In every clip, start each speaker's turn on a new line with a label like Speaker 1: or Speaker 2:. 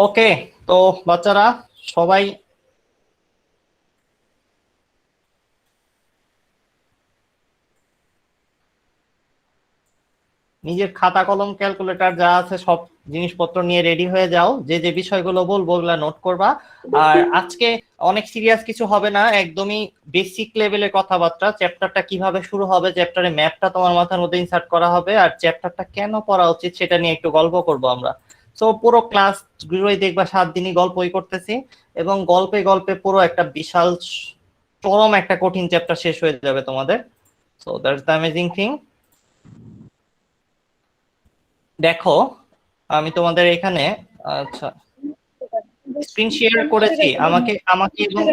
Speaker 1: ওকে, তো বাচ্চারা সবাই নিজের খাতা কলম ক্যালকুলেটর যা আছে সব জিনিসপত্র নিয়ে রেডি হয়ে যাও। যে যে বিষয়গুলো বলবো ওগুলা নোট করবা। আর আজকে অনেক সিরিয়াস কিছু হবে না, একদমই বেসিক লেভেলের কথাবার্তা। চ্যাপ্টারটা কিভাবে শুরু হবে, চ্যাপ্টারের ম্যাপটা তোমার মাথার মধ্যে ইনসার্ট করা হবে, আর চ্যাপ্টারটা কেন পড়া উচিত সেটা নিয়ে একটু গল্প করব আমরা। সো পুরো ক্লাস গুলোই দেখবা 7 দিনই গল্পই করতেছি, এবং গল্পে গল্পে পুরো একটা বিশাল চরম একটা কঠিন চ্যাপ্টার শেষ হয়ে যাবে তোমাদের। So that's the amazing thing. দেখো, আমি তোমাদের এখানে, আচ্ছা, স্ক্রিন শেয়ার করেছি। আমাকে আমাকে এবং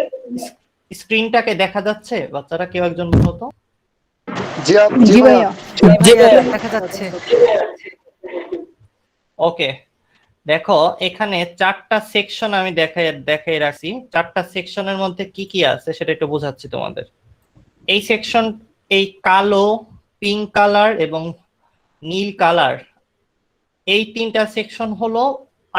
Speaker 1: স্ক্রিনটাকে দেখা যাচ্ছে? বাচ্চারা কেউ একজন বলো তো।
Speaker 2: জি
Speaker 3: জি
Speaker 2: ভাইয়া।
Speaker 3: ভাইয়া।
Speaker 4: জি ভাইয়া দেখা যাচ্ছে।
Speaker 1: ওকে, দেখো এখানে 4টা সেকশন আমি দেখাই রাখছি। 4টা সেকশনের মধ্যে কি কি আছে সেটা একটু বোঝাচ্ছি তোমাদের। এই সেকশন, এই কালো, পিঙ্ক কালার এবং নীল কালার, এই 3টা সেকশন হলো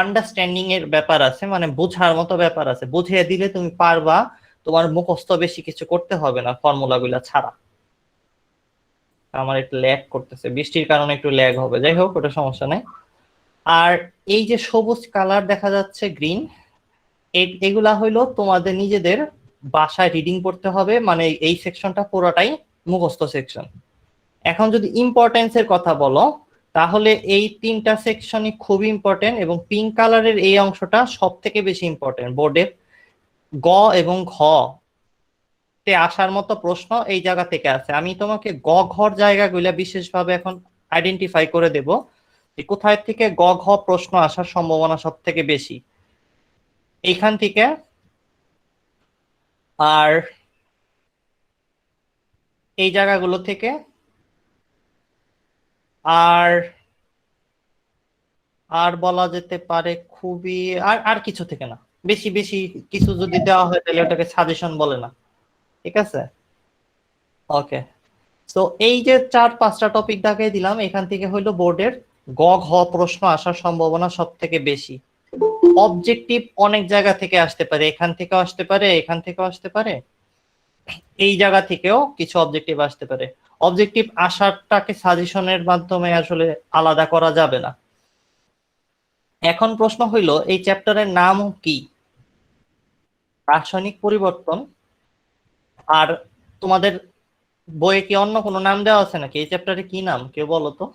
Speaker 1: আন্ডারস্ট্যান্ডিং এর ব্যাপার আছে, মানে বোঝার মতো ব্যাপার আছে। বুঝিয়ে দিলে তুমি পারবা, তোমার মুখস্থ বেশি কিছু করতে হবে না ফর্মুলা গুলা ছাড়া। আমার একটু ল্যাগ করতেছে, বৃষ্টির কারণে একটু ল্যাগ হবে, যাই হোক ওটা সমস্যা নেই। আর এই যে সবুজ কালার দেখা যাচ্ছে, গ্রিন, এগুলা হইলো তোমাদের নিজেদের বাসায় রিডিং করতে হবে, মানে এই সেকশনটা পুরোটাই মুখস্থ সেকশন। এখন যদি ইম্পর্টেন্সের কথা বলো, তাহলে এই 3টা সেকশনই খুবই ইম্পর্টেন্ট, এবং পিঙ্ক কালারের এই অংশটা সব থেকে বেশি ইম্পর্টেন্ট। বোর্ডে গ এবং ঘ তে আসার মতো প্রশ্ন এই জায়গা থেকে আছে। আমি তোমাকে গ ঘর জায়গাগুলা বিশেষভাবে এখন আইডেন্টিফাই করে দেব যে কোথায় থেকে গ ঘ প্রশ্ন আসার সম্ভাবনা সব থেকে বেশি, এইখান থেকে। আর এই জায়গাগুলো থেকে, আর আর বলা যেতে পারে খুবই, আর আর কিছু থেকে না। বেশি বেশি কিছু যদি দেওয়া হয় তাহলে ওটাকে সাজেশন বলে না, ঠিক আছে? ওকে, তো এই যে 4-5টা টপিক দেখাই দিলাম, এখান থেকে হইলো বোর্ডের গ ঘ প্রশ্ন আসার সম্ভাবনা সব থেকে বেশি। অবজেক্টিভ অনেক জায়গা থেকে আসতে পারে, এখান থেকেও আসতে পারে, এখান থেকেও আসতে পারে, এই জায়গা থেকেও কিছু অবজেক্টিভ আসতে পারে। অবজেক্টিভ আসারটাকে সাজেশনের মাধ্যমে আসলে আলাদা করা যাবে না। এখন প্রশ্ন হইলো এই চ্যাপ্টারের নাম কি? রাসায়নিক পরিবর্তন। আর তোমাদের বইয়ে কি অন্য কোনো নাম দেওয়া আছে নাকি? এই চ্যাপ্টারে কি নাম কেউ বলো তো?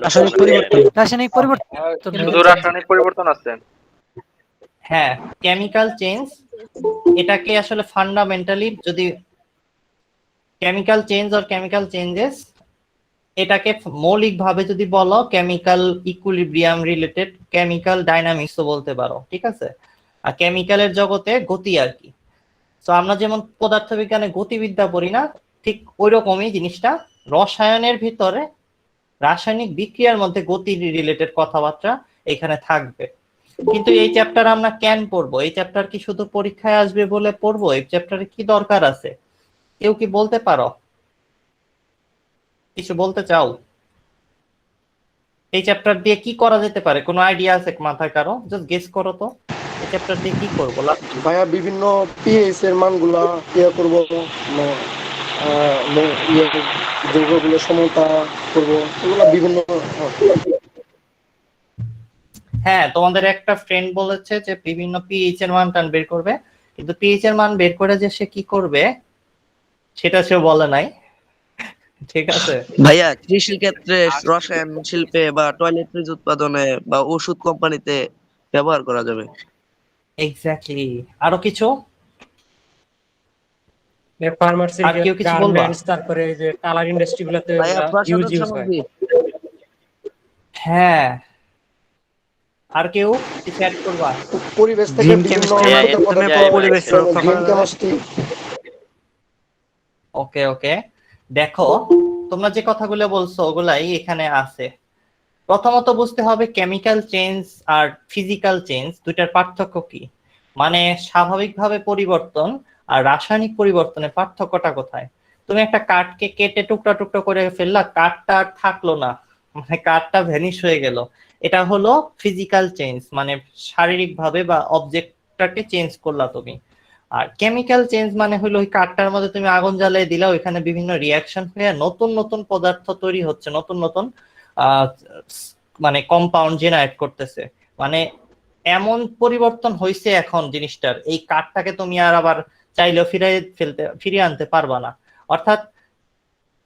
Speaker 4: রাসায়নিক পরিবর্তন
Speaker 5: শুধু রাসায়নিক পরিবর্তন আছে।
Speaker 1: হ্যাঁ, কেমিক্যাল চেঞ্জ। এটাকে আসলে ফান্ডামেন্টালি যদি কেমিক্যাল চেঞ্জ আর কেমিক্যাল চেঞ্জেস, এটাকে মৌলিকভাবে যদি বলো কেমিক্যাল ইকুইলিব্রিয়াম রিলেটেড, কেমিক্যাল ডাইনামিক্সও বলতে পারো, ঠিক আছে? আর কেমিক্যালের জগতে গতি আর কি। তো আমরা যেমন পদার্থবিজ্ঞানে গতিবিদ্যা পড়ি না, ঠিক ওই রকমই জিনিসটা রসায়নের ভিতরে রাসায়নিক বিক্রিয়ার মধ্যে গতি রিলেটেড কথাবার্তা এখানে থাকবে। কিন্তু এই চ্যাপ্টার আমরা কেন পড়বো? এই চ্যাপ্টার কি শুধু পরীক্ষায় আসবে বলে পড়বো? এই চ্যাপ্টারে কি দরকার আছে? কেউ কি বলতে পারো? কিছু বলতে চাও? এই চ্যাপ্টার দিয়ে কি করা যেতে পারে? কোনো আইডিয়া আছে মাথায় কারো? জাস্ট গেস করো তো, এই চ্যাপ্টার দিয়ে কি করবো?
Speaker 2: ভাইয়া বিভিন্ন পিএইচ এর মানগুলা ইয়ে করব, যৌগগুলো সমতা করব, এগুলো বিভিন্ন।
Speaker 1: হ্যাঁ, তোমাদের একটা ফ্রেন্ড বলেছে যে বিভিন্ন পিএইচ এর মান টান বের করবে, কিন্তু পিএইচ এর মান বের করে যে সে কি করবে সেটা সে বলে নাই, ঠিক আছে?
Speaker 6: ভাইয়া কৃষি ক্ষেত্রে, রসায়ন শিল্পে বা টয়লেট্রিজ উৎপাদনে বা ওষুধ কোম্পানিতে ব্যবহার করা যাবে।
Speaker 1: এক্স্যাক্টলি। আরো কিছু? আর
Speaker 3: ফার্মাসিউটিক্যাল,
Speaker 1: কেউ কিছু বলবা?
Speaker 3: গার্মেন্টস, তারপরে এই যে কালার ইন্ডাস্ট্রি গুলোতে
Speaker 6: ভাইয়া প্রসাধন
Speaker 3: ইউজ হয়।
Speaker 6: সামগ্রী।
Speaker 1: হ্যাঁ, আর কেউ কিছু অ্যাড করবা?
Speaker 2: পরিবেশ থেকে বিভিন্ন
Speaker 6: পরিবেশ রক্ষা
Speaker 2: গ্রিন
Speaker 6: করা।
Speaker 2: কেমিস্ট্রি।
Speaker 1: ওকে ওকে, দেখো তোমরা যে কথাগুলো বলছো ওগুলাই এখানে আছে। প্রথমত বুঝতে হবে কেমিক্যাল চেঞ্জ আর ফিজিক্যাল চেঞ্জ দুইটার পার্থক্য কি, মানে স্বাভাবিকভাবে পরিবর্তন আর রাসায়নিক পরিবর্তনের পার্থক্যটা কোথায়। তুমি একটা কাঠকে কেটে টুকরা টুকরা করে ফেললা, কাঠটা আর থাকলো না, মানে কার্ডটা ভ্যানিশ হয়ে গেল। এটা হলো ফিজিক্যাল চেঞ্জ, মানে শারীরিক ভাবে বা অবজেক্টটাকে চেঞ্জ করলা তুমি। আর কেমিক্যাল চেঞ্জ মানে হলো ওই কার্ডটার মধ্যে তুমি আগুন জ্বালিয়ে দিলা, ওইখানে বিভিন্ন রিয়াকশন হয়ে নতুন নতুন পদার্থ তৈরি হচ্ছে, নতুন নতুন আহ, মানে কম্পাউন্ড জেনারেট করতেছে। মানে এমন পরিবর্তন হয়েছে এখন জিনিসটার, এই কার্ডটাকে তুমি আর আবার চাইলেও ফিরিয়ে আনতে পারবা না। অর্থাৎ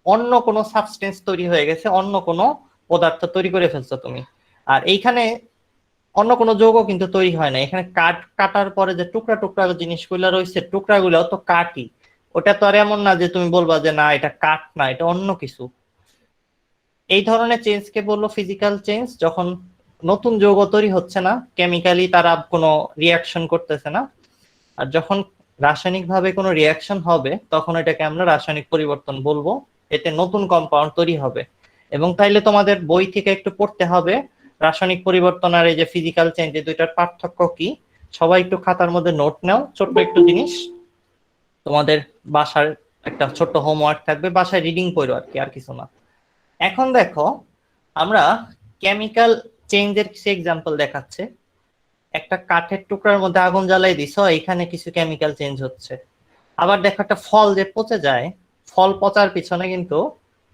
Speaker 1: অন্য কোনো সাবস্টেন্স তৈরি হয়ে গেছে, অন্য কোনো পদার্থ তৈরি করে ফেলছো তুমি। আর এইখানে অন্য কোনো যৌগ কিন্তু তৈরি হয় না, এখানে কাঠ কাটার পরে যে টুকরা টুকরা জিনিসগুলো রয়েছে, টুকরাগুলো তো কাঠই। ওটা তো আর এমন না যে তুমি বলবা যে না এটা কাঠ না, এটা অন্য কিছু। এই ধরনের চেঞ্জকে বললো ফিজিক্যাল চেঞ্জ, যখন নতুন যৌগ তৈরি হচ্ছে না, কেমিক্যালি তারা কোনো রিয়াকশন করতেছে না। আর যখন রাসায়নিক ভাবে কোনো রিয়াকশন হবে তখন এটাকে আমরা রাসায়নিক পরিবর্তন বলবো। এতে নতুন কম্পাউন্ড তৈরি হবে। এবং তাইলে তোমাদের বই থেকে একটু পড়তে হবে রাসায়নিক পরিবর্তন আর এই যে ফিজিক্যাল চেঞ্জ, এই দুইটার পার্থক্য কি। সবাই একটু খাতার মধ্যে নোট নাও, ছোট্ট একটু জিনিস, তোমাদের বাসার একটা ছোট্ট হোমওয়ার্ক থাকবে, বাসায় রিডিং পড়ো আর কি, আর কিছু না। এখন দেখো আমরা কেমিক্যাল চেঞ্জের কিছু এক্সাম্পল দেখাচ্ছে। একটা কাঠের টুকরার মধ্যে আগুন জ্বালাই দিছো, এখানে কিছু কেমিক্যাল চেঞ্জ হচ্ছে। আবার দেখো একটা ফল যে পচে যায়, ফল পচার পিছনে কিন্তু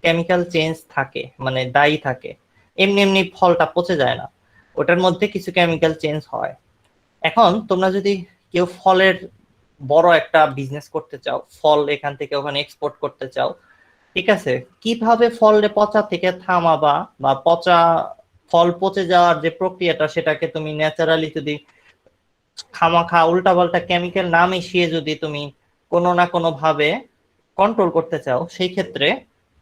Speaker 1: কেমিক্যাল চেঞ্জ থাকে, মানে দায়ী থাকে। এমনি এমনি ফলটা পচে যায় না, ওটার মধ্যে কিছু কেমিক্যাল চেঞ্জ হয়। এখন তোমরা যদি কেউ ফলের বড় একটা বিজনেস করতে চাও, ফল এখান থেকে ওখানে এক্সপোর্ট করতে চাও, ঠিক আছে, কিভাবে ফলটা পচা থেকে থামাবা, বা ফল পচে যাওয়ার যে প্রক্রিয়াটা সেটাকে তুমি ন্যাচারালি যদি খামাখা উল্টাপাল্টা কেমিক্যাল না মিশিয়ে যদি তুমি কোনো না কোনো ভাবে কন্ট্রোল করতে চাও, সেই ক্ষেত্রে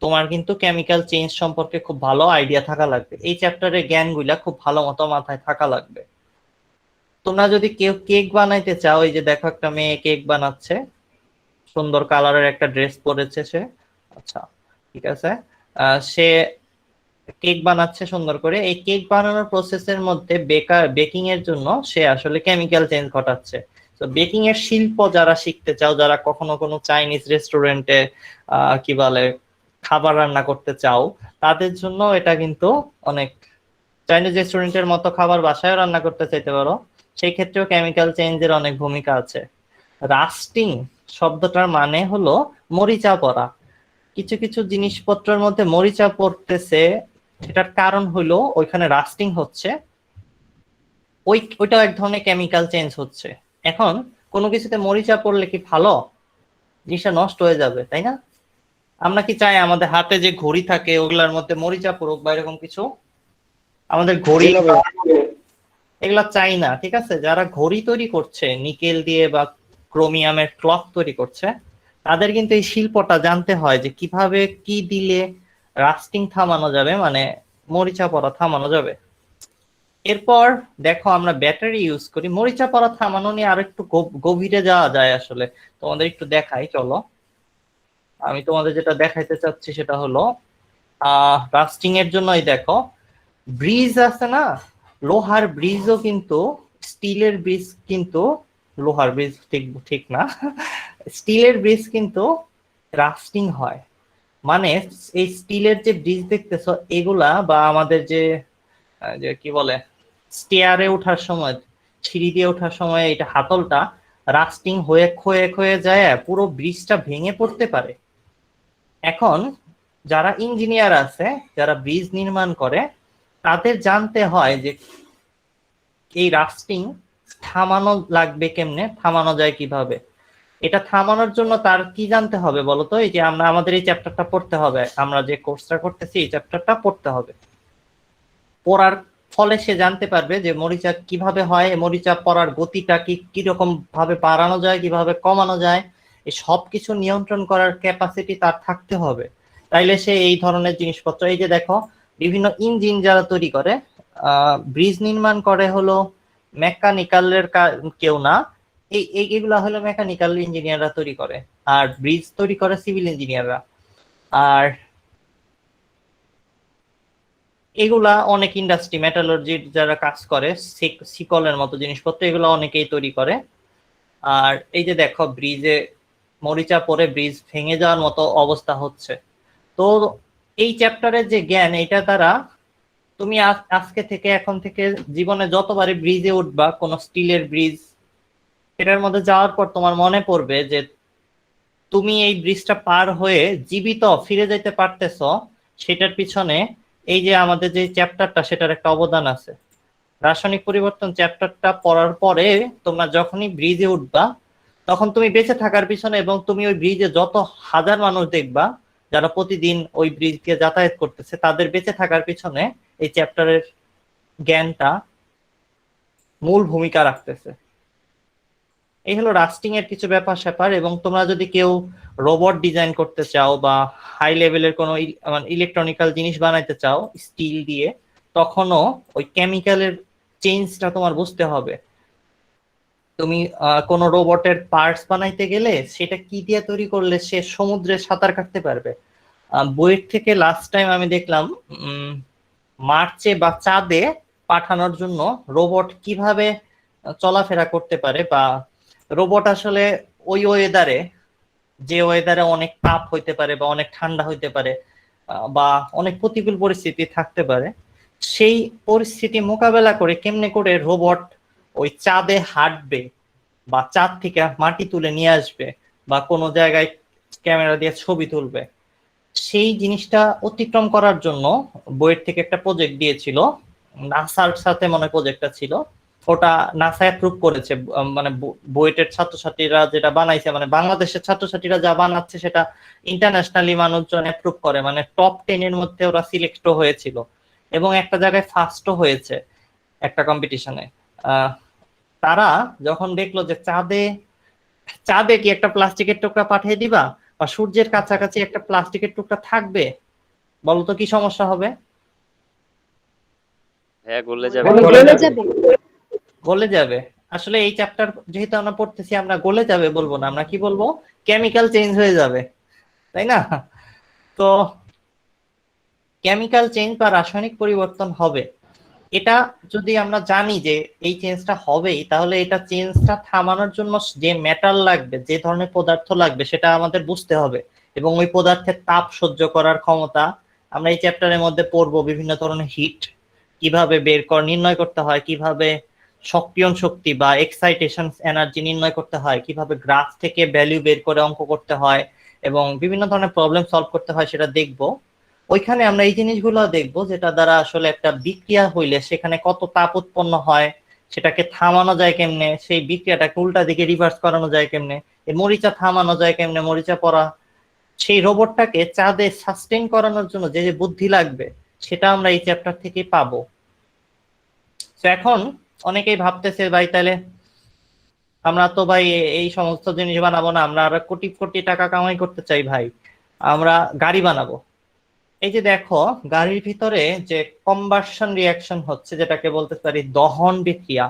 Speaker 1: তোমার কিন্তু কেমিক্যাল চেঞ্জ সম্পর্কে খুব ভালো আইডিয়া থাকা লাগবে। এই চ্যাপ্টারের জ্ঞানগুলা খুব ভালো মতো মাথায় থাকা লাগবে। তোমরা যদি কেউ কেক বানাইতে চাও, এই যে দেখো একটা মেয়ে কেক বানাচ্ছে, সুন্দর কালারের একটা ড্রেস পরেছে সে, আচ্ছা ঠিক আছে, সে কেক বানাচ্ছে সুন্দর করে। এই কেক বানানোর প্রসেসের মধ্যে বেকিং এর জন্য সে আসলে কেমিক্যাল চেঞ্জ ঘটাচ্ছে। তো বেকিং এর শিল্প যারা শিখতে চাও, যারা কখনো কোনো চাইনিজ রেস্টুরেন্টে কি বলে খাবার রান্না করতে চাও, তাদের জন্য এটা কিন্তু অনেক, চাইনিজ রেস্টুরেন্টের মতো খাবার বাসায় রান্না করতে চাইতে পারো, সেই ক্ষেত্রেও কেমিক্যাল চেঞ্জের অনেক ভূমিকা আছে। রাস্টিং শব্দটার মানে হলো মরিচা পড়া। কিছু কিছু জিনিসপত্রের মধ্যে মরিচা পড়তেছে, এটার কারণ হলো ওইখানে রাস্টিং হচ্ছে, ওইটাও এক ধরনের কেমিক্যাল চেঞ্জ হচ্ছে। এখন কোনো কিছুতে মরিচা পড়লে কি ভালো? জিনিসটা নষ্ট হয়ে যাবে, তাই না? আমরা কি চাই আমাদের হাতে যে ঘড়ি থাকে ওগুলার মধ্যে মরিচা পড়ুক বা এরকম কিছু? আমাদের ঘড়ি এগুলা চাই না, ঠিক আছে। যারা ঘড়ি তৈরি করছে নিকেল দিয়ে বা ক্রোমিয়ামের ক্লক তৈরি করছে, তাদের কিন্তু এই শিল্পটা জানতে হয় যে কিভাবে কি দিলে রাস্টিং থামানো যাবে, মানে মরিচা পড়া থামানো যাবে। এরপর দেখো আমরা ব্যাটারি ইউজ করি, মরিচা পড়া থামানো নিয়ে আর একটু গভীরে যাওয়া যায় আসলে। তোমাদের একটু দেখাই, চলো। আমি তোমাদের যেটা দেখাইতে চাচ্ছি সেটা হলো রাস্টিং এর জন্যই দেখো ব্রিজ আছে না, লোহার ব্রিজও কিন্তু, স্টিলের ব্রিজ কিন্তু, লোহার ব্রিজ ঠিক ঠিক না, স্টিলের ব্রিজ কিন্তু রাস্টিং হয়। মানে এই স্টিলের যে ব্রিজ দেখতেছো এগুলা, বা আমাদের যে যে কি বলে স্টেয়ারে ওঠার সময়, সিঁড়ি দিয়ে ওঠার সময় এটা হাতলটা রাস্টিং হয়ে ক্ষয়ে ক্ষয়ে যায়, পুরো ব্রিজটা ভেঙে পড়তে পারে। এখন যারা ইঞ্জিনিয়ার আছে, যারা ব্রিজ নির্মাণ করে, তাদের জানতে হয় যে এই রাস্টিং থামানো লাগবে কেমনে, থামানো যায় কিভাবে। এটা থামানোর জন্য তার কি জানতে হবে বলতো? এই যে আমরা আমাদের এই চ্যাপ্টারটা পড়তে হবে, আমরা যে কোর্সটা করতেছি এই চ্যাপ্টারটা পড়তে হবে। পড়ার ফলে সে জানতে পারবে যে মরিচা কিভাবে হয়, মরিচা পড়ার গতিটা কিরকম ভাবে বাড়ানো যায়, কিভাবে কমানো যায়, এই সব কিছু নিয়ন্ত্রণ করার ক্যাপাসিটি তার থাকতে হবে। তাইলে সে এই ধরনের জিনিসপত্র, এই যে দেখো বিভিন্ন ইঞ্জিন যারা তৈরি করে, ব্রিজ নির্মাণ করে হলো মেকানিক্যালের কেউ না, এইগুলা হলো মেকানিক্যাল ইঞ্জিনিয়াররা তৈরি করে, আর ব্রিজ তৈরি করে সিভিল ইঞ্জিনিয়াররা। আর এগুলা অনেক ইন্ডাস্ট্রি, মেটালজির যারা কাজ করে, শিকলের মতো জিনিসপত্র, এগুলো অনেকেই তৈরি করে। আর এই যে দেখো ব্রিজে মরিচা পড়ে ব্রিজ ভেঙে যাওয়ার মতো অবস্থা হচ্ছে। তো এই চ্যাপ্টারের যে জ্ঞান, এটা তারা তুমি আজকে থেকে এখন থেকে জীবনে যতবারই ব্রিজে উঠবা, কোনো স্টিলের ব্রিজ, এটার মধ্যে যাওয়ার পর তোমার মনে পড়বে যে তুমি এই ব্রিজটা পার হয়ে জীবিত ফিরে যেতে পারতেছ, সেটার পিছনে এই যে আমাদের যে চ্যাপ্টারটা, সেটার একটা অবদান আছে। রাসায়নিক পরিবর্তন চ্যাপ্টারটা পড়ার পরে তোমরা যখনই ব্রিজে উঠবা, তখন তুমি বেঁচে থাকার পিছনে, এবং তুমি ওই ব্রিজে যত হাজার মানুষ দেখবা যারা প্রতিদিন ওই ব্রিজ দিয়ে যাতায়াত করতেছে, তাদের বেঁচে থাকার পিছনে এই চ্যাপ্টারের জ্ঞানটা মূল ভূমিকা রাখতেছে। এই হলো রাস্টিং এর কিছু ব্যাপার স্যাপার। এবং তোমরা যদি কেউ রোবট ডিজাইন করতে চাও বা হাই লেভেলের কোনো ইলেকট্রনিক্যাল জিনিস বানাইতে চাও স্টিল দিয়ে, তখনও ওই কেমিক্যালের চেঞ্জটা তোমার বুঝতে হবে। তুমি কোনো রোবটের পার্টস বানাইতে গেলে সেটা কি দিয়ে তৈরি করলে সে সমুদ্রে সাঁতার কাটতে পারবে। বইয়ের থেকে লাস্ট টাইম আমি দেখলাম মার্চে বা চাঁদে পাঠানোর জন্য রোবট কিভাবে চলাফেরা করতে পারে, বা রোবট আসলে ওই ওয়েদারে, যে ওয়েদারে অনেক তাপ হইতে পারে বা অনেক ঠান্ডা হইতে পারে বা অনেক প্রতিকূল পরিস্থিতি থাকতে পারে, সেই পরিস্থিতি মোকাবেলা করে কেমনে করে রোবট ওই চাঁদে হাঁটবে বা চাঁদ থেকে মাটি তুলে নিয়ে আসবে বা কোনো জায়গায় ক্যামেরা দিয়ে ছবি তুলবে, সেই জিনিসটা অতিক্রম করার জন্য বইয়ের থেকে একটা প্রজেক্ট দিয়েছিল। নাসার সাথে মনে প্রজেক্টটা ছিল, ওটা নাসা অ্যাপ্রুভ করেছে। মানে বুয়েটের ছাত্রছাত্রীরা যেটা বানাইছে, মানে বাংলাদেশের ছাত্রছাত্রীরা যা বানাচ্ছে সেটা ইন্টারন্যাশনালি মানুষজন অ্যাপ্রুভ করে, মানে টপ 10 এর মধ্যে ওরা সিলেক্টও হয়েছিল এবং একটা জায়গায় ফার্স্টও হয়েছে একটা কম্পিটিশনে। তারা যখন দেখলো যে চাঁদে কি একটা প্লাস্টিকের টুকরা পাঠিয়ে দিবা বা সূর্যের কাছাকাছি একটা প্লাস্টিকের টুকরা থাকবে, বলতো কি সমস্যা হবে?
Speaker 5: হ্যাঁ, গলে যাবে।
Speaker 1: গলে যাবে। আসলে এই চ্যাপ্টার যেহেতু আমরা পড়তেছি, আমরা গলে যাবে বলবো না, আমরা কি বলবো, কেমিক্যাল চেঞ্জ হয়ে যাবে, তাই না? তো কেমিক্যাল চেঞ্জ বা রাসায়নিক পরিবর্তন হবে, এটা যদি আমরা জানি যে এই চেঞ্জটা হবেই, তাহলে এটা চেঞ্জটা থামানোর জন্য যে মেটাল লাগবে, যে ধরনের পদার্থ লাগবে, সেটা আমাদের বুঝতে হবে। এবং ওই পদার্থের তাপ সহ্য করার ক্ষমতা আমরা এই চ্যাপ্টারের মধ্যে পড়বো। বিভিন্ন ধরনের হিট কিভাবে নির্ণয় করতে হয়, কিভাবে সক্রিয়ণ শক্তি বা এক্সাইটেশন এনার্জি নির্ণয় করতে হয়, কিভাবে গ্রাফ থেকে ভ্যালু বের করে অঙ্ক করতে হয় এবং বিভিন্ন ধরনের প্রবলেম সলভ করতে হয়, সেটা দেখবো। ওইখানে আমরা এই জিনিসগুলো দেখবো, যেটা দ্বারা আসলে একটা বিক্রিয়া হইলে সেখানে কত তাপ উৎপন্ন হয়, সেটাকে থামানো যায় কেমনে, সেই বিক্রিয়াটাকে উল্টা দিকে রিভার্স করানো যায় কেমনে, এই মরিচা থামানো যায় কেমনে, মরিচা পড়া, সেই রোবটটাকে চাঁদে সাস্টেইন করানোর জন্য যে যে বুদ্ধি লাগবে, সেটা আমরা এই চ্যাপ্টার থেকে পাবো। তো এখন অনেকেই ভাবতেছে, ভাই তাহলে আমরা তো ভাই এই সমস্ত জিনিস বানাবো না, আমরা আরো কোটি কোটি টাকা কামাই করতে চাই ভাই, আমরা গাড়ি বানাবো। এই যে দেখো, গাড়ির ভিতরে যে কম্বাসন রিয়াকশন হচ্ছে, যেটাকে বলতে পারি দহন বিক্রিয়া।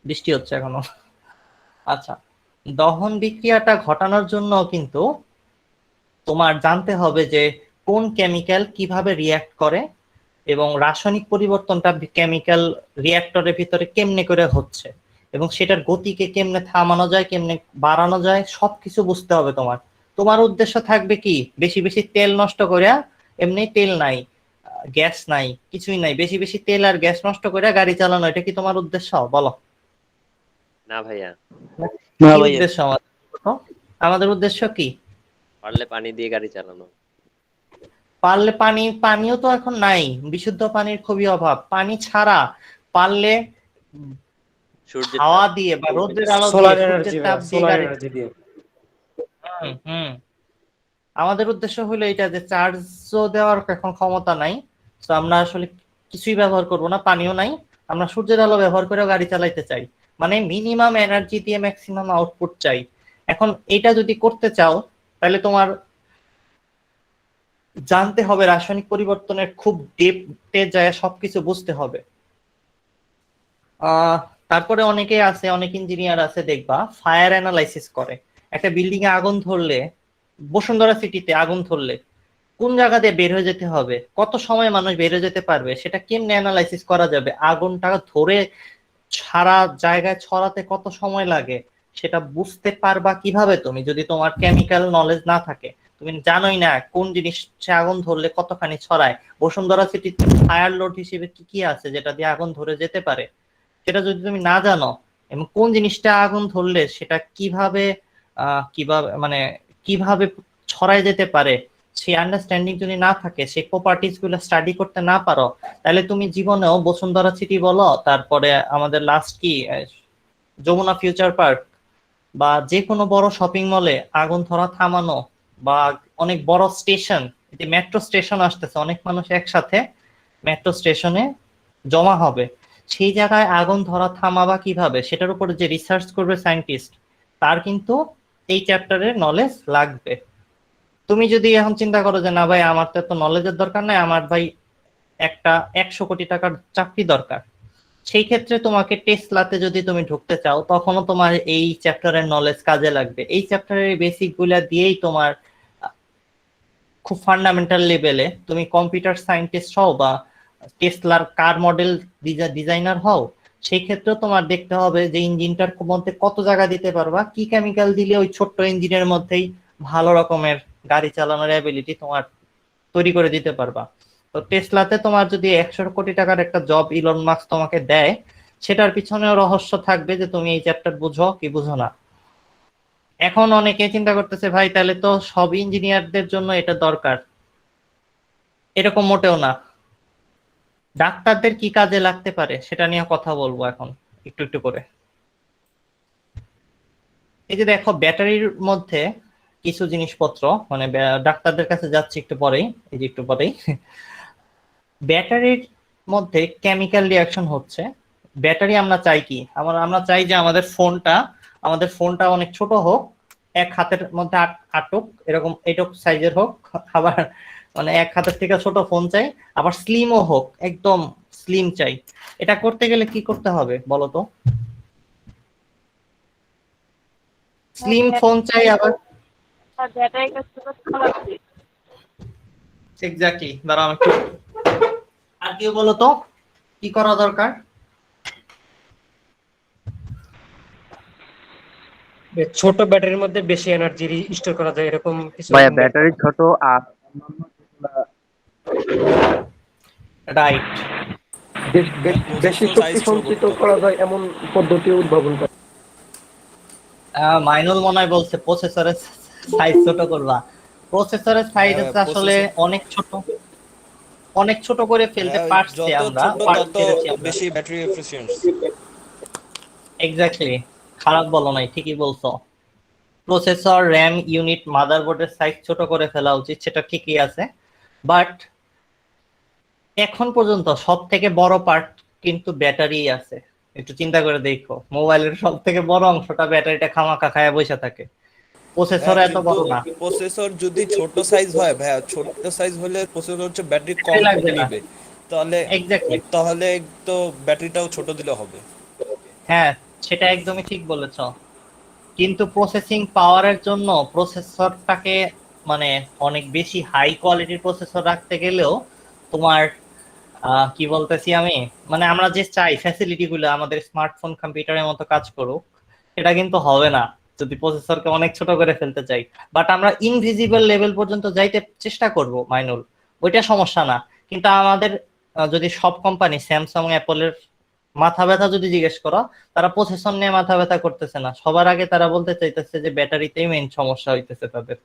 Speaker 1: বৃষ্টি হচ্ছে এখনো। আচ্ছা, দহন বিক্রিয়াটা ঘটানোর জন্য কিন্তু তোমার জানতে হবে যে কোন কেমিক্যাল কিভাবে রিয়াক্ট করে এবং রাসায়নিক পরিবর্তনটা কেমিক্যাল রিয়াক্টরের ভিতরে কেমনে করে হচ্ছে এবং সেটার গতিকে কেমনে থামানো যায়, কেমনে বাড়ানো যায়, সবকিছু বুঝতে হবে তোমার। তোমার উদ্দেশ্য থাকবে কি, বেশি বেশি তেল নষ্ট করে, এমনি তেল নাই, গ্যাস নাই, কিছুই নাই, বেশি বেশি তেল আর গ্যাস নষ্ট করে গাড়ি চালানো, এটা কি তোমার উদ্দেশ্য? বলো।
Speaker 5: না ভাইয়া,
Speaker 6: না
Speaker 1: কি
Speaker 6: ভাইয়া।
Speaker 1: উদ্দেশ্য আমাদের? আমাদের উদ্দেশ্য কি?
Speaker 5: পারলে পানি দিয়ে গাড়ি চালানো।
Speaker 1: পারলে পানিও তো এখন নাই, বিশুদ্ধ পানির খুবই অভাব। পানি ছাড়া পারলে
Speaker 5: সূর্যের
Speaker 1: হাওয়া
Speaker 5: তাপ।
Speaker 1: দিয়ে বা রোদের আলো দিয়ে,
Speaker 3: সোলার
Speaker 1: সূর্যের
Speaker 3: এনার্জি,
Speaker 1: তাপ দিয়ে
Speaker 3: সোলার
Speaker 1: গাড়ি।
Speaker 3: এনার্জি দিয়ে।
Speaker 1: হুম। আমাদের উদ্দেশ্য হলো এটা যে চার্জও দেওয়ার এখন ক্ষমতা নাই, তো আমরা আসলে কিছুই ব্যবহার করব না, পানিও নাই, আমরা সূর্যের আলো ব্যবহার করে গাড়ি চালাইতে চাই, মানে মিনিমাম এনার্জি দিয়ে ম্যাক্সিমাম আউটপুট চাই। এখন এটা যদি করতে চাও, তাহলে তোমার জানতে হবে রাসায়নিক পরিবর্তনের খুব ডেপথে যায়, সবকিছু বুঝতে হবে। তারপরে অনেকে আছে, অনেক ইঞ্জিনিয়ার আছে দেখবা ফায়ার অ্যানালাইসিস করে। একটা বিল্ডিং এ আগুন ধরলে, বসুন্ধরা সিটিতে আগুন ধরলে কোন জায়গা দিয়ে বের হয়ে যেতে হবে, কত সময় মানুষ বের হয়ে যেতে পারবে, সেটা কেমনে অ্যানালাইসিস করা যাবে, আগুনটা ধরে সারা জায়গায় ছড়াতে কত সময় লাগে, সেটা বুঝতে পারবা কিভাবে তুমি, যদি তোমার কেমিক্যাল নলেজ না থাকে? তুমি তুমি জানোই না কোন জিনিস আগুন ধরলে কতখানি ছড়ায়। বসুন্ধরা সিটিতে ফায়ার লোড হিসেবে কি কি আছে যেটা দিয়ে আগুন ধরে যেতে পারে, সেটা যদি তুমি না জানো, এবং কোন জিনিসটা আগুন ধরলে সেটা কিভাবে কিভাবে মানে কিভাবে ছড়ায় যেতে পারে, সেই আন্ডারস্ট্যান্ডিং যদি না থাকে, সেই প্রপার্টিজ গুলো স্টাডি করতে না পারো, তাহলে তুমি জীবনেও বসুন্ধরা সিটি বলো, তারপরে আমাদের লাস্ট কি যমুনা ফিউচার পার্ক বা যে কোনো বড় শপিং মলে আগুন ধরা থামানো, বা অনেক বড় স্টেশন, মেট্রো স্টেশন আসতেছে, অনেক মানুষ একসাথে মেট্রো স্টেশনে জমা হবে, সেই জায়গায় আগুন ধরা থামাবা কিভাবে, সেটার উপরে যে রিসার্চ করবে সায়েন্টিস্ট, তার কিন্তু এই চ্যাপ্টারের নলেজ লাগবে। তুমি যদি এখন চিন্তা করো যে না ভাই আমার তো এত নলেজের দরকার নাই, আমার ভাই একটা 100 কোটি টাকার চাকরি দরকার, সেই ক্ষেত্রে তোমাকে টেসলাতে যদি তুমি ঢুকতে চাও, তখনও তোমার এই চ্যাপ্টারের নলেজ কাজে লাগবে। এই চ্যাপ্টারের বেসিক গুলা দিয়েই তোমার খুব ফান্ডামেন্টাল লেভেলে তুমি কম্পিউটার সায়েন্টিস্ট হও বা টেসলার কার মডেল ডিজাইনার হও, সেই ক্ষেত্রে তোমার দেখতে হবে যে ইঞ্জিনটার মধ্যে কত জায়গা দিতে পারবা, কি কেমিক্যাল দিলে ওই ছোট্ট ইঞ্জিনের মধ্যেই ভালো রকমের গাড়ি চালানোর অ্যাবিলিটি তোমার তৈরি করে দিতে পারবা। তো টেসলাতে তোমার যদি 100 কোটি টাকার একটা জব ইলন মাস্ক তোমাকে দেয়, সেটার পিছনেও রহস্য থাকবে যে তুমি এই চ্যাপ্টার বুঝো কি বুঝো না। এখন অনেকে চিন্তা করতেছে ভাই তাহলে তো সব ইঞ্জিনিয়ারদের জন্য এটা দরকার, এরকম মোটেও না। ডাক্তারদের কি কাজে লাগতে পারে সেটা নিয়ে কথা বলবো এখন একটু একটু করে। এই যে দেখো ব্যাটারির মধ্যে কিছু জিনিসপত্র, মানে ডাক্তারদের কাছে যাচ্ছে একটু পরেই, এই যে একটু পরেই ব্যাটারির মধ্যে কেমিক্যাল রিয়াকশন হচ্ছে। ব্যাটারি আমরা চাই কি, আমরা চাই যে আমাদের ফোনটা অনেক ছোট হোক, এক হাতের মধ্যে আটক, এরকম এইটক সাইজের হোক, আবার মানে এক হাতের থেকে ছোট ফোন চাই, আবার স্লিমও হোক, একদম স্লিম চাই। এটা করতে গেলে কি করতে হবে বলো তো? স্লিম ফোন চাই, আবার এক্স্যাক্টলি, দাঁড়াও আমি আর কি বলো তো কি করা দরকার?
Speaker 3: ছোট ব্যাটারির মধ্যে বেশি এনার্জি স্টোর করা যায়, এরকম কিছু।
Speaker 7: ভাইয়া ব্যাটারি ছোট আর
Speaker 1: রাইট।
Speaker 2: বেশি শক্তি সঞ্চিত করা যায় এমন পদ্ধতি উদ্ভাবন করে।
Speaker 1: মাইনুল মনে হয় বলছে প্রসেসরের সাইজ ছোট করবা। প্রসেসরের সাইজ আসলে অনেক ছোট করে ফেলতে পারছি আমরা,
Speaker 8: বেশি ব্যাটারি এফিসিয়েন্ট।
Speaker 1: এক্স্যাক্টলি, খারাপ বলো নাই, ঠিকই বলছো। প্রসেসর, র্যাম ইউনিট, মাদারবোর্ডের সাইজ ছোট করে ফেলা উচিত, সেটা ঠিকই আছে, বাট এখন পর্যন্ত সব থেকে বড় পার্ট কিন্তু ব্যাটারি আছে। একটু চিন্তা করে দেখো, মোবাইলের সব থেকে বড় অংশটা ব্যাটারিটা খামাখা খায়া বসে থাকে, প্রসেসর এত বড় না।
Speaker 8: প্রসেসর যদি ছোট সাইজ হয় ভাইয়া, ছোট সাইজ হলে প্রসেসর হচ্ছে ব্যাটারি কম
Speaker 1: লাগবে না।
Speaker 8: নেবে, তাহলে
Speaker 1: এক্স্যাক্টলি,
Speaker 8: তাহলে তো ব্যাটারিটাও ছোট দিলে হবে।
Speaker 1: হ্যাঁ সেটা একদমই ঠিক বলেছ। কিন্তু প্রসেসিং পাওয়ারের জন্য প্রসেসরটাকে মানে অনেক বেশি হাই কোয়ালিটির প্রসেসর রাখতে গেলেও তোমার কি বলতেছি আমি, মানে আমরা যে চাই ফ্যাসিলিটি গুলো আমাদের স্মার্টফোন কম্পিউটারের মতো কাজ করুক, সেটা কিন্তু হবে না যদি প্রসেসরকে অনেক ছোট করে ফেলতে চাই। বাট আমরা ইনভিজিবল লেভেল পর্যন্ত যাইতে চেষ্টা করব মাইনুল, ওইটা সমস্যা না। কিন্তু আমাদের যদি সব কোম্পানি স্যামসাং অ্যাপলের মাথা ব্যথা যদি জিজ্ঞেস করো, তারা প্রসেসর নিয়ে মাথা ব্যথা করতেছে না, সবার আগে তারা বলতে চাইতেছে যে ব্যাটারিতেই মেইন সমস্যা হইতেছে তাদের।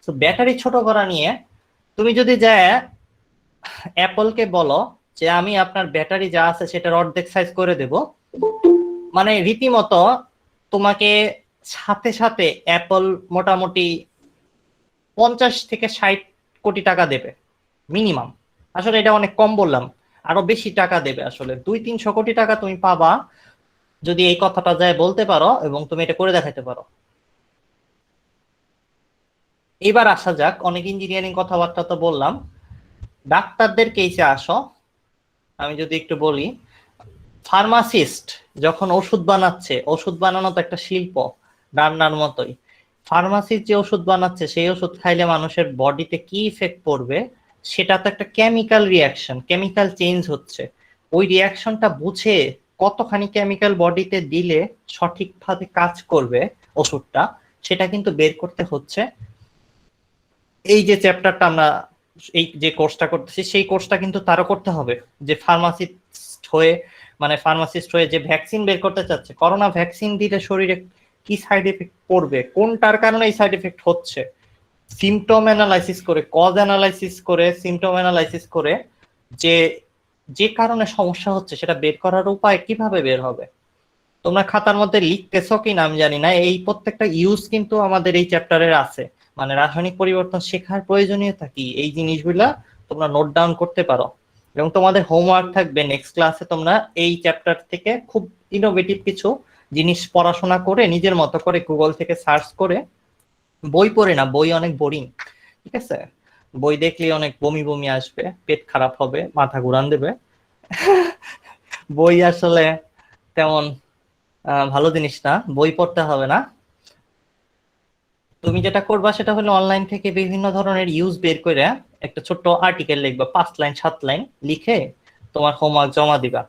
Speaker 1: তো ব্যাটারি ছোট করা নিয়ে তুমি যদি যায় অ্যাপলকে বলো যে আমি আপনার ব্যাটারি যা আছে সেটার অর্ধেক সাইজ করে দেব, মানে রীতিমতো তোমাকে সাথে সাথে অ্যাপল মোটামুটি 50 থেকে 60 কোটি টাকা দেবে মিনিমাম। আসলে এটা অনেক কম বললাম, আরো বেশি টাকা দেবে, আসলে 200-300 কোটি টাকা তুমি পাবা যদি এই কথাটা যায় বলতে পারো এবং তুমি এটা করে দেখাতে পারো। এবার আসা যাক, অনেক ইঞ্জিনিয়ারিং কথাবার্তা তো বললাম, ডাক্তারদের কেসে আসো। আমি যদি একটু বলি, ফার্মাসিস্ট যখন ওষুধ বানাচ্ছে, ওষুধ বানানো তো একটা শিল্প, রান্নার মতোই। ফার্মাসিস্ট যে ওষুধ বানাচ্ছে, সেই ওষুধ খাইলে মানুষের বডিতে কি ইফেক্ট পড়বে, সেটা তো একটা কেমিক্যাল রিয়াকশন, কেমিক্যাল চেঞ্জ হচ্ছে। ওই রিয়াকশনটা বুঝে কতখানি কেমিক্যাল বডিতে দিলে সঠিকভাবে কাজ করবে ওষুধটা, সেটা কিন্তু বের করতে হচ্ছে এই যে চ্যাপ্টারটা আমরা এই যে কোর্সটা করতেছি সেই কোর্সটা কিন্তু তারও করতে হবে, যে ফার্মাসিস্ট হয়ে মানে ফার্মাসিস্ট হয়ে যে ভ্যাকসিন বের করতে চাচ্ছে, করোনা ভ্যাকসিন দিলে শরীরে কি সাইড এফেক্ট পড়বে, কোনটার কারণে এই সাইড এফেক্ট হচ্ছে, সিমটম অ্যানালাইসিস করে, কজ অ্যানালাইসিস করে, সিমটম অ্যানালাইসিস করে যে যে কারণে সমস্যা হচ্ছে সেটা বের করার উপায় কিভাবে বের হবে। তোমরা খাতার মধ্যে লিখতেছো কিনা আমি জানি না, এই প্রত্যেকটা ইউজ কিন্তু আমাদের এই চ্যাপ্টারের আছে, মানে রাসায়নিক পরিবর্তন শেখার প্রয়োজনীয়তা কি এই জিনিসগুলা তোমরা নোট ডাউন করতে পারো। এবং তোমাদের হোমওয়ার্ক থাকবে নেক্সট ক্লাসে তোমরা এই চ্যাপ্টার থেকে খুব ইনোভেটিভ কিছু জিনিস পড়াশোনা করে নিজের মতো করে গুগল থেকে সার্চ করে, বই পড়ে না, বই অনেক বোরিং, ঠিক আছে, বই দেখলে অনেক বমি বমি আসবে, পেট খারাপ হবে, মাথা ঘুরান দেবে। বই আসলে তেমন ভালো জিনিস না, বই পড়তে হবে না। তুমি যেটা করবা সেটা হলো অনলাইন থেকে বিভিন্ন ধরনের ইউজ বের করে একটা ছোট্ট আর্টিকেল লিখবা, 5 লাইন 7 লাইন লিখে তোমার হোমওয়ার্ক জমা দিবা,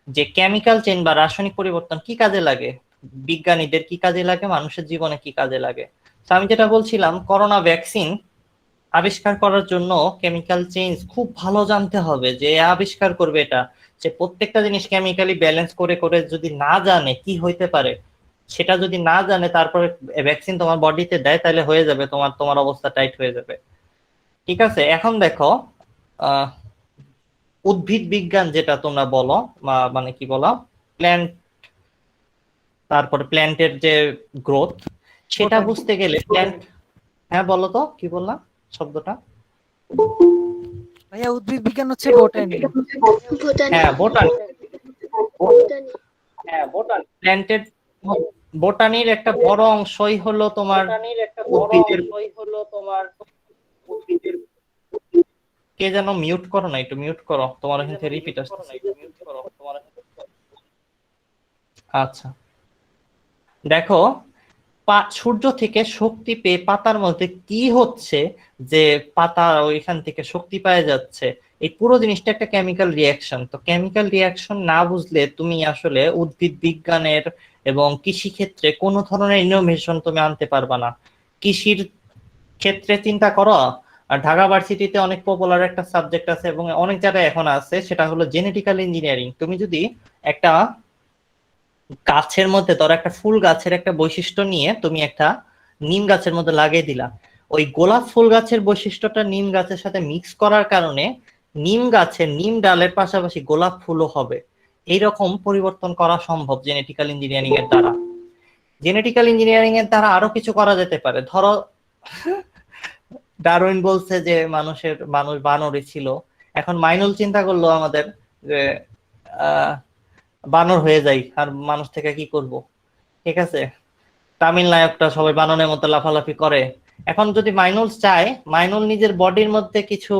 Speaker 1: যে কেমিক্যাল চেঞ্জ বা রাসায়নিক পরিবর্তন কি কাজে লাগে, বিজ্ঞানীদের কি কাজে লাগে, মানুষের জীবনে কি কাজে লাগে। তো আমি যেটা বলছিলাম, করোনা ভ্যাকসিন আবিষ্কার করার জন্য কেমিক্যাল চেঞ্জ খুব ভালো জানতে হবে, যে আবিষ্কার করবে এটা যে প্রত্যেকটা জিনিস কেমিক্যালি ব্যালেন্স করে করে যদি না জানে কি হইতে পারে, সেটা যদি না জানে তারপরে ভ্যাকসিন তোমার বডিতে দেয়, তাহলে হয়ে যাবে তোমার তোমার অবস্থা টাইট হয়ে যাবে। ঠিক আছে, এখন দেখো উদ্ভিদ বিজ্ঞান যেটা তোমরা বলো, মানে কি বলো, প্ল্যান্ট, তারপরে প্ল্যান্টের যে গ্রোথ সেটা বুঝতে গেলে প্ল্যান্ট, হ্যাঁ বলো তো কি বললাম শব্দটা?
Speaker 4: ভাইয়া উদ্ভিদ বিজ্ঞান হচ্ছে বোটানি।
Speaker 1: হ্যাঁ বোটানি, প্ল্যান্টের বোটানির একটা বড় অংশই হলো তোমার উদ্ভিদের। কে যেন মিউট করো না, একটু মিউট করো, তোমার এখান থেকে রিপিট আসছে। আচ্ছা দেখো, সূর্য থেকে শক্তি পেয়ে পাতার মধ্যে কি হচ্ছে, যে পাতা ওইখান থেকে শক্তি পাওয়া যাচ্ছে, এই পুরো জিনিসটা একটা কেমিক্যাল রিয়াকশন। তো কেমিক্যাল রিয়াকশন না বুঝলে তুমি আসলে উদ্ভিদ বিজ্ঞানের এবং কৃষি ক্ষেত্রে কোনো ধরনের ইনোভেশন তুমি আনতে পারবা না। কৃষির ক্ষেত্রে চিন্তা করো, আর ঢাকা ভার্সিটিতে অনেক পপুলার একটা সাবজেক্ট আছে এবং অনেক জায়গায় এখন আছে, সেটা হলো জেনেটিক্যাল ইঞ্জিনিয়ারিং। তুমি যদি একটা গাছের মধ্যে, ধরো একটা ফুল গাছের একটা বৈশিষ্ট্য নিয়ে তুমি একটা নিম গাছের মধ্যে লাগিয়ে দিলা, ওই গোলাপ ফুল গাছের বৈশিষ্ট্যটা নিম গাছের সাথে মিক্স করার কারণে নিম গাছের নিম ডালের পাশাপাশি গোলাপ ফুলও হবে। এইরকম পরিবর্তন করা সম্ভব জেনেটিক্যাল ইঞ্জিনিয়ারিং এর দ্বারা। জেনেটিক্যাল ইঞ্জিনিয়ারিং এর দ্বারা আরো কিছু করা যেতে পারে। ধরো ডারউইন বলছে যে মানুষ বানরই ছিল, এখন মাইনুল চিন্তা করলো আমাদের যে বানর হয়ে যাই, আর মানুষ থেকে কি করব, ঠিক আছে, তামিল নায়কটা সবাই বানরের মতো লাফালাফি করে। এখন যদি মাইনুল চায়, মাইনুল নিজের বডির মধ্যে কিছু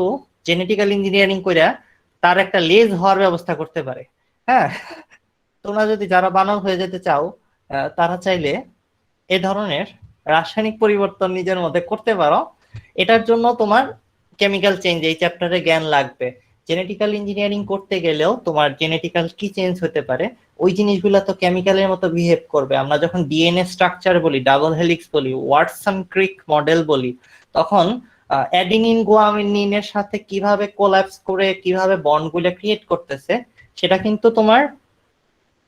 Speaker 1: জেনেটিক্যাল ইঞ্জিনিয়ারিং করে তার একটা লেজ হওয়ার ব্যবস্থা করতে পারে। হ্যাঁ, তোমরা যদি যারা বানর হয়ে যেতে চাও তারা চাইলে এ ধরনের রাসায়নিক পরিবর্তন নিজের মধ্যে করতে পারো। এটার জন্য তোমার কেমিক্যাল চেঞ্জ এই চ্যাপ্টারে জ্ঞান লাগবে। জেনেটিক্যাল ইঞ্জিনিয়ারিং করতে গেলেও তোমার জেনেটিক্যাল কি চেঞ্জ হতে পারে, ওই জিনিসগুলো তো কেমিক্যালের মতো বিহেভ করবে। আমরা যখন ডিএনএ স্ট্রাকচার বলি, ডাবল হেলিক্স বলি, ওয়াটসন ক্রিক মডেল বলি, তখন অ্যাডিনিন গুয়ানিনের সাথে কিভাবে কোল্যাপস করে কিভাবে বন্ডগুলো ক্রিয়েট করতেছে, সেটা কিন্তু তোমার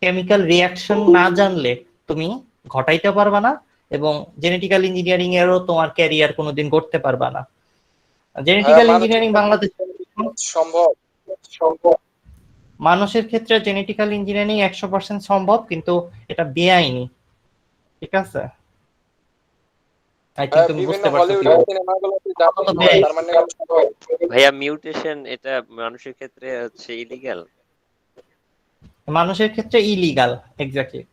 Speaker 1: কেমিক্যাল রিয়াকশন না জানলে তুমি ঘটাইতে পারবা না, এবং জেনেটিক্যাল ইঞ্জিনিয়ারিং এরও তোমার ক্যারিয়ার কোনোদিন করতে পারবা না। জেনেটিক্যাল ইঞ্জিনিয়ারিং বাংলাদেশে
Speaker 8: সম্ভব
Speaker 1: মানুষের ক্ষেত্রে জেনেটিক্যাল ইঞ্জিনিয়ারিং 100% সম্ভব, কিন্তু এটা বেআইনি। ঠিক আছে, আই থিংক তুমি বুঝতে পারছো।
Speaker 5: ভাইয়া মিউটেশন এটা মানুষের ক্ষেত্রে হচ্ছে ইলিগাল?
Speaker 1: মানুষের ক্ষেত্রে ইলিগাল, এক্স্যাক্টলি।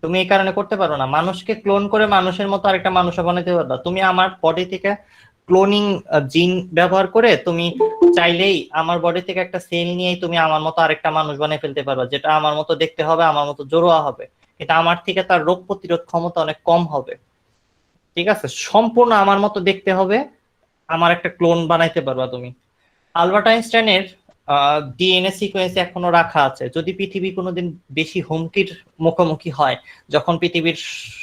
Speaker 1: তুমি এই কারণে করতে পারো না, মানুষকে ক্লোন করে মানুষের মতো আরেকটা মানুষ বানাতে পারবা। তুমি আমার বডি থেকে ক্লোনিং জিন ব্যবহার করে তুমি চাইলেই আমার বডি থেকে একটা সেল নিয়েই তুমি আমার মতো আরেকটা মানুষ বানিয়ে ফেলতে পারবা, যেটা আমার মতো দেখতে হবে, আমার মতো জড়োয়া হবে, এটা আমার থেকে তার রোগ প্রতিরোধ ক্ষমতা অনেক কম হবে। ঠিক আছে, সম্পূর্ণ আমার মতো দেখতে হবে, আমার একটা ক্লোন বানাইতে পারবা তুমি। আলবার্ট আইনস্টাইনের ডিএনএ সিকোয়েন্স এখনো রাখা আছে। যদি পৃথিবী কোনোদিন বেশি হুমকির মুখোমুখি হয়, যখন পৃথিবীর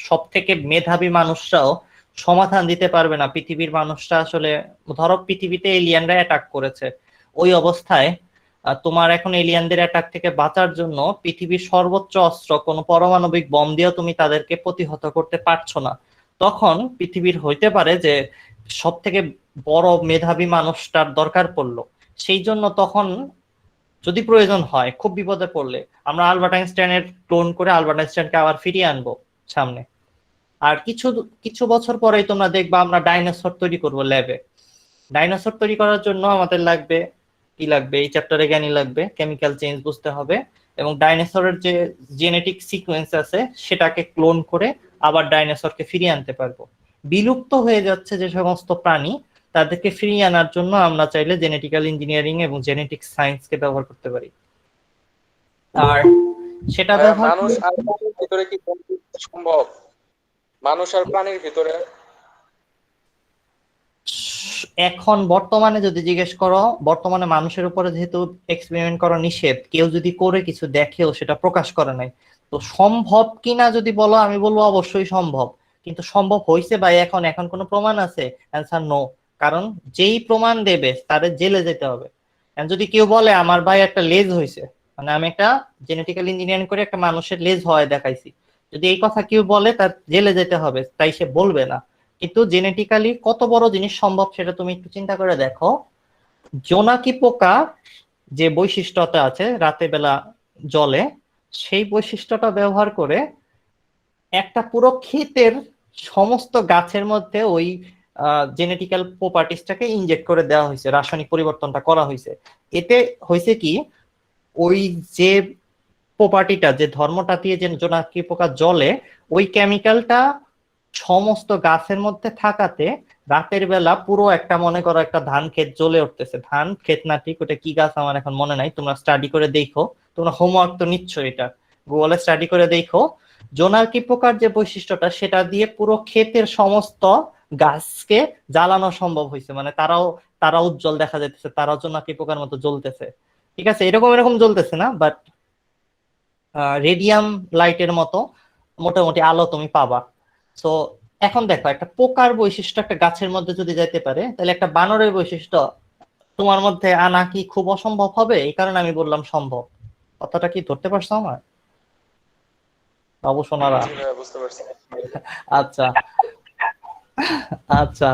Speaker 1: সব থেকে মেধাবী মানুষরাও সমাধান দিতে পারবে না। পৃথিবীর মানুষরা আসলে, ধরো পৃথিবীতে এলিয়ানরা অ্যাটাক করেছে, ওই অবস্থায় তোমার এখন এলিয়ানদের অ্যাটাক থেকে বাঁচার জন্য পৃথিবীর সর্বোচ্চ অস্ত্র কোনো পারমাণবিক বম দিয়েও তুমি তাদেরকে প্রতিহত করতে পারছো না। তখন পৃথিবীর হইতে পারে যে সব থেকে বড় মেধাবী মানুষটার দরকার পড়লো। সেই জন্য তখন যদি প্রয়োজন হয়, খুব বিপদে পড়লে, আমরা আলবার্ট আইনস্টাইনের ক্লোন করে আলবার্ট আইনস্টাইনকে আবার ফিরিয়ে আনবো সামনে। আর কিছু কিছু বছর পরেই তোমরা দেখবা আমরা ডাইনোসর তৈরি করব ল্যাবে। ডাইনোসর তৈরি করার জন্য আমাদের লাগবে কি লাগবে, এই চ্যাপ্টারে জ্ঞানী লাগবে, কেমিক্যাল চেঞ্জ বুঝতে হবে, এবং ডাইনোসরের যে জেনেটিক সিকোয়েন্স আছে সেটাকে ক্লোন করে আবার ডাইনোসরকে ফিরিয়ে আনতে পারবো। বিলুপ্ত হয়ে যাচ্ছে যে সমস্ত প্রাণী, তাদেরকে ফিরিয়ে আনার জন্য আমরা চাইলে জেনেটিক্যাল ইঞ্জিনিয়ারিং এবং জেনেটিক সায়েন্সকে ব্যবহার করতে পারি। আর সেটা ব্যবহার
Speaker 7: মানুষ আর প্রাণীর ভিতরে কি বন্ধুত্ব সম্ভব? মানুষ আর প্রাণীর ভিতরে
Speaker 1: এখন বর্তমানে যদি জিজ্ঞেস করো, বর্তমানে মানুষের উপরে যেহেতু এক্সপেরিমেন্ট করা নিষেধ, কেউ যদি করে কিছু দেখেও সেটা প্রকাশ করে নাই, তো সম্ভব কিনা যদি বলো, আমি বলবো অবশ্যই সম্ভব। কিন্তু সম্ভব হয়েছে বা এখন এখন কোনো প্রমাণ আছে? Answer no. কারণ যেই প্রমাণ দেবে তাদের জেলে যেতে হবে। যদি কেউ বলে আমার ভাই একটা লেজ হয়েছে, মানে আমি একটা জেনেটিক্যাল ইঞ্জিনিয়ারিং করে একটা মানুষের লেজ হয় দেখাইছি, যদি এই কথা কেউ বলে তার জেলে যেতে হবে, তাই সে বলবে না। কিন্তু জেনেটিক্যালি কত বড় জিনিস সম্ভব সেটা তুমি একটু চিন্তা করে দেখো। জোনাকি পোকা যে বৈশিষ্ট্যটা আছে রাতে বেলা জলে, সেই বৈশিষ্ট্যটা ব্যবহার করে একটা পুরো ক্ষেতের সমস্ত গাছের মধ্যে ওই জেনেটিক্যাল প্রপার্টিসটাকে ইনজেক্ট করে দেওয়া হয়েছে, রাসায়নিক পরিবর্তনটা করা হয়েছে। এতে হয়েছে কি, ওই যে প্রপার্টিটা, যে ধর্মটা দিয়ে যে জোনাকি পোকা জ্বলে, ওই কেমিক্যালটা সমস্ত গাছের মধ্যে থাকাতে রাতের বেলা পুরো একটা, মনে করো একটা ধান ক্ষেত জ্বলে উঠতেছে। ধান ক্ষেত না, ঠিক ওটা কি গাছ আমার এখন মনে নাই, তোমরা স্টাডি করে দেখো, তোমরা হোমওয়ার্ক তো নিচ্ছ, এটা গুগলে স্টাডি করে দেখো। জোনাকি পোকার যে বৈশিষ্ট্যটা, সেটা দিয়ে পুরো ক্ষেতের সমস্ত গাছকে জ্বালানো সম্ভব হয়েছে। মানে তারা উজ্জ্বল দেখা যাইতেছে, তারাও জোনাকি পোকার মতো জ্বলতেছে। ঠিক আছে, এরকম এরকম জ্বলতেছে না, বাট রেডিয়াম লাইটের মতো মোটামুটি আলো তুমি পাবা। তো এখন দেখো, একটা পোকার বৈশিষ্ট্য একটা গাছের মধ্যে যদি যাইতে পারে, তাহলে একটা বানরের বৈশিষ্ট্য তোমার মধ্যে আনা কি খুব অসম্ভব হবে? এই কারণে আমি বললাম সম্ভব। কথাটা কি ধরতে পারছো আমার অবসনারা?
Speaker 7: বুঝতে পারছি।
Speaker 1: আচ্ছা আচ্ছা,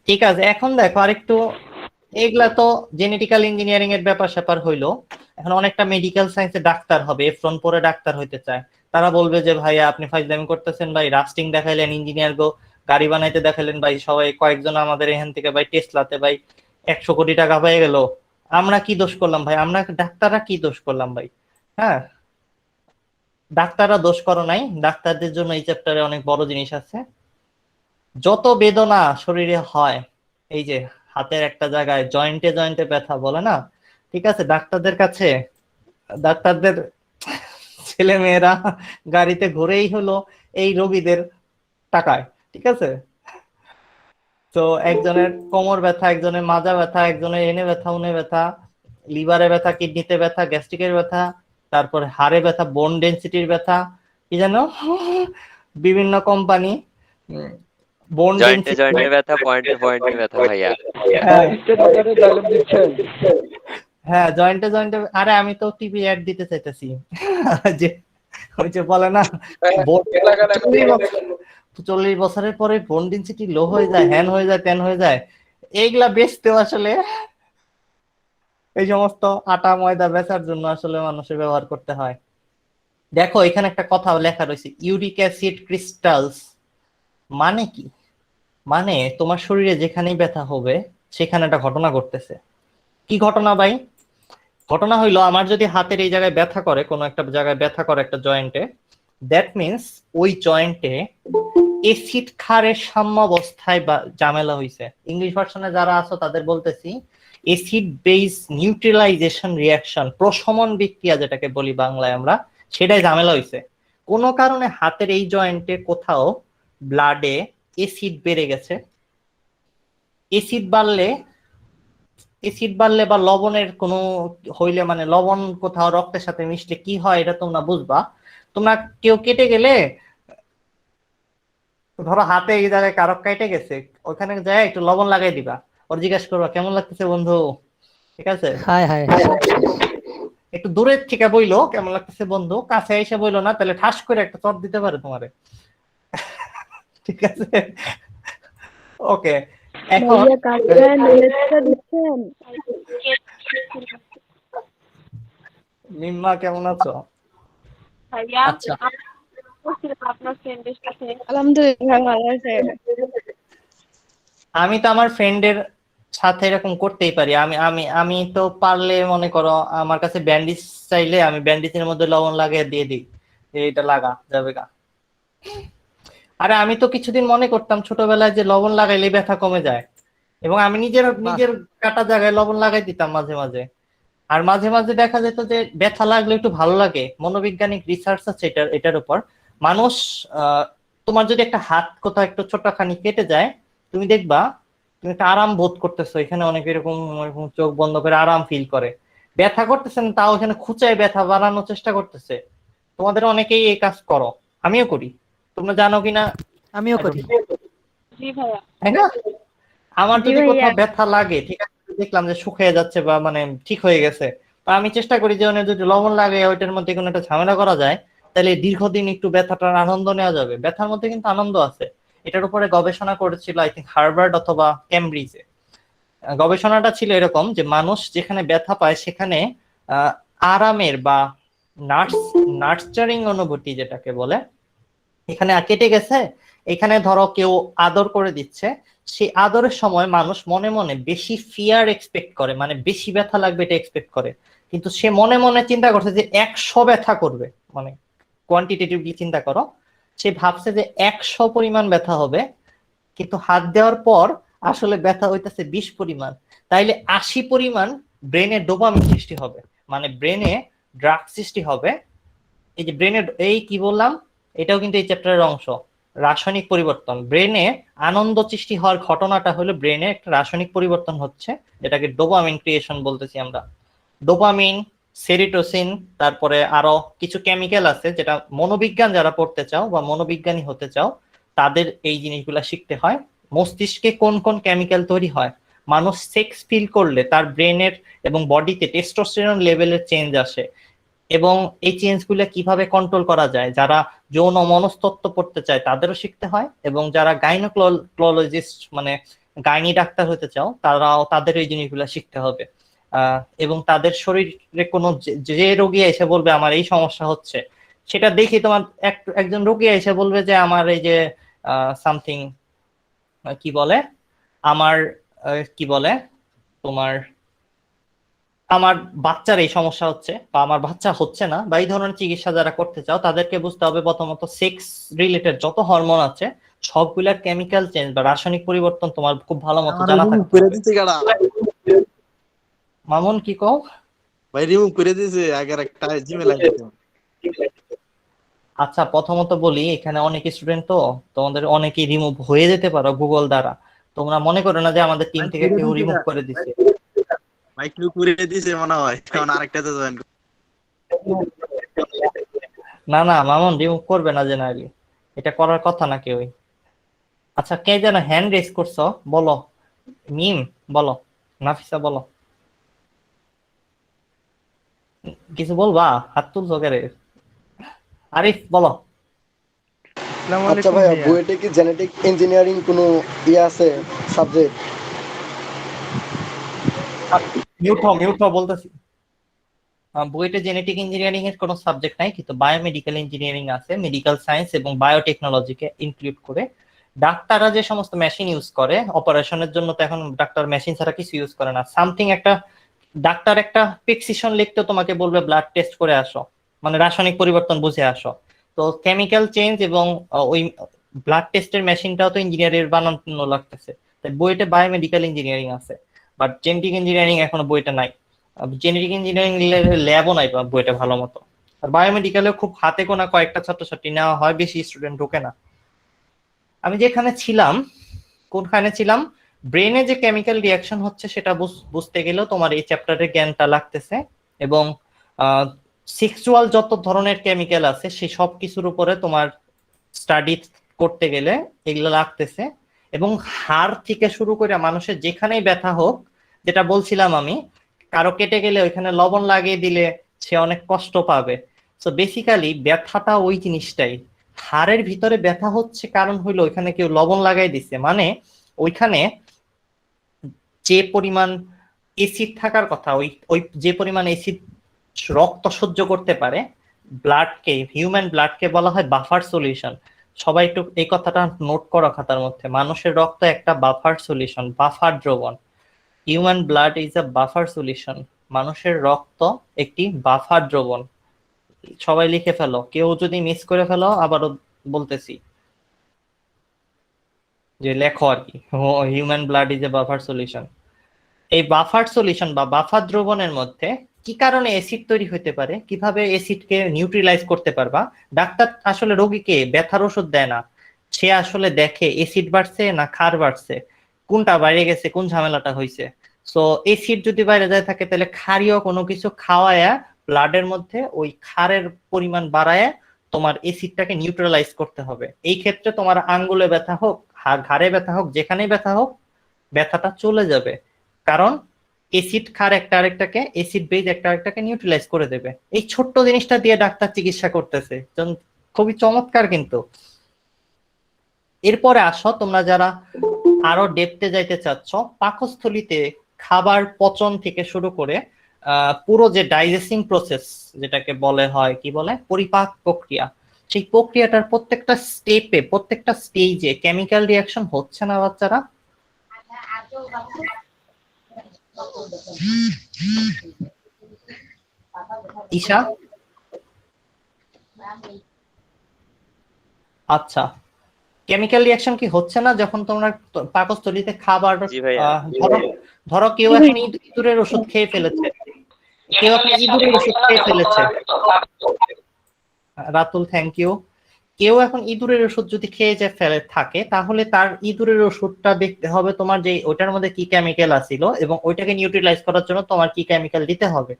Speaker 1: ঠিক আছে। এখন দেখো আরেকটু, এগুলা তো জেনেটিক্যাল ইঞ্জিনিয়ারিং এর ব্যাপার স্যাপার হইলো। এখন অনেকটা মেডিকেল সায়েন্সে ডাক্তার হবে, এফরন পরে ডাক্তার হইতে চায়, তারা বলবে যে ভাইয়া আপনি ফাইজলামি করতেছেন ভাই, রাস্টিং দেখাইলেন, ইঞ্জিনিয়ার গো গাড়ি বানাইতে দেখাইলেন ভাই, সবাই কয়েকজন আমাদের এখান থেকে ভাই টেসলাতে ভাই 100 কোটি টাকা পেয়ে গেল, আমরা কি দোষ করলাম ভাই? আমরা ডাক্তাররা কি দোষ করলাম ভাই? হ্যাঁ, ডাক্তাররা দোষ করো নাই, ডাক্তারদের জন্য এই চ্যাপ্টারে অনেক বড় জিনিস আছে। যত বেদনা শরীরে হয়, এই যে হাতের একটা জায়গায় জয়েন্টে জয়েন্টে ব্যথা বলে না, ঠিক আছে, ডাক্তারদের কাছে, ডাক্তারদের ছেলে মেয়েরা গাড়িতে ঘুরেই হলো এই রোগীদের টাকায়, ঠিক আছে। তো একজনের কোমর ব্যথা, একজনের মাজা ব্যথা, একজনের এনে ব্যথা, উনে ব্যথা, লিভারে ব্যথা, কিডনিতে ব্যথা, গ্যাস্ট্রিকের ব্যথা, তারপরে হাড়ে ব্যথা, বোন ডেনসিটির ব্যথা, কি জানো বিভিন্ন কোম্পানি বোন
Speaker 5: জয়েন্টে জয়েন্টে ব্যথা, পয়েন্টে পয়েন্টে ব্যথা ভাইয়া।
Speaker 1: হ্যাঁ, জয়েন্টে জয়েন্টে। আরে আমি তো টিভি অ্যাড দিতে চাইতেছি, যে ওই যে বলে না 40 বছরের পরে বোন ডেনসিটি লো হয়ে যায়, হ্যান হয়ে যায়, ত্যান হয়ে যায়, এইগুলা বেচতেও আসলে এই সমস্ত আটা ময়দা বেচার জন্য আসলে মানুষের ব্যবহার করতে হয়। দেখো এখানে একটা কথা লেখা রয়েছে, ইউরিক অ্যাসিড ক্রিস্টালস। মানে কি? মানে তোমার শরীরে যেখানেই ব্যথা হবে সেখানে একটা ঘটনা ঘটতেছে। কি ঘটনা ভাই? ঘটনা হইলো, আমার যদি হাতের এই জায়গায় ব্যথা করে, কোনো একটা জায়গায় ব্যথা করে একটা জয়েন্টে, দ্যাট মিনস ওই জয়েন্টে এসিড ক্ষারের সাম্যাবস্থায় বা ঝামেলা হইছে। ইংলিশ ভার্সনে যারা আছো তাদের বলতেছি, এসিড বেস নিউট্রালাইজেশন রিঅ্যাকশন, প্রশমন বিক্রিয়া যেটাকে বলি বাংলায় আমরা, সেটাই ঝামেলা হইছে। কোনো কারণে হাতের এই জয়েন্টে কোথাও ব্লাডে এসিড বেড়ে গেছে। এসিড বাড়লে বা লবণের কোনো হইলে, মানে লবণ কোথাও রক্তের সাথে মিশলে কি হয় এটা তোমরা বুঝবা। তোমরা কেউ কেটে গেলে ধরো হাতে এই জায়গায় কারক কাইটে গেছে, ওখানে যায় একটু লবণ লাগাই দিবা, ওর জিজ্ঞাসা করবা কেমন লাগতেছে বন্ধু, ঠিক আছে?
Speaker 4: হায় হায়।
Speaker 1: একটু দূরের থেকে বইলো কেমন লাগতেছে বন্ধু, কাছে এসে বইলো না, তাহলে ঠাস করে একটা চট দিতে পারে তোমারে। ঠিক আছে, ওকে। এখন মিম্মা কেমন আছো? আচ্ছা,
Speaker 9: আলহামদুলিল্লাহ ভালো আছে।
Speaker 1: আমি তো আমার ফ্রেন্ডের সাথে এরকম করতেই পারি। আমি আমি আমি তো পারলে মনে করো আমার কাছে ব্যান্ডেজ চাইলে আমি ব্যান্ডেজের মধ্যে লবণ লাগিয়ে দিয়ে দিই, এটা লাগা যাবে গা। আরে আমি তো কিছুদিন মনে করতাম ছোটবেলায় যে লবণ লাগাইলে ব্যথা কমে যায়, এবং আমি নিজের নিজের কাটা জায়গায় লবণ লাগাই দিতাম মাঝে মাঝে। আর মাঝে মাঝে দেখা যেত যে ব্যথা লাগলে একটু ভালো লাগে। মনোবৈজ্ঞানিক রিসার্চ আছে এটার উপর। মানুষ তোমার যদি একটা হাত কোথাও একটু ছোটখানি কেটে যায়, তুমি দেখবা তুমি একটা আরাম বোধ করতেছো, এখানে অনেক এরকম এরকম চোখ বন্ধ করে আরাম ফিল করে। ব্যথা করতেছে না, তাও এখানে খুঁচায় ব্যথা বাড়ানোর চেষ্টা করতেছে। তোমাদের অনেকেই এই কাজ করো, আমিও করি, তোমরা জানো কিনা
Speaker 4: আমিও করি।
Speaker 9: জি ভাইয়া।
Speaker 1: তাই না? আমার
Speaker 9: জি
Speaker 1: যদি
Speaker 9: ভাইয়া।
Speaker 1: কোথাও ব্যথা লাগে, ঠিক আছে, দেখলাম যে শুকিয়ে যাচ্ছে বা মানে ঠিক হয়ে গেছে, তো আমি চেষ্টা করি যে যদি লবণ লাগে ওইটার মধ্যে কোনো একটা ঝামেলা করা যায়, তাহলে দীর্ঘদিন একটু ব্যথাটার আনন্দ নেওয়া যাবে। ব্যথার মধ্যে কিন্তু আনন্দ আছে। এটার উপরে গবেষণা করেছিল আই থিঙ্ক হার্ভার্ড অথবা কেমব্রিজে। গবেষণাটা ছিল এরকম যে মানুষ যেখানে ব্যথা পায় সেখানে আহ আরামের বা নার্চারিং অনুভূতি যেটাকে বলে, এখানে কেটে গেছে, এখানে ধরো কেউ আদর করে দিচ্ছে, সেই আদরের সময় মানুষ মনে মনে বেশি ফিয়ার এক্সপেক্ট করে, মানে বেশি ব্যথা লাগবে এটা এক্সপেক্ট করে। কিন্তু সে মনে মনে চিন্তা করছে যে 100 ব্যথা করবে, মানে কোয়ান্টিটেটিভলি চিন্তা করো, সে ভাবছে যে 100 পরিমাণ ব্যথা হবে, কিন্তু হাত দেওয়ার পর আসলে ব্যথা হইতেছে 20 পরিমাণ। তাইলে 80 পরিমাণ ব্রেনে ডোপামিন সৃষ্টি হবে, মানে ব্রেনে ড্রাগ সৃষ্টি হবে। এই যে ব্রেনের এই কি বললাম, এটাও কিন্তু এই চ্যাপ্টারের অংশ। রাসায়নিক পরিবর্তন ব্রেনে আনন্দ সৃষ্টি হওয়ার ঘটনাটা হলো ব্রেনে একটা রাসায়নিক পরিবর্তন হচ্ছে, যেটাকে ডোপামিন ক্রিয়েশন বলতেছি আমরা। ডোপামিন, সেরিটোসিন, তারপরে আরো কিছু কেমিক্যাল আছে যেটা মনোবিজ্ঞান যারা পড়তে চাও বা মনোবিজ্ঞানী হতে চাও তাদের এই জিনিসগুলা শিখতে হয়। মস্তিষ্কে কোন কোন কেমিক্যাল তৈরি হয়, মানুষ সেক্স ফিল করলে তার ব্রেনের এবং বডিতে টেস্টোস্টেরন লেভেলের চেঞ্জ আসে, এবং এই চেঞ্জ গুলো কিভাবে কন্ট্রোল করা যায়, যারা যৌন মনস্তত্ত্ব পড়তে চায় তাদেরও শিখতে হয়, এবং যারা গাইনোকোলজিস্ট মানে গাইনি ডাক্তার হতে চাও তারাও তাদের এই জিনিসগুলো শিখতে হবে। এবং তাদের শরীরে কোনো যে রোগী এসে বলবে আমার এই সমস্যা হচ্ছে, সেটা দেখে তোমার একজন রোগী এসে বলবে যে আমার এই যে সামথিং কি বলে আমার কি বলে তোমার আমার বাচ্চার এই সমস্যা হচ্ছে বা আমার বাচ্চা হচ্ছে না, বা এই ধরনের চিকিৎসা যারা করতে চাও তাদেরকে বুঝতে হবে প্রথমত সেক্স রিলেটেড যত হরমোন আছে সবগুলার কেমিক্যাল চেঞ্জ বা রাসায়নিক পরিবর্তন তোমার খুব ভালো মতো জানা থাকতে হবে। মামুন কি কও?
Speaker 10: ভাই রিমুভ করে দিয়েছে আগের একটা জিমেল আইডি।
Speaker 1: আচ্ছা, প্রথমত বলি এখানে অনেক স্টুডেন্ট, তো তোমাদের অনেকেই রিমুভ হয়ে যেতে পারো গুগল দ্বারা। তোমরা মনে করো না যে আমাদের টিম থেকে কেউ রিমুভ করে দিছে।
Speaker 10: ভাই কেউ করে দিয়েছে মনে হয়, এখন আরেকটাতে জয়েন।
Speaker 1: না না মামুন রিমুভ করবে না জেনারেলি, এটা করার কথা না কেউই। আচ্ছা, কে যেন হ্যান্ড রেজ করছো, বলো। মিম বলো, নাফিসা বলো, কিছু বলবা? হাত তুলছো কে রে? আরিফ বলো।
Speaker 2: আচ্ছা ভাইয়া, বুয়েটে কি জেনেটিক ইঞ্জিনিয়ারিং কোনো আছে সাবজেক্ট?
Speaker 1: মিউট হও বলতেছি। বুয়েটে জেনেটিক ইঞ্জিনিয়ারিং এর কোনো সাবজেক্ট নাই, কিন্তু বায়োমেডিক্যাল ইঞ্জিনিয়ারিং আছে, মেডিকেল সায়েন্স এবং বায়োটেকনোলজিকে ইনক্লুড করে। ডাক্তাররা যে সমস্ত মেশিন ইউজ করে অপারেশনের জন্য, তো এখন ডাক্তার মেশিন ছাড়া কিছু ইউজ করে না। সামথিং একটা ডাক্তার একটা প্রেসক্রিপশন লিখতে তোমাকে বলবে ব্লাড টেস্ট করে আসো, মানে রাসায়নিক পরিবর্তন বুঝে আসো। তো কেমিক্যাল চেঞ্জ এবং ওই ব্লাড টেস্টের মেশিনটাও তো ইঞ্জিনিয়ারের বানানো লাগতেছে। তাই বইটা বায়োমেডিক্যাল ইঞ্জিনিয়ারিং আছে, বাট জেনেটিক ইঞ্জিনিয়ারিং এখনো বইটা নাই। জেনেটিক ইঞ্জিনিয়ারিং ল্যাবও নাই বইটা ভালো মতো। আর বায়োমেডিক্যালে খুব হাতে গোনা কয়েকটা ছাত্রছাত্রী নেওয়া হয়, বেশি স্টুডেন্ট ঢোকে না। আমি যেখানে ছিলাম, কোনখানে ছিলাম, ব্রেনে যে কেমিক্যাল রিয়াকশন হচ্ছে সেটা বুঝতে গেলেও তোমার এই চ্যাপ্টারের জ্ঞানটা লাগতেছে, এবং সেক্সুয়াল যত ধরনের কেমিক্যাল আছে সেই সব কিছুর উপরে তোমার স্টাডি করতে গেলে এগুলো লাগতেছে। এবং হাড় থেকে শুরু করে মানুষের যেখানেই ব্যথা হোক, যেটা বলছিলাম আমি, কারো কেটে গেলে ওইখানে লবণ লাগিয়ে দিলে সে অনেক কষ্ট পাবে। সো বেসিক্যালি ব্যথাটা ওই জিনিসটাই, হাড়ের ভিতরে ব্যথা হচ্ছে কারণ হইলো ওইখানে কেউ লবণ লাগাই দিচ্ছে। মানে ওইখানে যে পরিমাণ এসিড থাকার কথা, ওই ওই যে পরিমাণ এসিড রক্ত সহ্য করতে পারে, ব্লাডকে, হিউম্যান ব্লাডকে বলা হয় বাফার সলিউশন। সবাই একটু এই কথাটা নোট করো খাতার মধ্যে, মানুষের রক্ত একটা বাফার সলিউশন, বাফার দ্রবণ। Human blood is a buffer solution. মানুষের রক্ত একটি বাফার দ্রবণ। সবাই লিখে ফেলো, কেউ যদি মিস করে ফেলো আবারও বলতেছি যে লেখো আর কি, human blood is a buffer solution. এই বাফার সলিউশন বা বাফার দ্রবণের মধ্যে কি কারণে অ্যাসিড তৈরি হতে পারে, কিভাবে অ্যাসিডকে নিউট্রিলাইজ করতে পারবা। ডাক্তার আসলে রোগীকে ব্যথার ওষুধ দেয় না, সে আসলে দেখে অ্যাসিড বাড়ছে না ক্ষার বাড়ছে, কোনটা বাইরে গেছে, কোন ঝামেলাটা হয়েছে। সো অ্যাসিড যদি বাইরে যায় থাকে তাহলে ক্ষারীয় কোনো কিছু খাওয়ায়া ব্লাডের মধ্যে ওই ক্ষারের পরিমাণ বাড়ায় তোমার অ্যাসিডটাকে নিউট্রালাইজ করতে হবে। এই ক্ষেত্রে তোমার আঙ্গুলে ব্যথা হোক, ঘাড়ে ব্যথা হোক, যেখানেই ব্যথা হোক, ব্যথাটা চলে যাবে। কারণ অ্যাসিড ক্ষার একটা আরেকটাকে, অ্যাসিড বেজ একটা আরেকটাকে নিউট্রালাইজ করে দেবে। এই ছোট্ট জিনিসটা দিয়ে ডাক্তার চিকিৎসা করতেছে, খুবই চমৎকার কিন্তু। এরপরে আসো তোমরা যারা আরো ডেপথে যাইতে চাচ্ছ, পাকস্থলীতে খাবার পচন থেকে শুরু করে পুরো যে ডাইজেস্টিং প্রসেস, যেটাকে বলে হয় কি বলে পরিপাক প্রক্রিয়া, সেই প্রক্রিয়াটার প্রত্যেকটা স্টেপে, প্রত্যেকটা স্টেজে কেমিক্যাল রিয়াকশন হচ্ছে না বাচ্চারা? ঈশা, আচ্ছা, কেমিক্যাল রিয়াকশন কি হচ্ছে না যখন তোমরা পাকস্থলীতে খাবার, ধরো কেউ এখন ইঁদুরের ওষুধ খেয়ে ফেলেছে, কেউ এখন ইঁদুরের ওষুধ খেয়ে ফেলেছে, রাতুল থ্যাংক ইউ, কেউ এখন ইঁদুরের ওষুধ যদি খেয়ে যে ফেলে থাকে, তাহলে তার ইঁদুরের ওষুধটা দেখতে হবে তোমার যে ওটার মধ্যে কি কেমিক্যাল আছিল এবং ওইটাকে নিউট্রিলাইজ করার জন্য তোমার কি কেমিক্যাল দিতে হবে।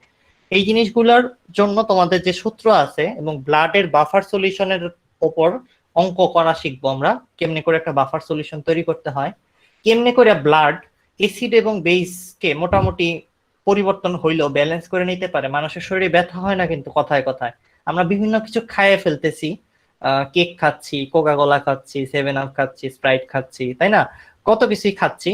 Speaker 1: এই জিনিসগুলোর জন্য তোমাদের যে সূত্র আছে, এবং ব্লাডের বাফার সলিউশনের উপর অঙ্ক করা শিখবো আমরা, কেমনে করে একটা বাফার সলিউশন তৈরি করতে হয়, কেমনে করে ব্লাড অ্যাসিড এবং বেসকে মোটামুটি পরিবর্তন হইলেও ব্যালেন্স করে নিতে পারে। মানুষের শরীরে ব্যথা হয় না কিন্তু কথায় কথায়, আমরা বিভিন্ন কিছু খাইয়ে ফেলতেছি, কেক খাচ্ছি, কোকা কোলা খাচ্ছি, 7 আপ খাচ্ছি, স্প্রাইট খাচ্ছি, তাই না, কত কিছুই খাচ্ছি।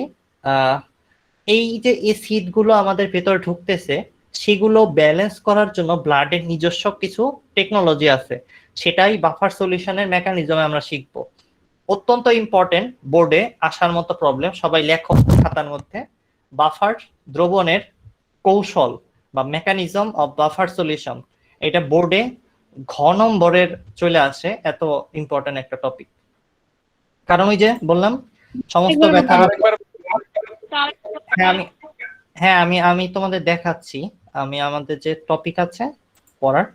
Speaker 1: এই যে অ্যাসিড গুলো আমাদের ভেতর ঢুকতেছে, সেগুলো ব্যালেন্স করার জন্য ব্লাডের নিজস্ব কিছু টেকনোলজি আছে, সেটাই বাফার সলিউশনের মেকানিজমে আমরা শিখবো। অত্যন্ত ইম্পর্টেন্ট, বোর্ডে আসার মতো প্রবলেম, সবাই লেখো খাতার মধ্যে, বাফার দ্রবণের কৌশল বা মেকানিজম অফ বাফার সলিউশন। এটা বোর্ডে ঘ নম্বরের চলে আসে, এত ইম্পর্টেন্ট একটা টপিক। কারণ ওই যে বললাম সমস্ত ব্যথা, হ্যাঁ আমি তোমাদের দেখাচ্ছি, আমি আমাদের যে টপিক আছে পড়ার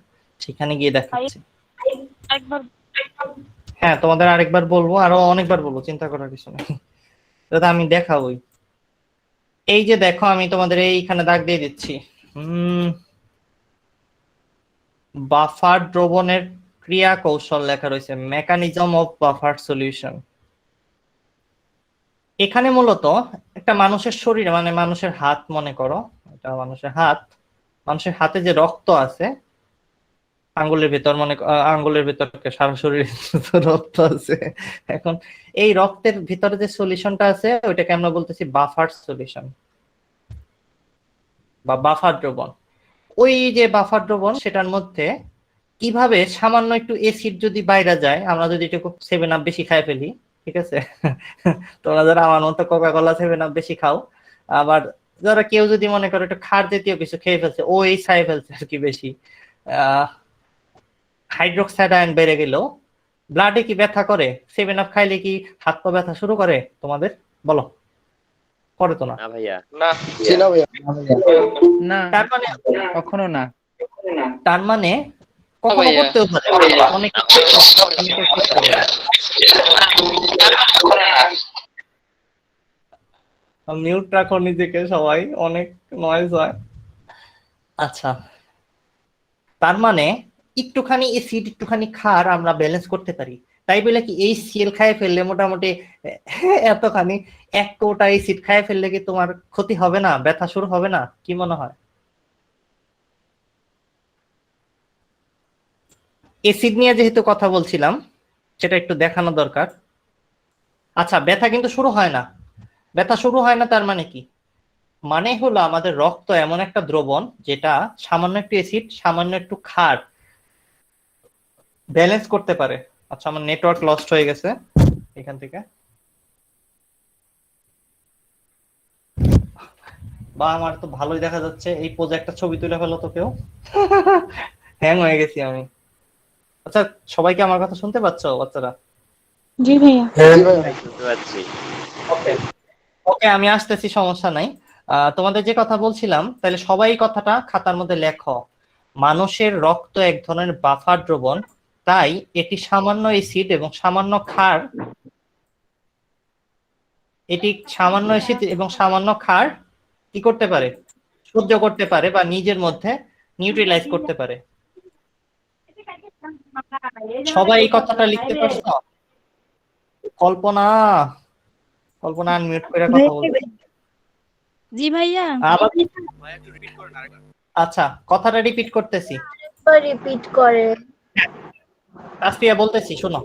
Speaker 1: সেখানে গিয়ে দেখাচ্ছি। হ্যাঁ তোমাদের আরেকবার বলবো, আরো অনেকবার বলবো, চিন্তা করার কিছু নেই, দাদা আমি দেখাবোই। এই যে দেখো আমি তোমাদের এইখানে দাগ দিয়ে দিচ্ছি, বাফার দ্রবণের ক্রিয়া কৌশল লেখা রয়েছে, মেকানিজম অফ বাফার সলিউশন। এখানে মূলত একটা মানুষের শরীরে, মানে মানুষের হাত মনে করো, এটা মানুষের হাত, মানুষের হাতে যে রক্ত আছে আঙ্গুলের ভেতর, মনে আঙ্গুলের ভেতর সারা শরীরে রক্ত আছে, এখন এই রক্তের ভিতরে যে সলিউশনটা আছে ওইটাকে আমরা বলতেছি বাফার সলিউশন বা বাফার দ্রবণ। ওই যে বাফার দ্রবণ, সেটার মধ্যে কিভাবে সামান্য একটু অ্যাসিড যদি বাইরে যায়, আমরা যদি একটু 7 আপ বেশি খাই ফেলি, ঠিক আছে, তোমরা যারা আমার মতো কোকা কোলা 7 আপ বেশি খাও, আবার যারা কেউ যদি মনে করো একটু খার জাতীয় কিছু খেয়ে ফেলছে, ও এই খাই ফেলছে আর কি বেশি, হাইড্রোক্সাইড আয়ন বেড়ে গেল, ব্লাডে কি ব্যথা করে? 7 আপ খাইলে কি হাত পা ব্যথা শুরু করে তোমাদের? বলো, করে তো না?
Speaker 5: না ভাইয়া,
Speaker 4: না,
Speaker 1: তার মানে
Speaker 4: কখনো না।
Speaker 1: তার মানে কখনো করতেও পারে, অনেক মিউট রাখো নিজেকে সবাই, অনেক নয়েজ হয়। আচ্ছা, তার মানে একটুখানি অ্যাসিড একটুখানি ক্ষার আমরা ব্যালেন্স করতে পারি, তাই বলে কি এই সিএল খায় ফেললে মোটামুটি এতখানি 1 কোটা অ্যাসিড খায় ফেললে কি তোমার ক্ষতি হবে না, ব্যথা শুরু হবে না? কি মনে হয়? অ্যাসিড নিয়ে যেহেতু কথা বলছিলাম সেটা একটু দেখানো দরকার। আচ্ছা, ব্যথা কিন্তু শুরু হয় না। ব্যথা শুরু হয় না তার মানে কি? মানে হলো আমাদের রক্ত এমন একটা দ্রবণ যেটা সামান্য একটু অ্যাসিড, সামান্য একটু ক্ষার ব্যালেন্স করতে পারে। আচ্ছা, আমার নেটওয়ার্ক লস্ট হয়ে গেছে এখান থেকে। বা আমার তো ভালোই দেখা যাচ্ছে। এই পোজে একটা ছবি তুলে ফেলো তো কেউ। হ্যাং হয়ে গেছি আমি। আচ্ছা, সবাই কি আমার কথা শুনতে পাচ্ছ বাচ্চারা?
Speaker 9: জি ভাইয়া।
Speaker 2: জি ভাইয়া।
Speaker 5: শুনতে পাচ্ছি।
Speaker 1: ওকে ওকে, আমি আসতেছি, সমস্যা নাই। তোমাদের যে কথা বলছিলাম, তাহলে সবাই এই কথাটা খাতার মধ্যে লেখো। মানুষের রক্ত এক ধরনের বাফার দ্রবণ, তাই এটি সামান্য অ্যাসিড এবং সামান্য ক্ষার কি করতে পারে? সহ্য করতে পারে বা নিজের মধ্যে নিউট্রালাইজ করতে পারে। সবাই এই কথাটা লিখতে পারছো? কল্পনা কল্পনা আনমিউট করে কথা বলবে।
Speaker 9: জি ভাইয়া।
Speaker 1: আবার আচ্ছা, কথাটা রিপিট করতেছি।
Speaker 9: রিপিট করে।
Speaker 1: তাসফিয়া বলতেছি, শোনো।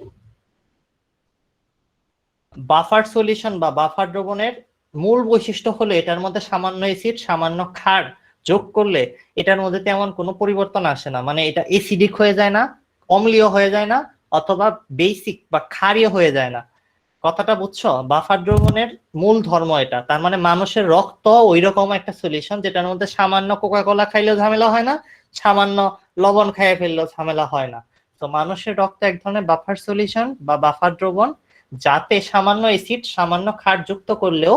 Speaker 1: বাফার সলিউশন বা বাফার দ্রবণের মূল বৈশিষ্ট্য হলো এটার মধ্যে সামান্য অ্যাসিড, সামান্য ক্ষার যোগ করলে এটার মধ্যে তেমন কোনো পরিবর্তন আসে না। মানে এটা অ্যাসিডিক হয়ে যায় না, অম্লীয় হয়ে যায় না, অথবা বেসিক বা ক্ষারীয় হয়ে যায় না। কথাটা বুঝছো? বাফার দ্রবণের মূল ধর্ম এটা। তার মানে মানুষের রক্ত ওই রকম একটা সলিউশন যেটার মধ্যে সামান্য কোকা কোলা খাইলেও ঝামেলা হয় না, সামান্য লবণ খাইয়ে ফেললেও ঝামেলা হয় না। তো মানুষের রক্ত এক ধরনের বাফার সলিউশন বা বাফার দ্রবণ, যাতে সামান্য অ্যাসিড, সামান্য ক্ষার যুক্ত করলেও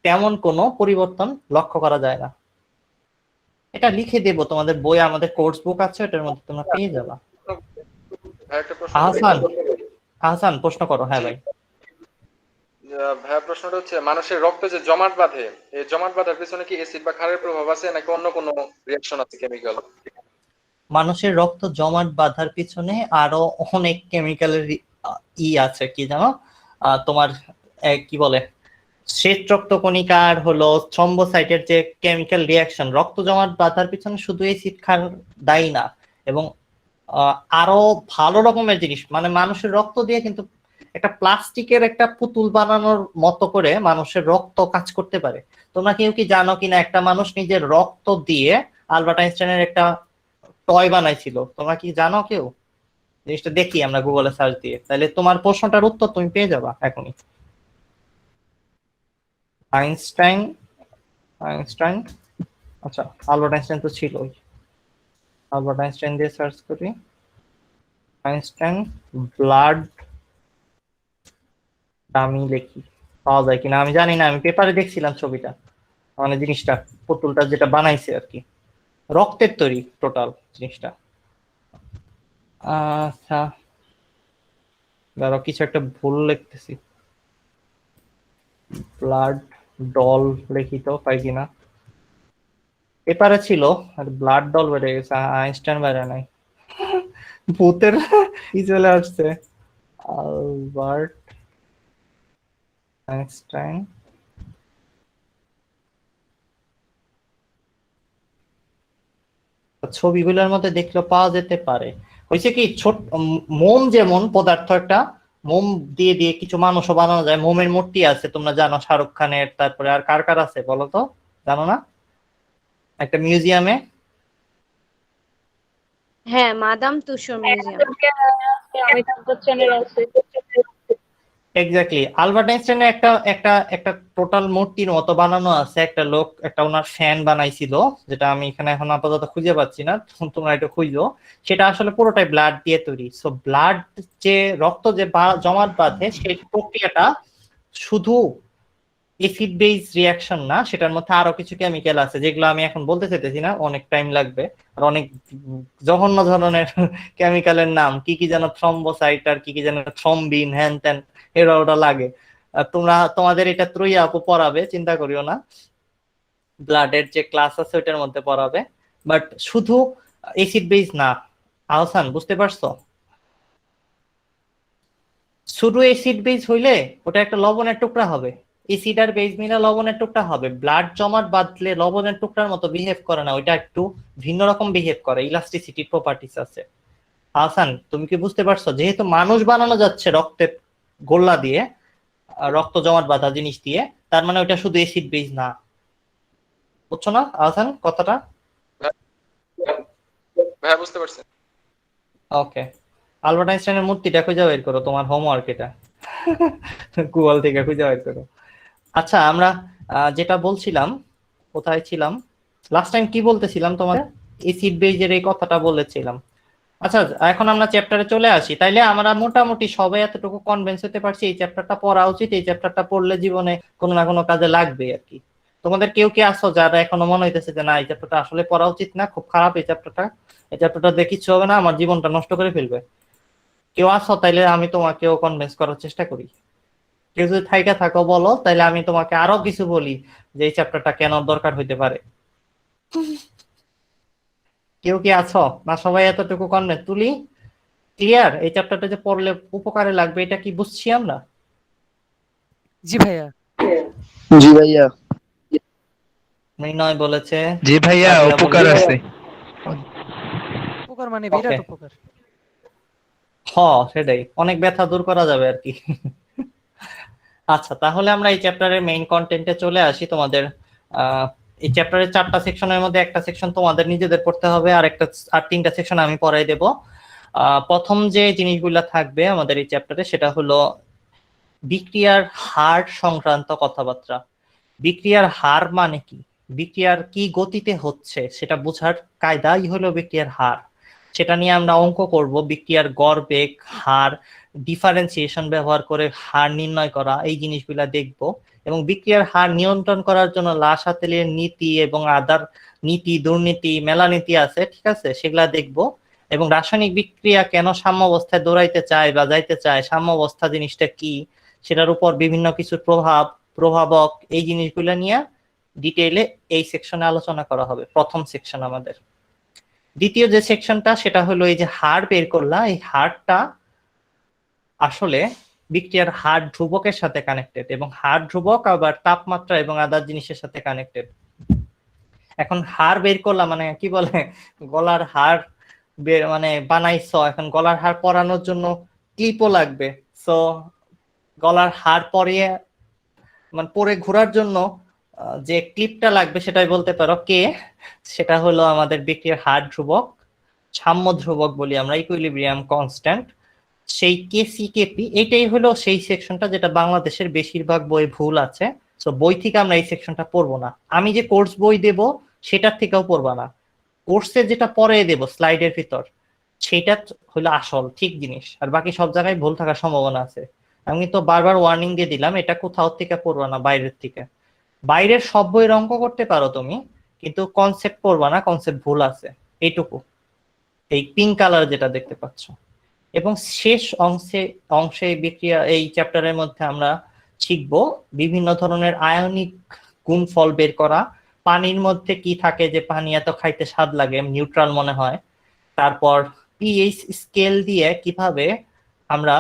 Speaker 1: তেমন কোনো পরিবর্তন লক্ষ্য করা যায় না। এটা লিখে দেবো তোমাদের বই, আমাদের কোর্স বুক আছে, এটার মধ্যে তোমরা পেয়ে যাবা।
Speaker 7: ভাই একটা প্রশ্ন
Speaker 1: আহসান প্রশ্ন করো। হ্যাঁ ভাই।
Speaker 7: ভাইয়া প্রশ্নটা হচ্ছে, মানুষের রক্তে যে জমাট বাঁধে, এই জমাট বাঁধার পিছনে কি অ্যাসিড বা ক্ষারের প্রভাব আছে নাকি অন্য কোনো রিঅ্যাকশন আছে, কেমিক্যাল?
Speaker 1: মানুষের রক্ত জমাট বাঁধার পিছনে আরো অনেক কেমিক্যালের আছে, কি জানো? তোমার কি বলে, শ্বেত রক্তকণিকার হলো থ্রম্বোসাইটের যে কেমিক্যাল রিয়াকশন, রক্ত জমাট বাঁধার পিছনে শুধু অ্যাসিড ক্ষার দায়ী না, এবং আরো ভালো রকমের জিনিস। মানে মানুষের রক্ত দিয়ে কিন্তু একটা প্লাস্টিকের একটা পুতুল বানানোর মতো করে মানুষের রক্ত কাজ করতে পারে। তোমরা কেউ কি জানো কিনা একটা মানুষ নিজের রক্ত দিয়ে আলবার্ট আইনস্টাইনের একটা টয় বানাইছিল? তোমরা কি জানো কেউ? জিনিসটা দেখি আমরা গুগলে সার্চ দিয়ে, তাহলে তোমার প্রশ্নটার উত্তর তুমি পেয়ে যাবা এখনই। আইনস্টাইন আইনস্টাইন আচ্ছা, আলবার্ট আইনস্টাইন তো ছিলই। আলবার্ট আইনস্টাইন দিয়ে সার্চ করি। আইনস্টাইন ব্লাড ডামি লিখি, পাওয়া যায় কিনা আমি জানি না। আমি পেপারে দেখছিলাম ছবিটা, মানে জিনিসটা, পুতুলটা যেটা বানাইছে আর কি, রক্তের তৈরি টোটাল জিনিসটা। আচ্ছা, ধরো কিছু একটা ভুল লিখতেছি। ব্লাড ডল লিখি তো, পাই কিনা। পেপারে ছিল, আর ব্লাড ডল বেড়ে গেছে, আইনস্টাইন বেড়ে নাই। ভূতের কি চলে আসছে। আলবার্ট আইনস্টাইন ছবিগুলোর মধ্যে দেখলে পাওয়া যেতে পারে। হয়েছে কি, ছোট মোম যেমন পদার্থ, একটা মোম দিয়ে দিয়ে কিছু মানুষও বানানো যায়। মোমের মূর্তি আছে, তোমরা জানো, শাহরুখ খানের। তারপরে আর কার কার আছে বলো তো, জানো না? একটা মিউজিয়ামে।
Speaker 9: হ্যাঁ, মাদাম তুসো মিউজিয়াম। অমিতাভ বচ্চনের আছে।
Speaker 1: এক্স্যাক্টলি, আলবার্ট আইনস্টাইনের একটা একটা একটা টোটাল মূর্তির মতো বানানো আছে। একটা লোক একটা ওনার ফ্যান বানাইছিল, যেটা আমি এখানে এখন আপাতত খুঁজে পাচ্ছি না, তোমরা এটা খুঁজো। সেটা আসলে পুরোটাই ব্লাড দিয়ে তৈরি। সো ব্লাড, যে রক্ত যে জমাট বাঁধে, সেই প্রক্রিয়াটা শুধু এসিড বেস রিয়াকশন না, সেটার মধ্যে আরো কিছু কেমিক্যাল আছে যেগুলো আমি এখন বলতে চাইতেছি না, অনেক টাইম লাগবে। আর অনেক জঘন্য ধরনের কেমিক্যালের নাম কি কি যেন, থ্রম্বোসাইট আর কি কি যেন, থ্রম্বিন, হ্যান ত্যান, এরা ওটা লাগে। তোমাদের এটা ত্রয়ী আপু পড়াবে, চিন্তা করিও না। ব্লাডের যে ক্লাস আছে ওইটার মধ্যে পড়াবে, বাট শুধু এসিড বেস না। আহসান, বুঝতে পারছো? শুধু অ্যাসিড বেস হইলে ওটা একটা লবণের টুকরা হবে, অ্যাসিড আর বেস মিলে লবণের টুকরা হবে। ব্লাড জমাট বাঁধলে লবণের টুকরার মতো বিহেভ করে না, ওইটা একটু ভিন্ন রকম বিহেভ করে, ইলাস্টিসিটি প্রপার্টিস আছে। হাসান তুমি কি বুঝতে পারছো? যেহেতু মানুষ বানানো যাচ্ছে রক্তের গোল্লা দিয়ে, রক্ত জমাট বাঁধা জিনিস দিয়ে, তার মানে ওইটা শুধু অ্যাসিড বেস না। বুঝছো না হাসান কথাটা?
Speaker 7: ভাইয়া বুঝতে পারছেন।
Speaker 1: ওকে, আলবার্ট আইনস্টাইনের মূর্তিটা খুঁজে বের করো, তোমার হোমওয়ার্ক এটা। গুগল থেকে খুঁজে বের করো। আচ্ছা আমরা যেটা বলছিলাম, কোথায় ছিলাম লাস্ট টাইম, কি বলতেছিলাম তোমাদের? অ্যাসিড বেজের এই কথাটা বলেছিলাম। আচ্ছা এখন আমরা চ্যাপ্টারে চলে আসি। তাইলে আমরা মোটামুটি সবাই এতটুকু কনভিন্স হতে পারছি এই চ্যাপ্টারটা পড়া উচিত, এই চ্যাপ্টারটা পড়লে জীবনে কোনো না কোনো কাজে লাগবে আর কি। তোমাদের কেউ কি আসো যারা এখনো মনে হইতেছে যে না এই চ্যাপ্টারটা আসলে পড়া উচিত না, খুব খারাপ এই চ্যাপ্টারটা দিয়ে কিচ্ছু হবে না, আমার জীবনটা নষ্ট করে ফেলবে? কেউ আসো, তাইলে আমি তোমাকেও কনভিন্স করার চেষ্টা করি। কেউ যদি থাইকা থাকো বলো, তাইলে আমি তোমাকে আরো কিছু বলি যে এই চ্যাপ্টারটা কেন দরকার হইতে পারে। কেউ কি আছো না? সবাই এতটুকু কনভিন্স? তুলি ক্লিয়ার এই চ্যাপ্টারটা যে পড়লে উপকারে লাগবে, এটা কি বুঝছি আমরা?
Speaker 4: জি ভাইয়া।
Speaker 6: জি ভাইয়া।
Speaker 1: মৃণয় বলেছে
Speaker 10: জি ভাইয়া,
Speaker 1: আদিলা
Speaker 10: উপকার
Speaker 1: বলেছে।
Speaker 10: আছে।
Speaker 4: উপকার মানে বিরাট
Speaker 1: Okay.
Speaker 4: উপকার।
Speaker 1: সেটাই, অনেক ব্যথা দূর করা যাবে আর কি। আচ্ছা তাহলে আমরা এই চ্যাপ্টারের মেইন কন্টেন্টে চলে আসি। তোমাদের এই চ্যাপ্টারের 4টা সেকশনের মধ্যে একটা সেকশন তোমাদের নিজেদের পড়তে হবে, আর 3টা সেকশন আমি পড়াই দেব। প্রথম যে জিনিসগুলো থাকবে আমাদের এই চ্যাপ্টারে সেটা হলো বিক্রিয়ার হার সংক্রান্ত কথাবার্তা। বিক্রিয়ার হার মানে কি, বিক্রিয়ার কি গতিতে হচ্ছে সেটা বোঝার কায়দাই হলো বিক্রিয়ার হার। সেটা নিয়ে আমরা অঙ্ক করব, বিক্রিয়ার গড় বেগ, হার, ডিফারেন্সিয়েশন ব্যবহার করে হার নির্ণয় করা, এই জিনিসগুলা দেখব। এবং বিক্রিয়ার হার নিয়ন্ত্রণ করার জন্য লাসাতেলের নীতি এবং আদার নীতি, দুর্নীতি, মেলা নীতি আছে, ঠিক আছে, সেগুলা দেখব। এবং রাসায়নিক বিক্রিয়া কেন সাম্যাবস্থায় দৌড়াইতে চায় বা যাইতে চায়, সাম্যাবস্থা জিনিসটা কি, সেটার উপর বিভিন্ন কিছু প্রভাবক, এই জিনিসগুলো নিয়ে ডিটেইলে এই সেকশনে আলোচনা করা হবে, প্রথম সেকশন আমাদের। দ্বিতীয় যে সেকশনটা সেটা হলো এই যে হার বের করলা, এই হারটা আসলে বিক্রিয়ার হার ধ্রুবকের সাথে কানেক্টেড, এবং হার ধ্রুবক আবার তাপমাত্রা এবং আদার জিনিসের সাথে কানেক্টেড। এখন হার বের করলাম মানে কি বলে, গলার হার মানে বানাইছো, এখন গলার হার পরানোর জন্য ক্লিপও লাগবে। সো গলার হার পরিয়ে মানে পরে ঘোরার জন্য যে ক্লিপটা লাগবে সেটাই বলতে পারো কে, সেটা হলো আমাদের বিক্রিয়ার হার ধ্রুবক, সাম্য ধ্রুবক বলি আমরা, ইকুইলিব্রিয়াম কনস্ট্যান্ট, সেই কেসি-কেপি। এটাই হলো সেই সেকশনটা যেটা বাংলাদেশের বেশিরভাগ বই ভুল আছে। সো বই থেকে আমরা এই সেকশনটা পড়বো না, আমি যে কোর্স বই দেব সেটার থেকেও পড়বা না, কোর্সে যেটা পরে দেব স্লাইডের ভিতর সেটা হলো আসল ঠিক জিনিস, আর বাকি সব জায়গায় ভুল থাকার সম্ভাবনা আছে। আমি তো বারবার ওয়ার্নিং দিয়ে দিলাম, এটা কোথাও থেকে পড়বা না, বাইরের থেকে। বাইরের সব বইয়ের অঙ্ক করতে পারো তুমি, কিন্তু কনসেপ্ট পড়বা না, কনসেপ্ট ভুল আছে, এইটুকু। এই পিঙ্ক কালার যেটা দেখতে পাচ্ছ। এবং শেষ অংশে বিক্রিয়া এই চ্যাপ্টারের মধ্যে আমরা শিখব বিভিন্ন ধরনের আয়নিক গুণফল বের করা, পানির মধ্যে কি থাকে যে পানি এত খাইতে স্বাদ লাগে, নিউট্রাল মনে হয়। তারপর পিএইচ স্কেল দিয়ে কিভাবে আমরা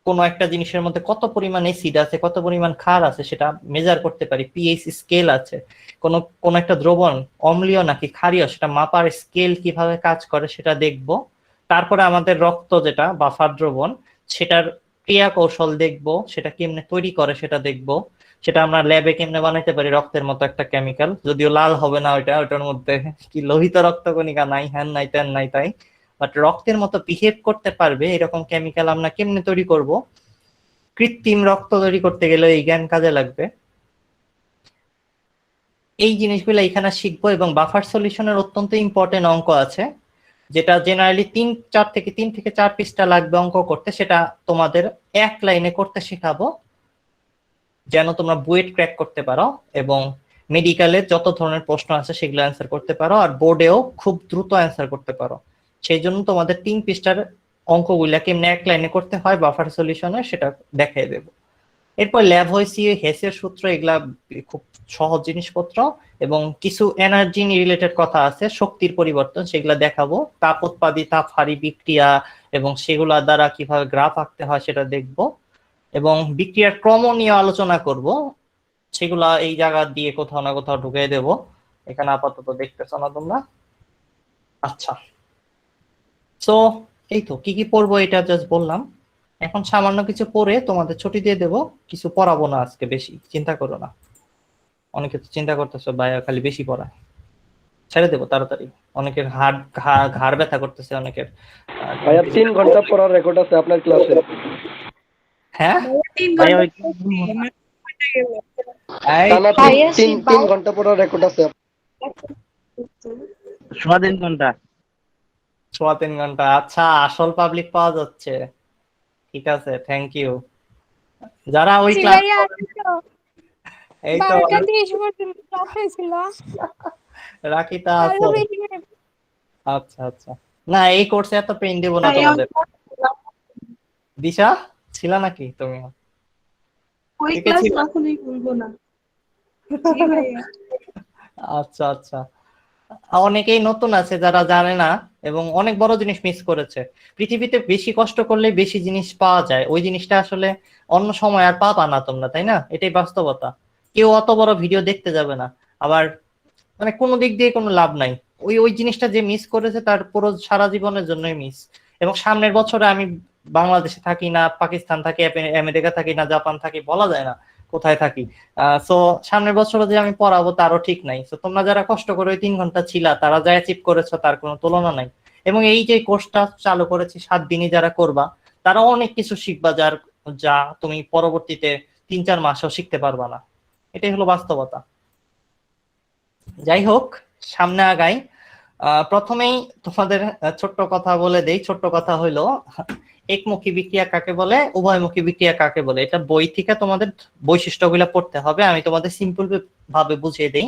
Speaker 1: কোনো একটা জিনিসের মধ্যে কত পরিমাণ অ্যাসিড আছে, কত পরিমাণ ক্ষার আছে সেটা মেজার করতে পারি, পিএইচ স্কেল আছে। কোন একটা দ্রবণ অম্লীয় নাকি ক্ষারীয় সেটা মাপার স্কেল কিভাবে কাজ করে সেটা দেখব। তারপরে আমাদের রক্ত যেটা বাফার দ্রবণ, সেটার ক্রিয়া কৌশল দেখব, সেটা কেমনে তৈরি করে সেটা দেখব। সেটা আমরা ল্যাবে কেমনে বানাইতে পারি, রক্তের মতো একটা কেমিক্যাল, যদিও লাল হবে না ওইটার মধ্যে কি লোহিত রক্তকণিকা নাই, হ্যান নাই ত্যান নাই তাই, বাট রক্তের মতো বিহেভ করতে পারবে এরকম কেমিক্যাল আমরা কেমনে তৈরি করব। কৃত্রিম রক্ত তৈরি করতে গেলে এই জ্ঞান কাজে লাগবে। এই জিনিসগুলো এখানে শিখবো। এবং বাফার সলিউশনের অত্যন্ত ইম্পর্টেন্ট অঙ্ক আছে, যেটা জেনারেলি 3 থেকে 4 পৃষ্ঠা লাগবে অঙ্ক করতে, সেটা তোমাদের এক লাইনে করতে শেখাবো যেন তোমরা বুয়েট ক্র্যাক করতে পারো এবং মেডিকেলে যত ধরনের প্রশ্ন আছে সেগুলো অ্যান্সার করতে পারো, আর বোর্ডেও খুব দ্রুত অ্যান্সার করতে পারো। সেই জন্য তোমাদের 3 পৃষ্ঠার অঙ্কগুলা কেমনে এক লাইনে করতে হয় বাফার সলিউশনে সেটা দেখিয়ে দেবো। এরপর ল্যাভয়েসি, হেসের সূত্র, এগুলা খুব সহজ জিনিসপত্র, এবং কিছু এনার্জি রিলেটেড কথা আছে, শক্তির পরিবর্তন, সেগুলা দেখাবো। তাপ উৎপাদী, তাপ হারি বিক্রিয়া এবং সেগুলোর দ্বারা কিভাবে গ্রাফ আঁকতে হয় সেটা দেখব, এবং বিক্রিয়ার ক্রম নিয়ে আলোচনা করব। সেগুলা এই জায়গা দিয়ে কোথাও না কোথাও ঢুকিয়ে দেব, এখানে আপাতত দেখতেছো না তোমরা। আচ্ছা, সো এই তো কি কি পড়বো এটা জাস্ট বললাম। এখন সামান্য কিছু পড়ে তোমাদের ছুটি দিয়ে দেব, কিছু পড়াবো না আজকে, বেশি চিন্তা করো না। অনেকে তো চিন্তা করতেছো ভাইয়া খালি বেশি পড়া, ছেড়ে দেবো তাড়াতাড়ি। অনেকের ঘাড় ব্যথা করতেছে, অনেকের
Speaker 2: ভাইয়া 3 ঘন্টা পড়ার রেকর্ড আছে আপনার ক্লাসে।
Speaker 1: হ্যাঁ
Speaker 9: ভাইয়া
Speaker 1: ভাইয়া এই
Speaker 2: টানা
Speaker 9: ভাইয়া
Speaker 2: 3 ঘন্টা পড়ার রেকর্ড আছে।
Speaker 10: 3.5 ঘন্টা।
Speaker 1: 3.5 ঘন্টা, আচ্ছা আসল পাবলিক পাওয়া যাচ্ছে, ঠিক আছে, থ্যাংক ইউ। যারা ওই ক্লাস এই তো
Speaker 9: 12:30 পর্যন্ত ক্লাস হয়েছিল।
Speaker 1: রাকিতা আছে। আচ্ছা আচ্ছা, না এই কোর্সে এত পেইন দেব না তোমাদের। দিশা ছিল নাকি তুমি?
Speaker 9: ওই
Speaker 1: কে কে
Speaker 9: ক্লাস
Speaker 1: ছিল?
Speaker 9: কখনোই ভুলবো না। জি ভাইয়া।
Speaker 1: আচ্ছা আচ্ছা, অনেকেই নতুন আছে যারা জানে না এবং অনেক বড় জিনিস মিস করেছে। পৃথিবীতে বেশি কষ্ট করলে বেশি জিনিস পাওয়া যায়, ওই জিনিসটা আসলে অন্য সময় আর পাবা না তোমরা, তাই না? এটাই বাস্তবতা। কেউ অত বড় ভিডিও দেখতে যাবে না, আবার মানে কোনো দিক দিয়ে কোনো লাভ নাই। ওই ওই জিনিসটা যে মিস করেছে তার পুরো সারা জীবনের জন্যই মিস। এবং সামনের বছরে আমি বাংলাদেশে থাকি না, পাকিস্তান থাকি, আমেরিকা থাকি না, জাপান থাকি, বলা যায় না কোথায় থাকি। সো সামনের বছরে যে আমি পড়াবো তারও ঠিক নাই। সো তোমরা যারা কষ্ট করে ওই 3 ঘন্টা ছিলা, তারা যা অ্যাচিভ করেছো তার কোনো তুলনা নাই। এবং এই যে কোর্সটা চালু করেছি 7 দিনই যারা করবা, তারা অনেক কিছু শিখবা, যা তুমি পরবর্তীতে 3-4 মাসেও শিখতে পারবা না। এটাই হলো বাস্তবতা। যাই হোক, সামনে আগাই। প্রথমেই তোমাদের ছোট্ট কথা বলে দেই। ছোট্ট কথা হইলো একমুখী বিক্রিয়া কাকে বলে, উভয়মুখী বিক্রিয়া কাকে বলে। এটা বই থেকে তোমাদের বৈশিষ্ট্যগুলো পড়তে হবে। আমি তোমাদের সিম্পল ভাবে বুঝিয়ে দেই।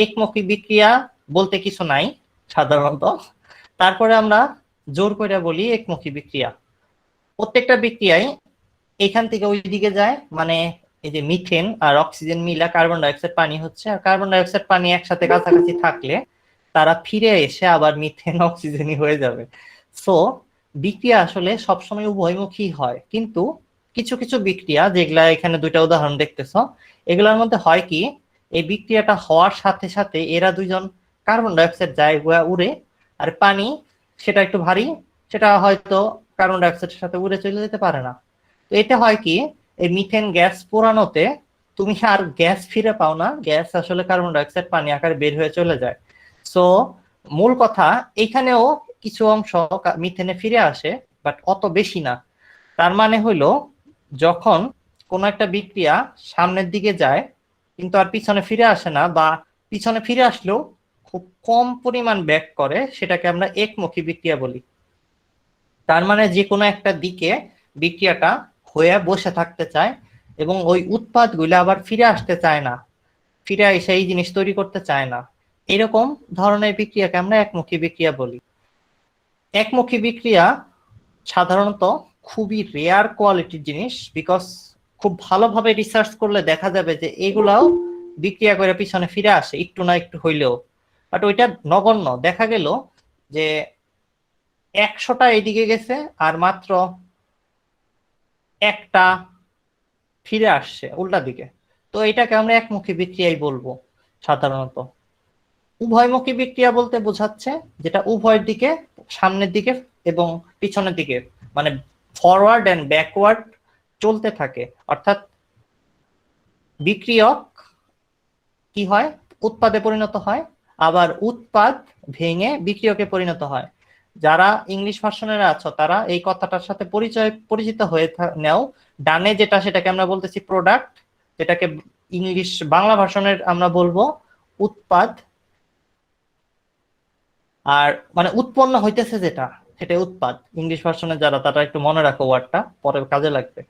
Speaker 1: একমুখী বিক্রিয়া বলতে কিছু নাই সাধারণত, তারপরে আমরা জোর করে বলি একমুখী বিক্রিয়া। প্রত্যেকটা বিক্রিয়ায় এখান থেকে ওই দিকে যায়, মানে এই যে মিথেন আর অক্সিজেন মিলা কার্বন ডাইঅক্সাইড পানি হচ্ছে, আর কার্বন ডাইঅক্সাইড পানি একসাথে কাছাকাছি থাকলে তারা ফিরে এসে আবার মিথেন অক্সিজেনই হয়ে যাবে। সো বিক্রিয়া আসলে সবসময় উভয়মুখী হয়, কিন্তু কিছু কিছু বিক্রিয়া, যেগুলা এখানে 2টা উদাহরণ দেখতেছ, এগুলোর মধ্যে হয় কি, এই বিক্রিয়াটা হওয়ার সাথে সাথে এরা দুইজন কার্বন ডাইঅক্সাইড যায় উড়ে, আর পানি সেটা একটু ভারী, সেটা হয়তো কার্বন ডাইঅক্সাইডের সাথে উড়ে চলে যেতে পারে না। তো এটা হয় কি, এই মিথেন গ্যাস পোড়ানোতে তুমি আর গ্যাস ফিরে পাও না, গ্যাস আসলে কার্বন ডাইঅক্সাইড পানি আকারে বের হয়ে চলে যায়। সো মূল কথা, এখানেও কিছু অংশ মিথেনে ফিরে আসে, বাট অত বেশি না। তার মানে হইলো যখন কোনো একটা বিক্রিয়া সামনের দিকে যায় কিন্তু আর পিছনে ফিরে আসে না, বা পিছনে ফিরে আসলেও খুব কম পরিমাণ ব্যাক করে, সেটাকে আমরা একমুখী বিক্রিয়া বলি। তার মানে যে কোনো একটা দিকে বিক্রিয়াটা হয়ে বসে থাকতে চায় এবং ওই উৎপাদগুলো আবার ফিরে আসতে চায় না, ফিরে এসে এই জিনিস তৈরি করতে চায় না। এরকম ধরনের বিক্রিয়াকে আমরা একমুখী বিক্রিয়া বলি। একমুখী বিক্রিয়া সাধারণত খুবই রেয়ার কোয়ালিটির জিনিস, বিকজ খুব ভালোভাবে রিসার্চ করলে দেখা যাবে যে এগুলাও বিক্রিয়া করে পিছনে ফিরে আসে একটু না একটু হইলেও, বাট ওইটা নগণ্য। দেখা গেল যে 100টা এইদিকে গেছে আর মাত্র একটা ফিরে আসছে উল্টা দিকে, তো এটাকে আমরা একমুখী বিক্রিয়াই বলবো সাধারণত। উভয়মুখী বিক্রিয়া বলতে বোঝাচ্ছে যেটা উভয় দিকে, সামনের দিকে এবং পিছনের দিকে, মানে ফরওয়ার্ড এন্ড ব্যাকওয়ার্ড চলতে থাকে। অর্থাৎ বিক্রিয়ক কি হয়, উৎপাদে পরিণত হয়, আবার উৎপাদ ভেঙে বিক্রিয়কে পরিণত হয়। যারা ইংলিশ ভার্সনের আছো তারা এই কথাটার সাথে পরিচিত হয়ে নেও। ডানে যেটা, সেটাকে আমরা বলতেছি প্রোডাক্ট, যেটাকে ইংলিশ বাংলা ভার্সনের আমরা বলবো উৎপাদ। আর মানে উৎপন্ন হইতেছে যেটা, সেটা উৎপাদ। ইংলিশ ভার্সনে যারা, তারা একটু মনে রাখো, ওয়ার্ডটা পরে কাজে লাগবে।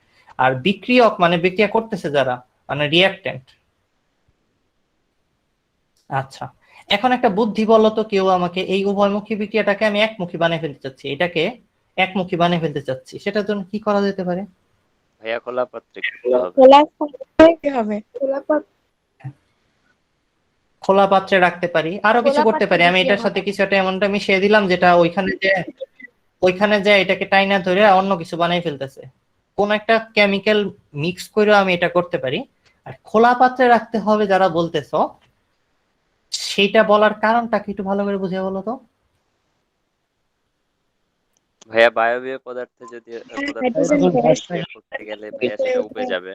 Speaker 1: আর বিক্রিয়ক মানে বিক্রিয়া করতেছে যারা, মানে রিঅ্যাক্টেন্ট। আচ্ছা, এখন একটা বুদ্ধি বলো তো কেউ আমাকে, এই উভয়মুখী বিক্রিয়াটাকে আমি একমুখী বানিয়ে ফেলতে চাচ্ছি, এটাকে একমুখী বানিয়ে ফেলতে চাচ্ছি, সেটার জন্য কি করা যেতে পারে?
Speaker 5: ভাইয়া খোলা পাত্রে করতে হবে।
Speaker 1: খোলা পাত্রে রাখতে পারি, আরো কিছু করতে পারি। আমি এটার সাথে কিছু একটা এমনটা মিশিয়ে দিলাম যেটা ওইখানে যে ওইখানে যে এটাকে টাইনা ধরে অন্য কিছু বানাই ফেলতেছে। কোন একটা কেমিক্যাল মিক্স করেও আমি এটা করতে পারি। আর খোলা পাত্রে রাখতে হবে যারা বলতেছো, সেটা বলার কারণটা কি একটু ভালো করে বুঝিয়ে বলো তো।
Speaker 5: ভাইয়া বায়বীয় পদার্থে যদি করতে গেলে ভাইয়া সেটা উপে যাবে।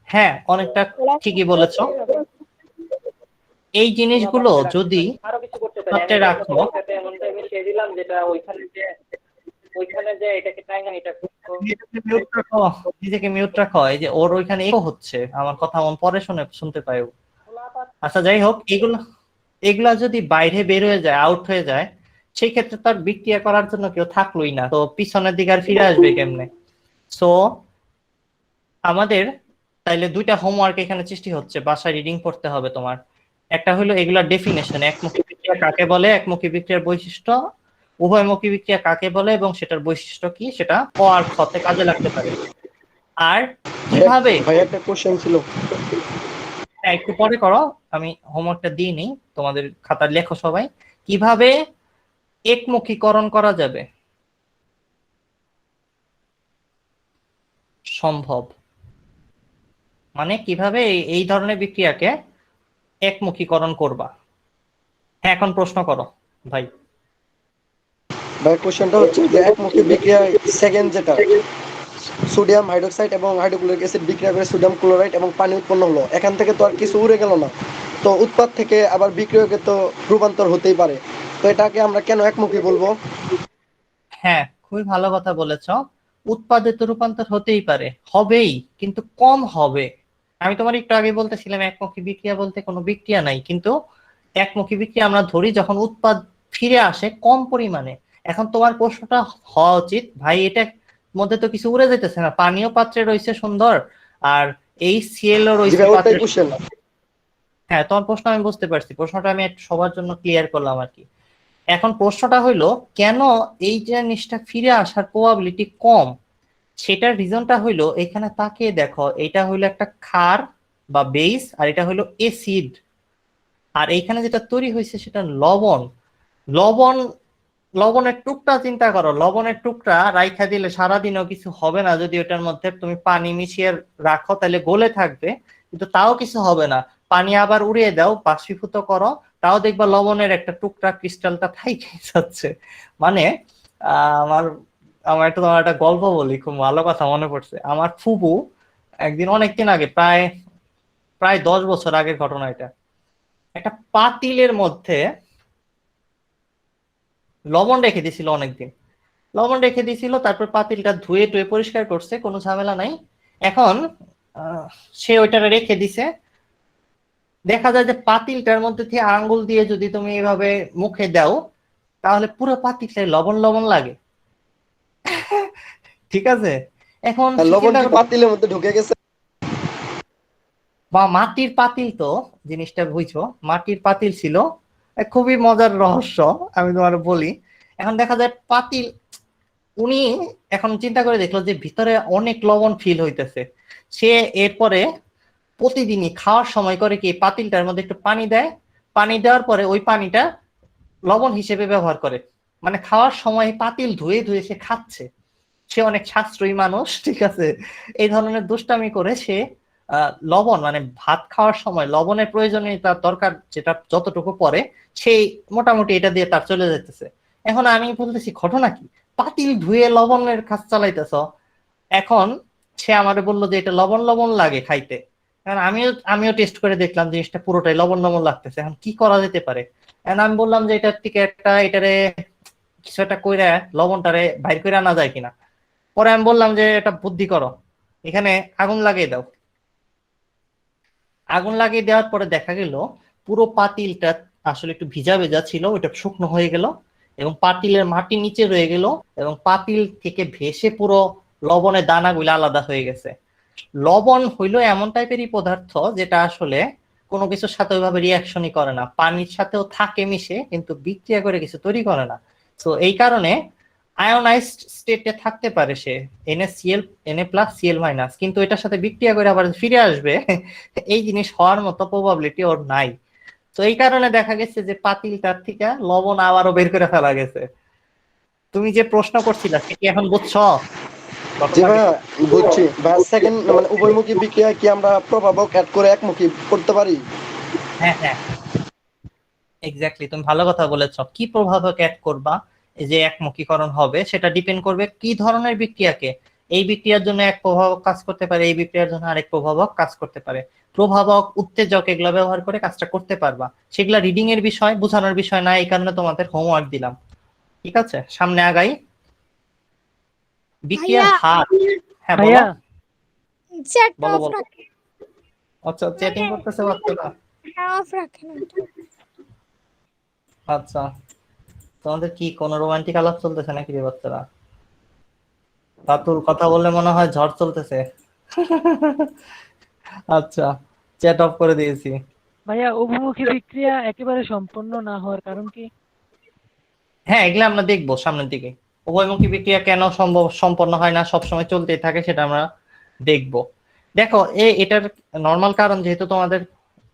Speaker 1: হ্যাঁ, অনেকটা ঠিকই বলেছো। এই জিনিসগুলো যদি পাত্রে রাখো, নিজেকে মিউট রাখো, এই যে ওর ওইখানে ইকো হচ্ছে, আমার কথা মন পরে শুনতে পাই। আচ্ছা যাই হোক, এগুলা যদি বাইরে বের হয়ে যায়, আউট হয়ে যায়, সেই ক্ষেত্রে তার বিক্রিয়া করার জন্য কেউ থাকলোই না, তো পিছনের দিকে আর ফিরে আসবে কেমনে? সো আমাদের তাইলে দুইটা হোমওয়ার্ক এখানে সৃষ্টি হচ্ছে, বাসায় রিডিং পড়তে হবে তোমার। একটা হলো এগুলার ডেফিনেশন, একমুখী বিক্রিয়া কাকে বলে, একমুখী বিক্রিয়ার বৈশিষ্ট্য, উভয়মুখী বিক্রিয়া কাকে বলে এবং সেটার বৈশিষ্ট্য কি, সেটা ক আর খ তে কাজে লাগতে পারে। আর কিভাবে,
Speaker 2: ভাই একটা কোশ্চেন ছিল।
Speaker 1: একটু পরে করো, আমি হোমওয়ার্কটা দিয়ে নিই, তোমাদের খাতার লেখো সবাই। কিভাবে একমুখীকরণ করা যাবে? সম্ভব মানে কিভাবে এই ধরনের বিক্রিয়াকে একমুখীকরণ করবা? হ্যাঁ, এখন প্রশ্ন করো ভাই।
Speaker 2: ভাই কোশ্চেনটা হচ্ছে যে একমুখী বিক্রিয়া সেকেন্ড যেটা সোডিয়াম হাইড্রোক্সাইড এবং হাইড্রোক্লোরিক অ্যাসিড বিক্রিয়া করে সোডিয়াম ক্লোরাইড এবং পানি উৎপন্ন হলো, এখান থেকে তো আর কিছু উড়ে গেল না, তো উৎপাদ থেকে আবার বিক্রিয়কে তো রূপান্তর হতেই পারে, তো এটাকে আমরা কেন একমুখী বলবো?
Speaker 1: হ্যাঁ, খুবই ভালো কথা বলেছ। উৎপাদে তো রূপান্তর হতেই পারে, হবেই, কিন্তু কম হবে। আমি তোমার একটু আগে বলতেছিলাম একমুখী বিক্রিয়া বলতে কোনো বিক্রিয়া নাই, কিন্তু একমুখী বিক্রিয়া আমরা ধরি যখন উৎপাদ ফিরে আসে কম পরিমাণে। এখন তোমার প্রশ্নটা হওয়া উচিত, ভাই এটা মধ্যে তো কিছু উড়ে যেতেছে না, পানীয় পাত্রে রয়েছে সুন্দর, আর এই সিএল রয়েছে পাত্রে। হ্যাঁ, তোমার প্রশ্ন আমি বুঝতে পারছি, প্রশ্নটা আমি একটু সবার জন্য ক্লিয়ার করলাম আর কি। এখন প্রশ্নটা হইলো কেন এই জিনিসটা ফিরে আসার প্রবাবিলিটি কম, সেটার রিজনটা হইলো এখানে তাকিয়ে দেখো, এটা হইলো একটা ক্ষার বা বেস, আর এটা হইলো অ্যাসিড, আর এইখানে যেটা তৈরি হয়েছে সেটা লবণ। লবণ, লবণের টুকরা চিন্তা করো, লবণের টুকরা রাইখা দিলে সারাদিনও কিছু হবে না, যদি ওটার মধ্যে তুমি পানি মিশিয়ে রাখো তাহলে গলে থাকবে, কিন্তু তাও কিছু হবে না। পানি আবার উড়িয়ে দাও, বাষ্পীভূত করো, তাও দেখবা লবণের একটা টুকরা ক্রিস্টালটা থাইকেই যাচ্ছে। মানে আমার আমার একটু তোমার একটা গল্প বলি, খুব ভালো কথা মনে পড়ছে। আমার ফুপু একদিন অনেকদিন আগে, প্রায় প্রায় 10 বছর আগের ঘটনা এটা, একটা পাতিলের মধ্যে লবণ রেখে দিয়েছিল অনেকদিন, লবণ রেখে দিয়েছিল, তারপর পাতিলটা ধুয়ে টুয়ে পরিষ্কার করছে, কোনো ঝামেলা নাই। এখন সে ওইটা রেখে দিছে, দেখা যায় যে পাতিলটার মধ্যে থেকে আঙ্গুল দিয়ে যদি তুমি এভাবে মুখে দাও তাহলে পুরো পাতিলটাই লবণ লবণ লাগে। ঠিক আছে, এখন
Speaker 2: লবণ কি পাতিলের মধ্যে ঢুকে গেছে?
Speaker 1: বা মাটির পাতিল, তো জিনিসটা বুঝছো, মাটির পাতিল ছিল। খুবই মজার রহস্য, আমি তোমার বলি। এখন দেখা যায় পাতিল, উনি এখন চিন্তা করে দেখলো যে ভিতরে অনেক লবণ ফিল হইতেছে। সে এরপরে প্রতিদিনই খাওয়ার সময় করে কি পাতিলটার মধ্যে একটু পানি দেয়, পানি দেওয়ার পরে ওই পানিটা লবণ হিসেবে ব্যবহার করে। মানে খাওয়ার সময় পাতিল ধুয়ে ধুয়ে সে খাচ্ছে। সে অনেক সাশ্রয়ী মানুষ, ঠিক আছে, এই ধরনের দুষ্টামি করে সে লবণ, মানে ভাত খাওয়ার সময় লবণের প্রয়োজনীয়তা দরকার যেটা যতটুকু পরে, সেই মোটামুটি এটা দিয়ে তার চলে যেতেছে। এখন আমি বলতেছি ঘটনা কি, পাতিল ধুয়ে লবণের কাজ চালাইতেছ। এখন সে আমারে বললো যে এটা লবণ লবণ লাগে খাইতে। এখন আমিও টেস্ট করে দেখলাম জিনিসটা পুরোটাই লবণ লবণ লাগতেছে, এখন কি করা যেতে পারে? এখন আমি বললাম যে এটার থেকে এটারে কিছু একটা কইরা লবণটারে বাইর করে আনা যায় কিনা। পরে আমি বললাম যে এটা বুদ্ধি করো, এখানে আগুন লাগিয়ে দাও। আগুন লাগিয়ে দেওয়ার পরে দেখা গেল পুরো পাতিলটা আসলে একটু ভিজা ভেজা ছিল, ওটা শুকনো হয়ে গেল এবং পাতিলের মাটি নিচে রয়ে গেল এবং পাতিল থেকে ভেসে পুরো লবণের দানাগুলো আলাদা হয়ে গেছে। লবণ হইলো এমন টাইপেরই পদার্থ যেটা আসলে কোনো কিছুর সাথে ওইভাবে রিয়াকশনই করে না, পানির সাথেও থাকে মিশে, কিন্তু বিক্রিয়া করে কিছু তৈরি করে না। তো এই কারণে আয়োনাইজড স্টেটে থাকতে পারে সে, NaCl, Na+Cl-, কিন্তু এটার সাথে বিক্রিয়া করে আবার ফিরে আসবে এই জিনিস হওয়ার মতো প্রবাবিলিটি ওর নাই। তো এই কারণে দেখা গেছে যে পাতিলটার থেকে লবণ আবারও বের করে ফেলা গেছে। তুমি যে প্রশ্ন করছিলা সে কি এখন বুঝছো?
Speaker 2: জি ভাইয়া বুঝছি ভাইয়া। সেকেন্ড মানে উভয়মুখী বিক্রিয়া কি আমরা প্রভাবক অ্যাড করে একমুখী করতে পারি?
Speaker 1: হ্যাঁ হ্যাঁ, এক্স্যাক্টলি, তুমি ভালো কথা বলেছো। কি প্রভাবক অ্যাড করবা এই যে একমুখীকরণ হবে, সেটা ডিপেন্ড করবে কি ধরনের বিক্রিয়াকে। এই বিক্রিয়ার জন্য এক প্রভাবক কাজ করতে পারে, এই বিক্রিয়ার জন্য আরেক প্রভাবক কাজ করতে পারে। প্রভাবক, উত্তেজক এগুলো ব্যবহার করে কাজটা করতে পারবা। সেগুলা রিডিং এর বিষয়, বোঝানোর বিষয় না, এই কারণে তোমাদের হোমওয়ার্ক দিলাম। ঠিক আছে, সামনে আগাই। বিক্রিয়ার হার, হ্যাঁ বলো
Speaker 4: ভাইয়া
Speaker 1: বলো বলো। আচ্ছা, চ্যাটিং করতেছে বাচ্চারা। আচ্ছা, তোমাদের কি কোনো রোমান্টিক আলাপ চলতেছে নাকি রে বাচ্চারা? রাতুল কথা বললে মনে হয় ঝড় চলতেছে। আচ্ছা, চ্যাট অফ করে দিয়েছি।
Speaker 4: ভাইয়া উভমুখী বিক্রিয়া একেবারে সম্পন্ন না হওয়ার কারণ কি?
Speaker 1: হ্যাঁ, এগুলো আমরা দেখবো সামনের দিকে। উভয়মুখী বিক্রিয়া কেন সম্পন্ন হয় না, সবসময় চলতেই থাকে, সেটা আমরা দেখবো। দেখো, এটার নর্মাল কারণ যেহেতু তোমাদের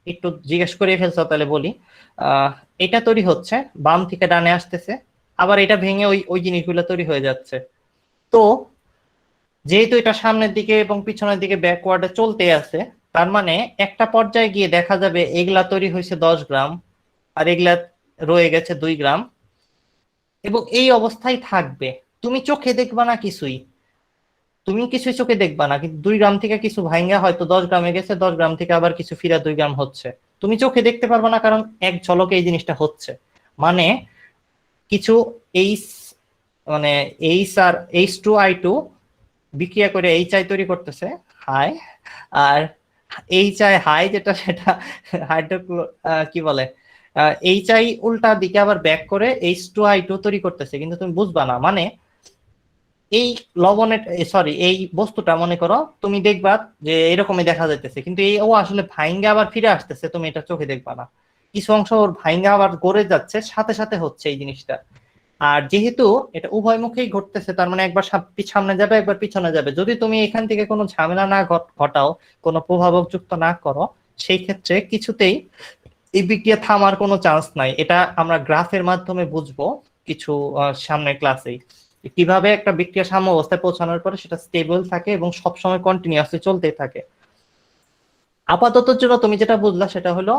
Speaker 1: একটু জিজ্ঞেস করে ফেলছো, তাহলে বলি। এটা তৈরি হচ্ছে, বাম থেকে ডানে আসতেছে, আবার এটা ভেঙে ওই ওই জিনিসগুলো তৈরি হয়ে যাচ্ছে। তো যেহেতু এটা সামনের দিকে এবং পিছনের দিকে ব্যাকওয়ার্ডে চলতে আছে, তার মানে একটা পর্যায়ে গিয়ে দেখা যাবে এগুলা তৈরি হয়েছে 10 গ্রাম আর এগুলা রয়ে গেছে 2 গ্রাম, এবং এই অবস্থায় থাকবে। তুমি চোখে দেখবা না কিছুই, তুমি কিছুই চোখে দেখবা না, কিন্তু 2 গ্রাম থেকে কিছু ভাঙ্গা হয়তো 10 গ্রামে গেছে, 10 গ্রাম থেকে আবার কিছু ফিরা 2 গ্রাম হচ্ছে। তুমি চোখে দেখতে পারবা না, কারণ এক ঝলকে এই জিনিসটা হচ্ছে। মানে কিছু এইচ, মানে H2I2 বিক্রিয়া করে HI তৈরি করতেছে, হাই, আর HI হাই যেটা, সেটা হাইড্রোক্লো কি বলে, HI উল্টা দিকে আবার ব্যাক করে H2I2 তৈরি করতেছে, কিন্তু তুমি বুঝবা না। মানে এই লবণের, সরি, এই বস্তুটা মনে করো তুমি দেখবা যে এরকমই দেখা যাইতেছে, কিন্তু এই ও আসলে ভাইঙ্গা আবার ফিরে আসতেছে, তুমি এটা চোখে দেখবা না। কিছু অংশ ওর ভাইঙ্গা আবার গড়ে যাচ্ছে, সাথে সাথে হচ্ছে এই জিনিসটা। আর যেহেতু এটা উভয়মুখেই ঘটতেছে, তার মানে একবার সামনে যাবে, একবার পিছনে যাবে। যদি তুমি এখান থেকে কোনো ঝামেলা না ঘটাও, কোনো প্রভাবক যুক্ত না করো, সেই ক্ষেত্রে কিছুতেই এই বিক্রিয়া থামার কোনো চান্স নাই। এটা আমরা গ্রাফের মাধ্যমে বুঝবো কিছু সামনের ক্লাসেই, কিভাবে একটা বিক্রিয়া সাম্য অবস্থায় পৌঁছানোর পরে সেটা স্টেবল থাকে এবং সবসময় কন্টিনিউয়াসলি চলতেই থাকে। আপাতত জন্য তুমি যেটা বুঝলা সেটা হলো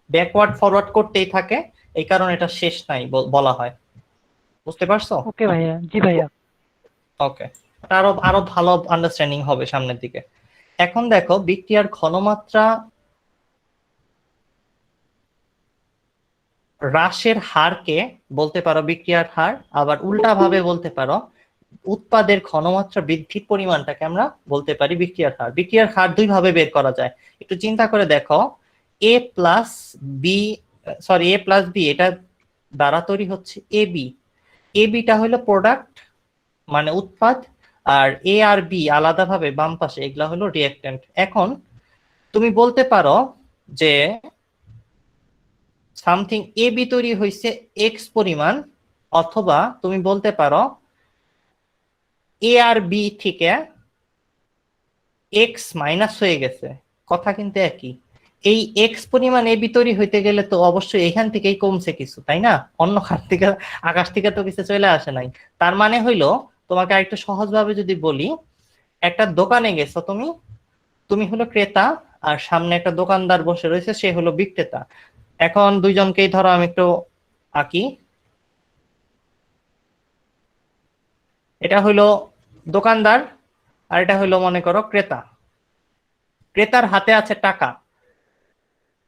Speaker 1: ব্যাকওয়ার্ড ফরওয়ার্ড করতেই থাকে, এই কারণে এটা শেষ নাই বলা হয়। বুঝতে পারছো?
Speaker 4: ওকে ভাইয়া, জি ভাইয়া।
Speaker 1: ওকে, আরো আরো ভালো আন্ডারস্ট্যান্ডিং হবে সামনের দিকে। এখন দেখো, বিক্রিয়ার ঘনমাত্রা হ্রাসের হারকে বলতে পারো বিক্রিয়ার হার, আবার উল্টা ভাবে বলতে পারো উৎপাদের ঘনমাত্রা বৃদ্ধির পরিমাণটাকে আমরা বলতে পারি বিক্রিয়ার হার। বিক্রিয়ার হার দুই ভাবে বের করা যায়, একটু চিন্তা করে দেখো। এ প্লাস বি এটা দ্বারা তৈরি হচ্ছে এবিটা হলো প্রোডাক্ট মানে উৎপাদ, আর এ আর বি আলাদাভাবে বাম পাশে, এগুলা হলো রিঅ্যাক্ট্যান্ট। এখন তুমি বলতে পারো যে সামথিং এ বি তৈরি হয়েছে এক্স পরিমাণ, অথবা তুমি বলতে পারো এ আর বি থেকে এক্স মাইনাস হয়ে গেছে। কথা কিন্তু একই। এই এক্স পরিমাণ এ বি তৈরি হইতে গেলে তো অবশ্যই এখান থেকেই কমছে কিছু, তাই না? অন্য খাত থেকে, আকাশ থেকে তো কিছু চলে আসে নাই। তার মানে হইলো, তোমাকে আরেকটু সহজভাবে যদি বলি, একটা দোকানে গেছো তুমি, তুমি হলো ক্রেতা, আর সামনে একটা দোকানদার বসে রয়েছে, সে হলো বিক্রেতা। এখন দুইজনকেই ধরো আমি একটু আঁকি। এটা হইলো দোকানদার আর এটা হইলো মনে করো ক্রেতা। ক্রেতার হাতে আছে টাকা।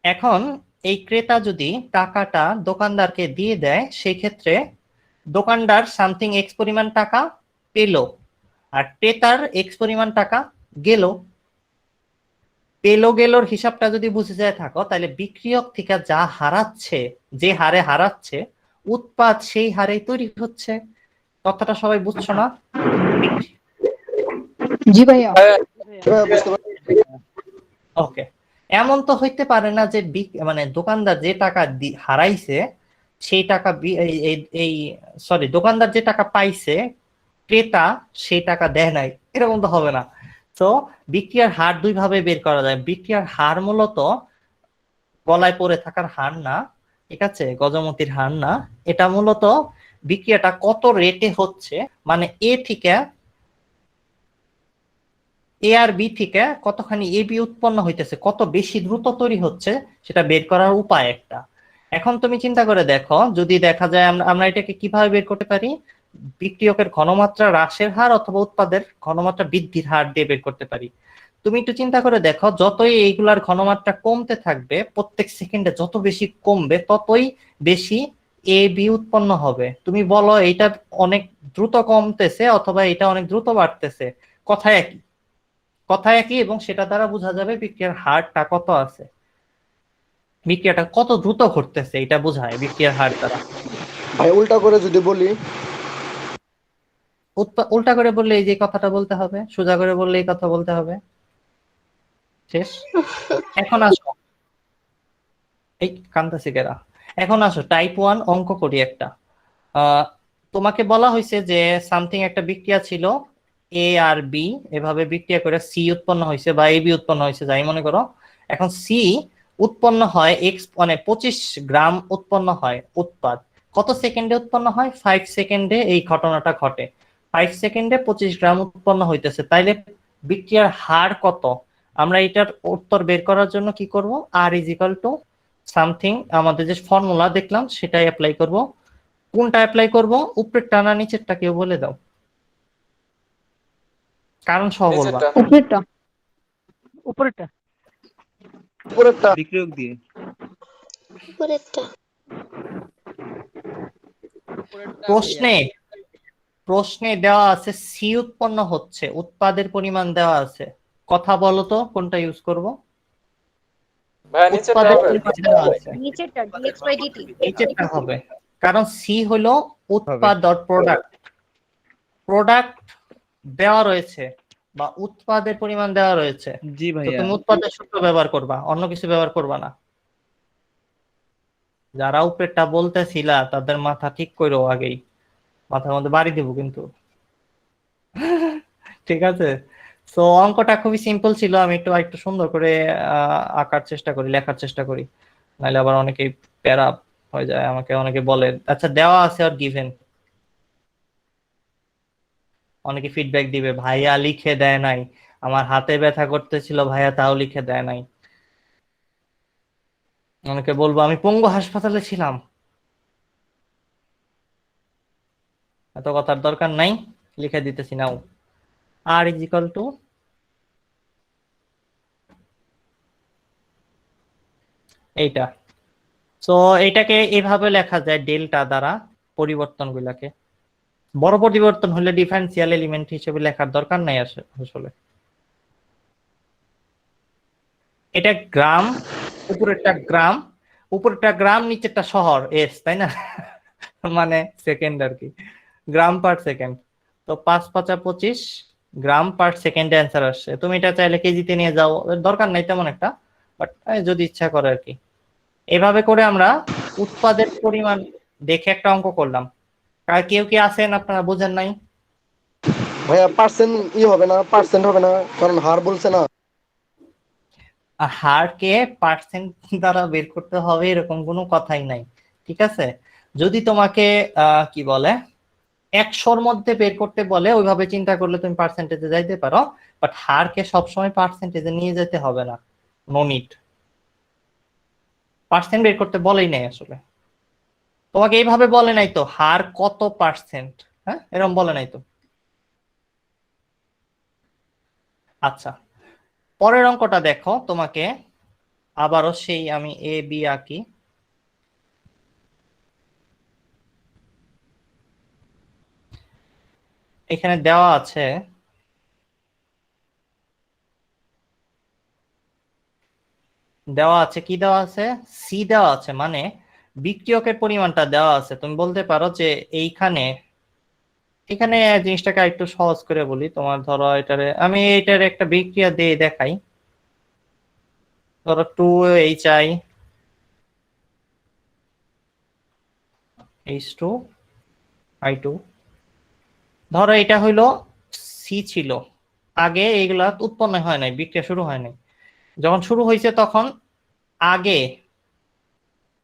Speaker 1: এখন এই ক্রেতা যদি টাকাটা দোকানদারকে দিয়ে দেয়, সেই ক্ষেত্রে দোকানদার সামথিং এক্স পরিমাণ টাকা পেল, আর ক্রেতার এক্স পরিমাণ টাকা গেল। পেলো গেলোর হিসাবটা যদি বুঝে যায় থাকো, তাহলে বিক্রিয়ক থেকে যা হারাচ্ছে, যে হারে হারাচ্ছে, উৎপাদ সেই হারেই তৈরি হচ্ছে। কথাটা সবাই বুঝছো না?
Speaker 9: জি ভাইয়া।
Speaker 2: বুঝতে পারছি।
Speaker 1: ওকে, এমন তো হইতে পারে না যে মানে দোকানদার যে টাকা হারাইছে সেই টাকা দোকানদার যে টাকা পাইছে ক্রেতা সেই টাকা দেয় নাই, এরকম তো হবে না। তো বিক্রিয়ার হার দুই ভাবে বের করা যায়। বিক্রিয়ার হার মূলত গলায় পড়ে থাকার হার না, ঠিক আছে, গজমতির হার না, এটা মূলত বিক্রিয়াটা কত রেটে হচ্ছে, মানে এ থেকে এ আর বি থেকে কতখানি এ বি উৎপন্ন হইতেছে, কত বেশি দ্রুত তৈরি হচ্ছে, সেটা বের করার উপায় একটা। এখন তুমি চিন্তা করে দেখো, যদি দেখা যায় আমরা এটাকে কিভাবে বের করতে পারি, বিক্রিয়কের ঘনমাত্রা হ্রাসের হার অথবা উৎপাদের ঘনমাত্রা বৃদ্ধির হার দিয়ে বের করতে পারি। তুমি একটু চিন্তা করে দেখো, যতই এইগুলার ঘনমাত্রা কমতে থাকবে, প্রত্যেক সেকেন্ডে যত বেশি কমবে ততই বেশি এ বি উৎপন্ন হবে। তুমি বলো এটা অনেক দ্রুত কমতেছে অথবা এটা অনেক দ্রুত বাড়তেছে, কথায় একই, কথায় একই, এবং সেটা দ্বারা বোঝা যাবে বিক্রিয়ার হারটা কত আছে, বিক্রিয়াটা কত দ্রুত ঘটতেছে, এটা বোঝায় বিক্রিয়ার হার দ্বারা।
Speaker 2: ভাই উল্টা করে যদি বলি,
Speaker 1: উল্টা করে বললে এই যে কথাটা বলতে হবে, সোজা করে বললে এই কথা বলতে হবে, শেষ। এখন আসো, এই কান্তাসি কেরা, এখন আসো টাইপ 1 অঙ্ক করি একটা। তোমাকে বলা হয়েছে যে সামথিং একটা বিক্রিয়া ছিল, এ আর বি এভাবে বিক্রিয়া করে সি উৎপন্ন হয়েছে বা এ বি উৎপন্ন হয়েছে যাই মনে করো। এখন সি উৎপন্ন হয় এক্স, মানে 25 গ্রাম উৎপন্ন হয় উৎপাদ। কত সেকেন্ডে উৎপন্ন হয়? 5 সেকেন্ডে এই ঘটনাটা ঘটে। 5 সেকেন্ডে 25 গ্রাম উৎপন্ন হইতেছে, তাইলে বিক্রিয়ার হার কত? আমরা এটার উত্তর বের করার জন্য কি করব, আর ইজ ইকুয়াল টু সামথিং, আমাদের যে ফর্মুলা দেখলাম সেটাই অ্যাপ্লাই করব। কোনটা অ্যাপ্লাই করব? উপরের টানা নিচেরটা কেউ বলে দাও, কারণ সহ বলবা।
Speaker 9: উপরেরটা।
Speaker 4: উপরেরটা।
Speaker 2: উপরেরটা।
Speaker 10: বিক্রিয়ক দিয়ে
Speaker 9: উপরেরটা।
Speaker 1: প্রশ্নে দেওয়া আছে সি উৎপন্ন হচ্ছে, উৎপাদের পরিমাণ দেওয়া আছে, কথা বলো তো কোনটা ইউজ করব?
Speaker 7: ভাইয়া নিচেরটা
Speaker 1: উৎপাদের
Speaker 7: হবে।
Speaker 1: পরিমাণ দেওয়া আছে,
Speaker 9: নিচেরটা dx/dt।
Speaker 1: নিচেরটা হবে, কারণ সি হলো উৎপাদ ডট প্রোডাক্ট, প্রোডাক্ট দেওয়া রয়েছে বা উৎপাদের পরিমাণ দেওয়া রয়েছে।
Speaker 10: জি
Speaker 1: তো
Speaker 10: ভাইয়া।
Speaker 1: তুমি উৎপাদের সূত্র ব্যবহার করবা, অন্য কিছু ব্যবহার করবা না। যারা উপরেরটা বলতেছিলা তাদের মাথা ঠিক করো আগেই, মাথার মধ্যে বাড়ি দেবো কিন্তু। ঠিক আছে, তো অঙ্কটা খুবই সিম্পল ছিল, আমি একটু সুন্দর করে আঁকার চেষ্টা করি, লেখার চেষ্টা করি, নাহলে আবার অনেকেই প্যারা হয়ে যায়, আমাকে অনেকে বলে আচ্ছা দেওয়া আছে আর গিভেন, অনেকে ফিডব্যাক দিবে ভাইয়া লিখে দেয় নাই, আমার হাতে ব্যথা করতেছিল ভাইয়া তাও লিখে দেয় নাই। অনেকে বলবো আমি পঙ্গু হাসপাতালে ছিলাম, এত কথার দরকার নাই, লিখে দিতেছি নাও। আর ইজ ইকুয়াল টু এইটা, তো এটাকে এভাবে লেখা যায় ডেল্টা দ্বারা পরিবর্তনগুলোকে। বড় পরিবর্তন হলে ডিফারেন্সিয়াল এলিমেন্ট হিসেবে লেখার দরকার নাই আসলে। এটা গ্রাম, উপরেরটা গ্রাম নিচেরটা শহর এস, তাই না? মানে সেকেন্ড আর কি, গ্রাম পার সেকেন্ড। তো 5 5 25 গ্রাম পার সেকেন্ডে অ্যান্সার আসছে। তুমি এটা চাইলে কেজিতে নিয়ে যাও, দরকার নাই তেমন একটা, বাট যদি ইচ্ছা করে আর কি। এভাবে করে আমরা উৎপাদের পরিমাণ দেখে একটা অঙ্ক করলাম। আর কেউ কি আছেন আপনারা বোঝেন নাই?
Speaker 2: ভাইয়া পার্সেন্ট হবে না, পার্সেন্ট হবে না, কারণ হার বলছে না।
Speaker 1: হারকে পার্সেন্ট দ্বারা বের করতে হবে এরকম কোনো কথাই নাই, ঠিক আছে? যদি তোমাকে কি বলে 100-র মধ্যে বের করতে বলে, ওইভাবে চিন্তা করলে তুমি পার্সেন্টেজে যাইতে পারো, বাট হারকে সবসময় পার্সেন্টেজে নিয়ে যেতে হবে না, নো নিড। পার্সেন্ট বের করতে বলেই নাই আসলে, তোমাকে এইভাবে বলে নাই তো হার কত পার্সেন্ট, হ্যাঁ এরকম বলে নাই তো। আচ্ছা, পরের অঙ্কটা দেখো, তোমাকে আবারও সেই আমি এ বি আঁকি। এখানে দেওয়া আছে কি দেওয়া আছে, সি দেওয়া আছে, মানে বিক্রিয়কের পরিমাণটা দেওয়া আছে। তুমি বলতে পারো যে এখানে জিনিসটাকে একটু সহজ করে বলি, তোমার ধরো আমি এটার একটা বিক্রিয়া দিয়ে দেখাই। ধরো 2HI H2I2, ধরো এটা হইলো সি ছিল, আগে এইগুলা উৎপন্ন হয় নাই, বিক্রিয়া শুরু হয় নাই। যখন শুরু হয়েছে তখন আগে,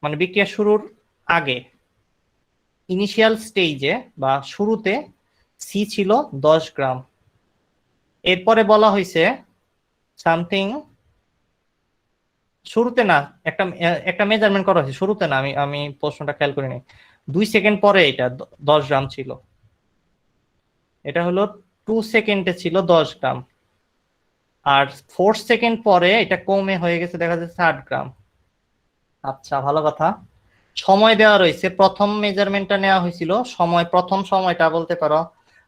Speaker 1: মানে বিক্রিয়া শুরুর আগে ইনিশিয়াল স্টেজে বা শুরুতে সি ছিল 10 গ্রাম। এরপরে বলা হয়েছে সামথিং, শুরুতে না, একটা মেজারমেন্ট করা হয়েছে, শুরুতে না, আমি প্রশ্নটা খেয়াল করিনি, 2 সেকেন্ড পরে এটা 10 গ্রাম ছিল। এটা হলো 2 সেকেন্ডে ছিল 10 গ্রাম, আর 4 সেকেন্ড পরে এটা কমে হয়ে গেছে দেখা যাচ্ছে 8 গ্রাম। আচ্ছা, ভালো কথা। সময় দেওয়া রয়েছে, প্রথম মেজারমেন্টটা নেওয়া হয়েছিল, সময়, প্রথম সময়টা বলতে পারো।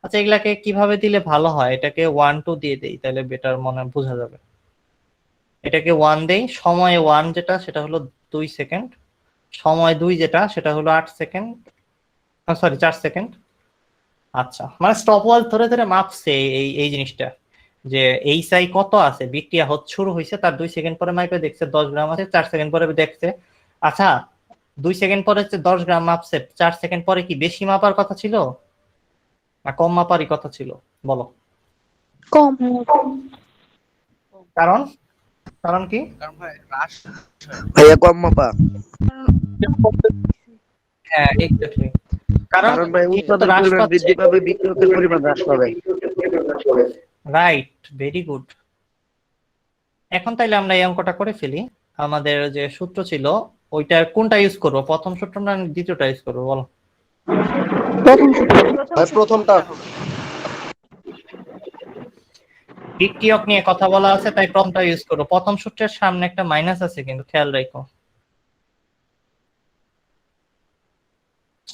Speaker 1: আচ্ছা, এগুলাকে কিভাবে দিলে ভালো হয়? এটাকে 1 2 দিয়ে দেই, তাহলে বেটার মনে বোঝা যাবে। এটাকে 1 দেই, সময় 1 যেটা সেটা হলো 2 সেকেন্ড, সময় 2 যেটা সেটা হলো 8 সেকেন্ড, সরি 4 সেকেন্ড। আচ্ছা, মানে স্টপওয়াচ ধরে ধরে মাপছে এই জিনিসটা, যে এই সাই কত আছে, বিক্রিয়া শুরু হয়েছে, তার 2 সেকেন্ড পরে মাইপে দেখছে 10 গ্রাম আছে, 4 সেকেন্ড পরে দেখছে। আচ্ছা, 2 সেকেন্ড পরে 10 গ্রাম মাপছে, 4 সেকেন্ড পরে কি বেশি মাপার কথা ছিল না কম মাপারই কথা ছিল? বলো।
Speaker 9: কম।
Speaker 1: কারণ কারণ কি?
Speaker 6: ভাইয়া কম মাপা।
Speaker 1: হ্যাঁ, এক্স্যাক্টলি। কারণ
Speaker 6: কারণ ভাই
Speaker 1: যেহেতু
Speaker 6: উৎপাদন
Speaker 1: হ্রাস
Speaker 6: পরিমাণ
Speaker 1: পাচ্ছে,
Speaker 6: বৃদ্ধি পাবে, বিক্রয়ের পরিমাণ হ্রাস পাবে।
Speaker 1: Right, very good. এখন তাইলে আমরা এই অঙ্কটা করে ফেলি। আমাদের যে সূত্র ছিল ওইটা কোনটা ইউজ করব, প্রথম সূত্র না দ্বিতীয়টা ইউজ করবো বলো?
Speaker 2: ভাই প্রথমটা।
Speaker 1: বিক্রিয়ক নিয়ে কথা বলা আছে তাই প্রথমটা ইউজ করবো। প্রথম সূত্রের সামনে একটা মাইনাস আছে কিন্তু খেয়াল রাখো,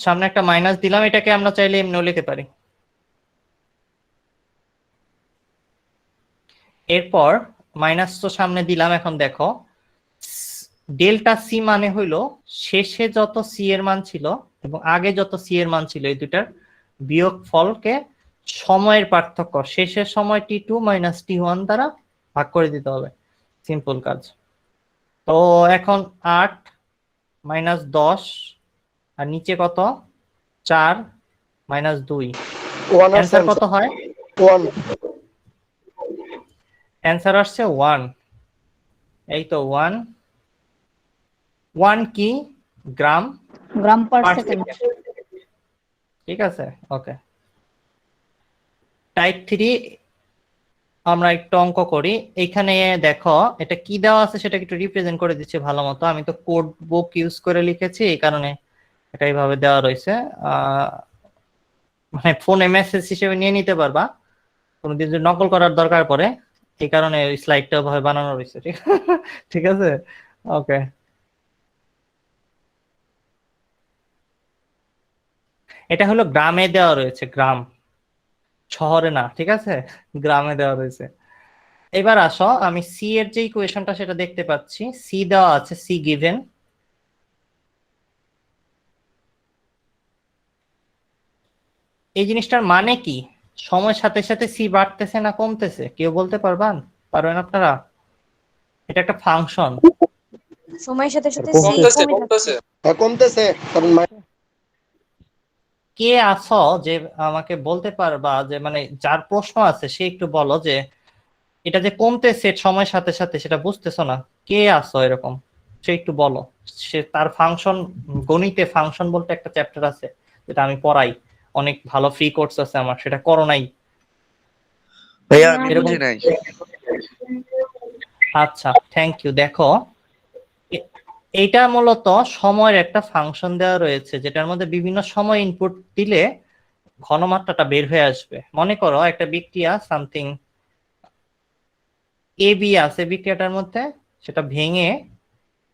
Speaker 1: সামনে একটা মাইনাস দিলাম, এটাকে আমরা চাইলে এমনিও লিখতে পারি। এরপর মাইনাস তো সামনে দিলাম, এখন দেখো ডেল্টা সি মানে হইলো শেষে যত সি এর মান ছিল এবং আগে যত সি এর মান ছিল এই দুটার বিয়োগ ফলকে সময়ের পার্থক্য, শেষের সময় T2 মাইনাস T1 দ্বারা ভাগ করে দিতে হবে। সিম্পল কাজ। তো এখন 8 মাইনাস 10 আর নিচে কত 4 মাইনাস 2,
Speaker 2: 1
Speaker 1: অ্যান্সার কত হয়?
Speaker 2: 1।
Speaker 1: অ্যান্সার আসছে 1। এই তো 1 কি গ্রাম
Speaker 9: পার
Speaker 1: পার
Speaker 9: সেকেন্ড।
Speaker 1: সেকেন্ড। ঠিক আছে, ওকে। টাইপ 3 আমরা একটু অঙ্ক করি। এখানে দেখো এটা কি দেওয়া আছে সেটা একটু রিপ্রেজেন্ট করে দিচ্ছে ভালো মতো। আমি তো কোড বুক ইউজ করে লিখেছি, এই কারণে এটা এইভাবে দেওয়া রয়েছে। মানে ফোনে মেসেজ হিসেবে নিয়ে নিতে পারবা, কোনোদিন যদি নকল করার দরকার পড়ে, এই কারণে ওই স্লাইডটা ভাবে বানানো রয়েছে। ঠিক আছে, ওকে। এটা হলো গ্রামে দেওয়া রয়েছে, গ্রাম, শহরে না, ঠিক আছে, গ্রামে দেওয়া রয়েছে। এবার আসো, আমি সি এর যে ইকুয়েশনটা সেটা দেখতে পাচ্ছি, সি দেওয়া আছে, সি গিভেন। এই জিনিসটার মানে কি? সময়ের সাথে সাথে সি বাড়তেছে না কমতেছে, কেউ বলতে পারবেন আপনারা? এটা একটা ফাংশন,
Speaker 9: সময়ের সাথে সাথে
Speaker 7: কমতেছে কমতেছে।
Speaker 2: কমতেছে, কারণ
Speaker 1: কে আছো যে আমাকে বলতে পারবা, যে মানে যার প্রশ্ন আছে সে একটু বলো যে এটা যে কমতেছে সময়ের সাথে সাথে সেটা বুঝতেছো না, কে আছো এরকম, সে একটু বলো। সে তার ফাংশন, গণিতে ফাংশন বলতে একটা চ্যাপ্টার আছে যেটা আমি পড়াই, অনেক ভালো ফ্রি কোর্স আছে আমার, সেটা করো নাই?
Speaker 6: ভাইয়া আমি
Speaker 1: এরকম
Speaker 6: বুঝি নাই।
Speaker 1: আচ্ছা, থ্যাংক ইউ। দেখো এইটা মূলত সময়ের একটা ফাংশন দেওয়া রয়েছে, যেটার মধ্যে বিভিন্ন সময় ইনপুট দিলে ঘনমাত্রাটা বের হয়ে আসবে। মনে করো একটা বিক্রিয়া সামথিং এ বি আছে বিক্রিয়াটার মধ্যে, সেটা ভেঙে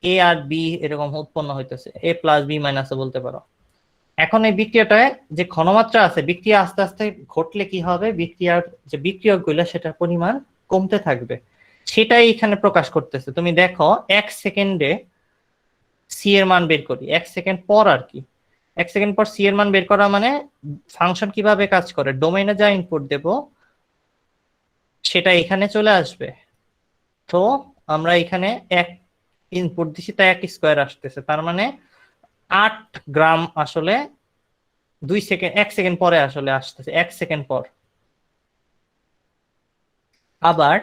Speaker 1: এ আর বি এরকম উৎপন্ন হইতেছে, এ প্লাস বি মাইনাস বলতে পারো। এখন এই বিক্রিয়াটায় যে ঘনমাত্রা আছে, বিক্রিয়া আস্তে আস্তে ঘটলে কি হবে, বিক্রিয়ার যে বিক্রিয়ক গুলো সেটার পরিমাণ কমতে থাকবে, সেটাই এখানে প্রকাশ করতেছে। তুমি দেখো 1 সেকেন্ডে সি এর মান বের করি, 1 সেকেন্ড পর আর কি, 1 সেকেন্ড পর সি এর মান বের করা মানে ফাংশন কিভাবে কাজ করে, ডোমেইনে যা ইনপুট দেব সেটা এখানে চলে আসবে। তো আমরা এখানে 1 ইনপুট দিছি তাই 1 স্কয়ার আসতেছে, তার মানে 8 গ্রাম আসলে 2 সেকেন্ড 1 সেকেন্ড পরে আসলে আসতেছে, 1 সেকেন্ড পর। আবার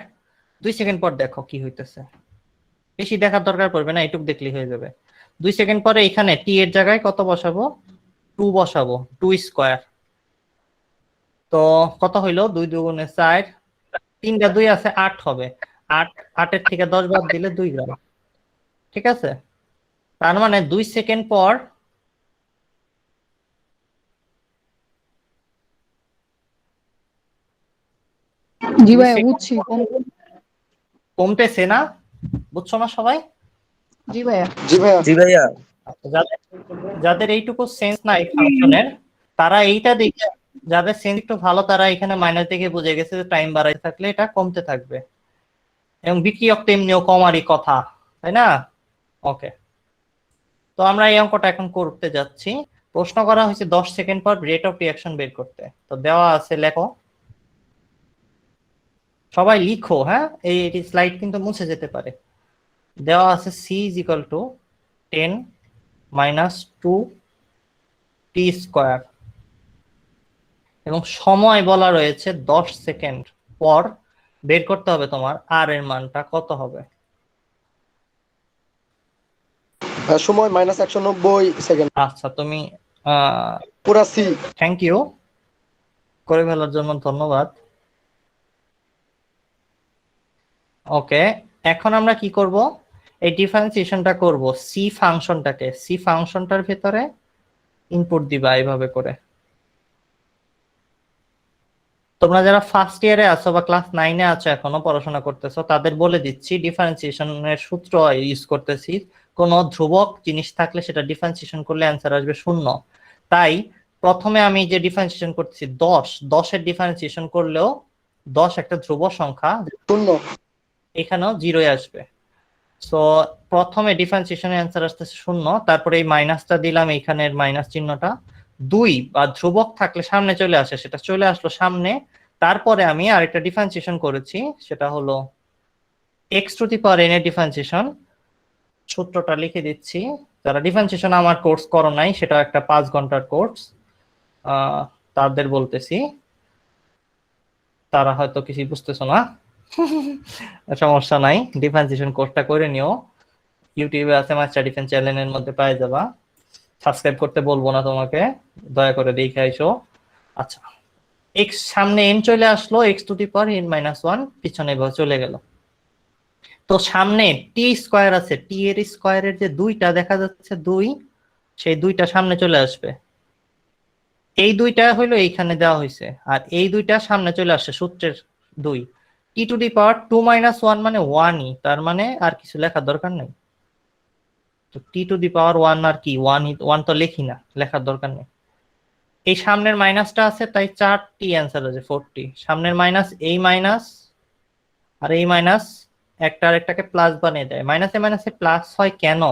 Speaker 1: 2 সেকেন্ড পর দেখো কি হইতেছে, বেশি দেখার দরকার পড়বে না, এইটুক দেখলেই হয়ে যাবে। 2 সেকেন্ড পরে এখানে টি এর জায়গায় কত বসাবো, 2 বসাবো, 2 স্কয়ার। তো কত হইলো? 2 দুগুণে 4, 3টা 2 আছে, 8 হবে। 8 এর থেকে 10 বাদ দিলে 2 গ্রাম। ঠিক আছে, তার মানে 2 সেকেন্ড পর
Speaker 11: জি ভাইয়া বুঝছি।
Speaker 1: কমতেছে না? বুঝছো না সবাই?
Speaker 11: জি ভাইয়া।
Speaker 2: জি ভাইয়া।
Speaker 6: জি ভাইয়া।
Speaker 1: যাদের এইটুকু সেন্স নাই ফাংশনের, তারা এইটা দেখে, যাদের সেন্স একটু ভালো তারা এখানে মাইনাস দেখে বুঝে গেছে যে টাইম বাড়াইতে থাকলে এটা কমতে থাকবে, এবং বিক্রিয়ক তো এমনিও কমারই কথা, তাই না? ওকে, তো আমরা এই অঙ্কটা এখন করতে যাচ্ছি। প্রশ্ন করা হয়েছে 10 সেকেন্ড পর রেট অফ রিঅ্যাকশন বের করতে। তো দেওয়া আছে, লেখো সবাই, লিখো। হ্যাঁ, এই স্লাইড কিন্তু মুছে যেতে পারে। দেওয়া আছে c = 10 - 2 t স্কয়ার, এবং সময় বলা রয়েছে 10 সেকেন্ড পর বের করতে হবে তোমার আর এর মানটা কত হবে।
Speaker 2: সময় -190 সেকেন্ড।
Speaker 1: আচ্ছা, তুমি
Speaker 2: পুরা সি।
Speaker 1: থ্যাংক ইউ, করে ফেলার জন্য ধন্যবাদ। ওকে, এখন আমরা কি করব? এই ডিফারেন্সিয়েশনটা করব সি ফাংশনটাকে, সি ফাংশনটার ভেতরে ইনপুট দিবা এইভাবে করে। তোমরা যারা ফার্স্ট ইয়ারে আছো বা ক্লাস 9-এ আছো, এখনো পড়াশোনা করতেছো, তাদের বলে দিচ্ছি ডিফারেন্সিয়েশনের সূত্র ইউজ করতেছি। কোনো ধ্রুবক জিনিস থাকলে সেটা ডিফারেন্সিয়েশন করলে অ্যান্সার আসবে 0। তাই প্রথমে আমি যে ডিফারেন্সিয়েশন করতেছি 10 এর ডিফারেন্সিয়েশন করলেও 10 একটা ধ্রুবক সংখ্যা,
Speaker 2: 0
Speaker 1: এখানেও 0 আসবে। সো প্রথমে ডিফারেন্সিয়েশনের অ্যান্সার আসতেছে 0, তারপরে এই মাইনাসটা দিলাম, এইখানের মাইনাস চিহ্নটা। 2 বা ধ্রুবক থাকলে সামনে চলে আসে, সেটা চলে আসলো সামনে। তারপরে আমি আরেকটা ডিফারেন্সিয়েশন করেছি, সেটা হলো x⁴n এর ডিফারেন্সিয়েশন। সূত্রটা লিখে দিচ্ছি, যারা ডিফারেন্সিয়েশন আমার কোর্স করো নাই, সেটা একটা 5 ঘন্টার কোর্স, তাদের বলতেছি, তারা হয়তো কিছু বুঝতেছো না। সমস্যা নাই, ডিফারেন্সিয়েশন কোর্সটা করে নিও, ইউটিউবে আছে, মাস্টার ডিফেন্স চ্যানেলের মধ্যে পেয়ে যাবা। সাবস্ক্রাইব করতে বলবো না তোমাকে, দয়া করে দেখে আইসো। আচ্ছা, x সামনে n চলে আসলো, x⁴n-1 পিছনে চলে গেল। তো সামনে t স্কয়ার আছে, t এর স্কয়ারের যে 2টা দেখা যাচ্ছে 2, সেই 2টা সামনে চলে আসবে। এই 2টা হলো এইখানে দেওয়া হয়েছে, আর এই 2টা সামনে চলে আসছে সূত্রের 2। t⁻2 - 1 মানে 1ই, তার মানে আর কিছু লেখার দরকার নেই। তো t⁻1 আর কি 1 তো লিখি না, লেখার দরকার নেই। এই সামনের মাইনাসটা আছে, তাই 4t অ্যান্সার আছে 40। সামনের মাইনাস, এই মাইনাস আর এই মাইনাস একটা আরেকটাকে প্লাস বানিয়ে দেয়। মাইনাসে মাইনাসে প্লাস হয় কেন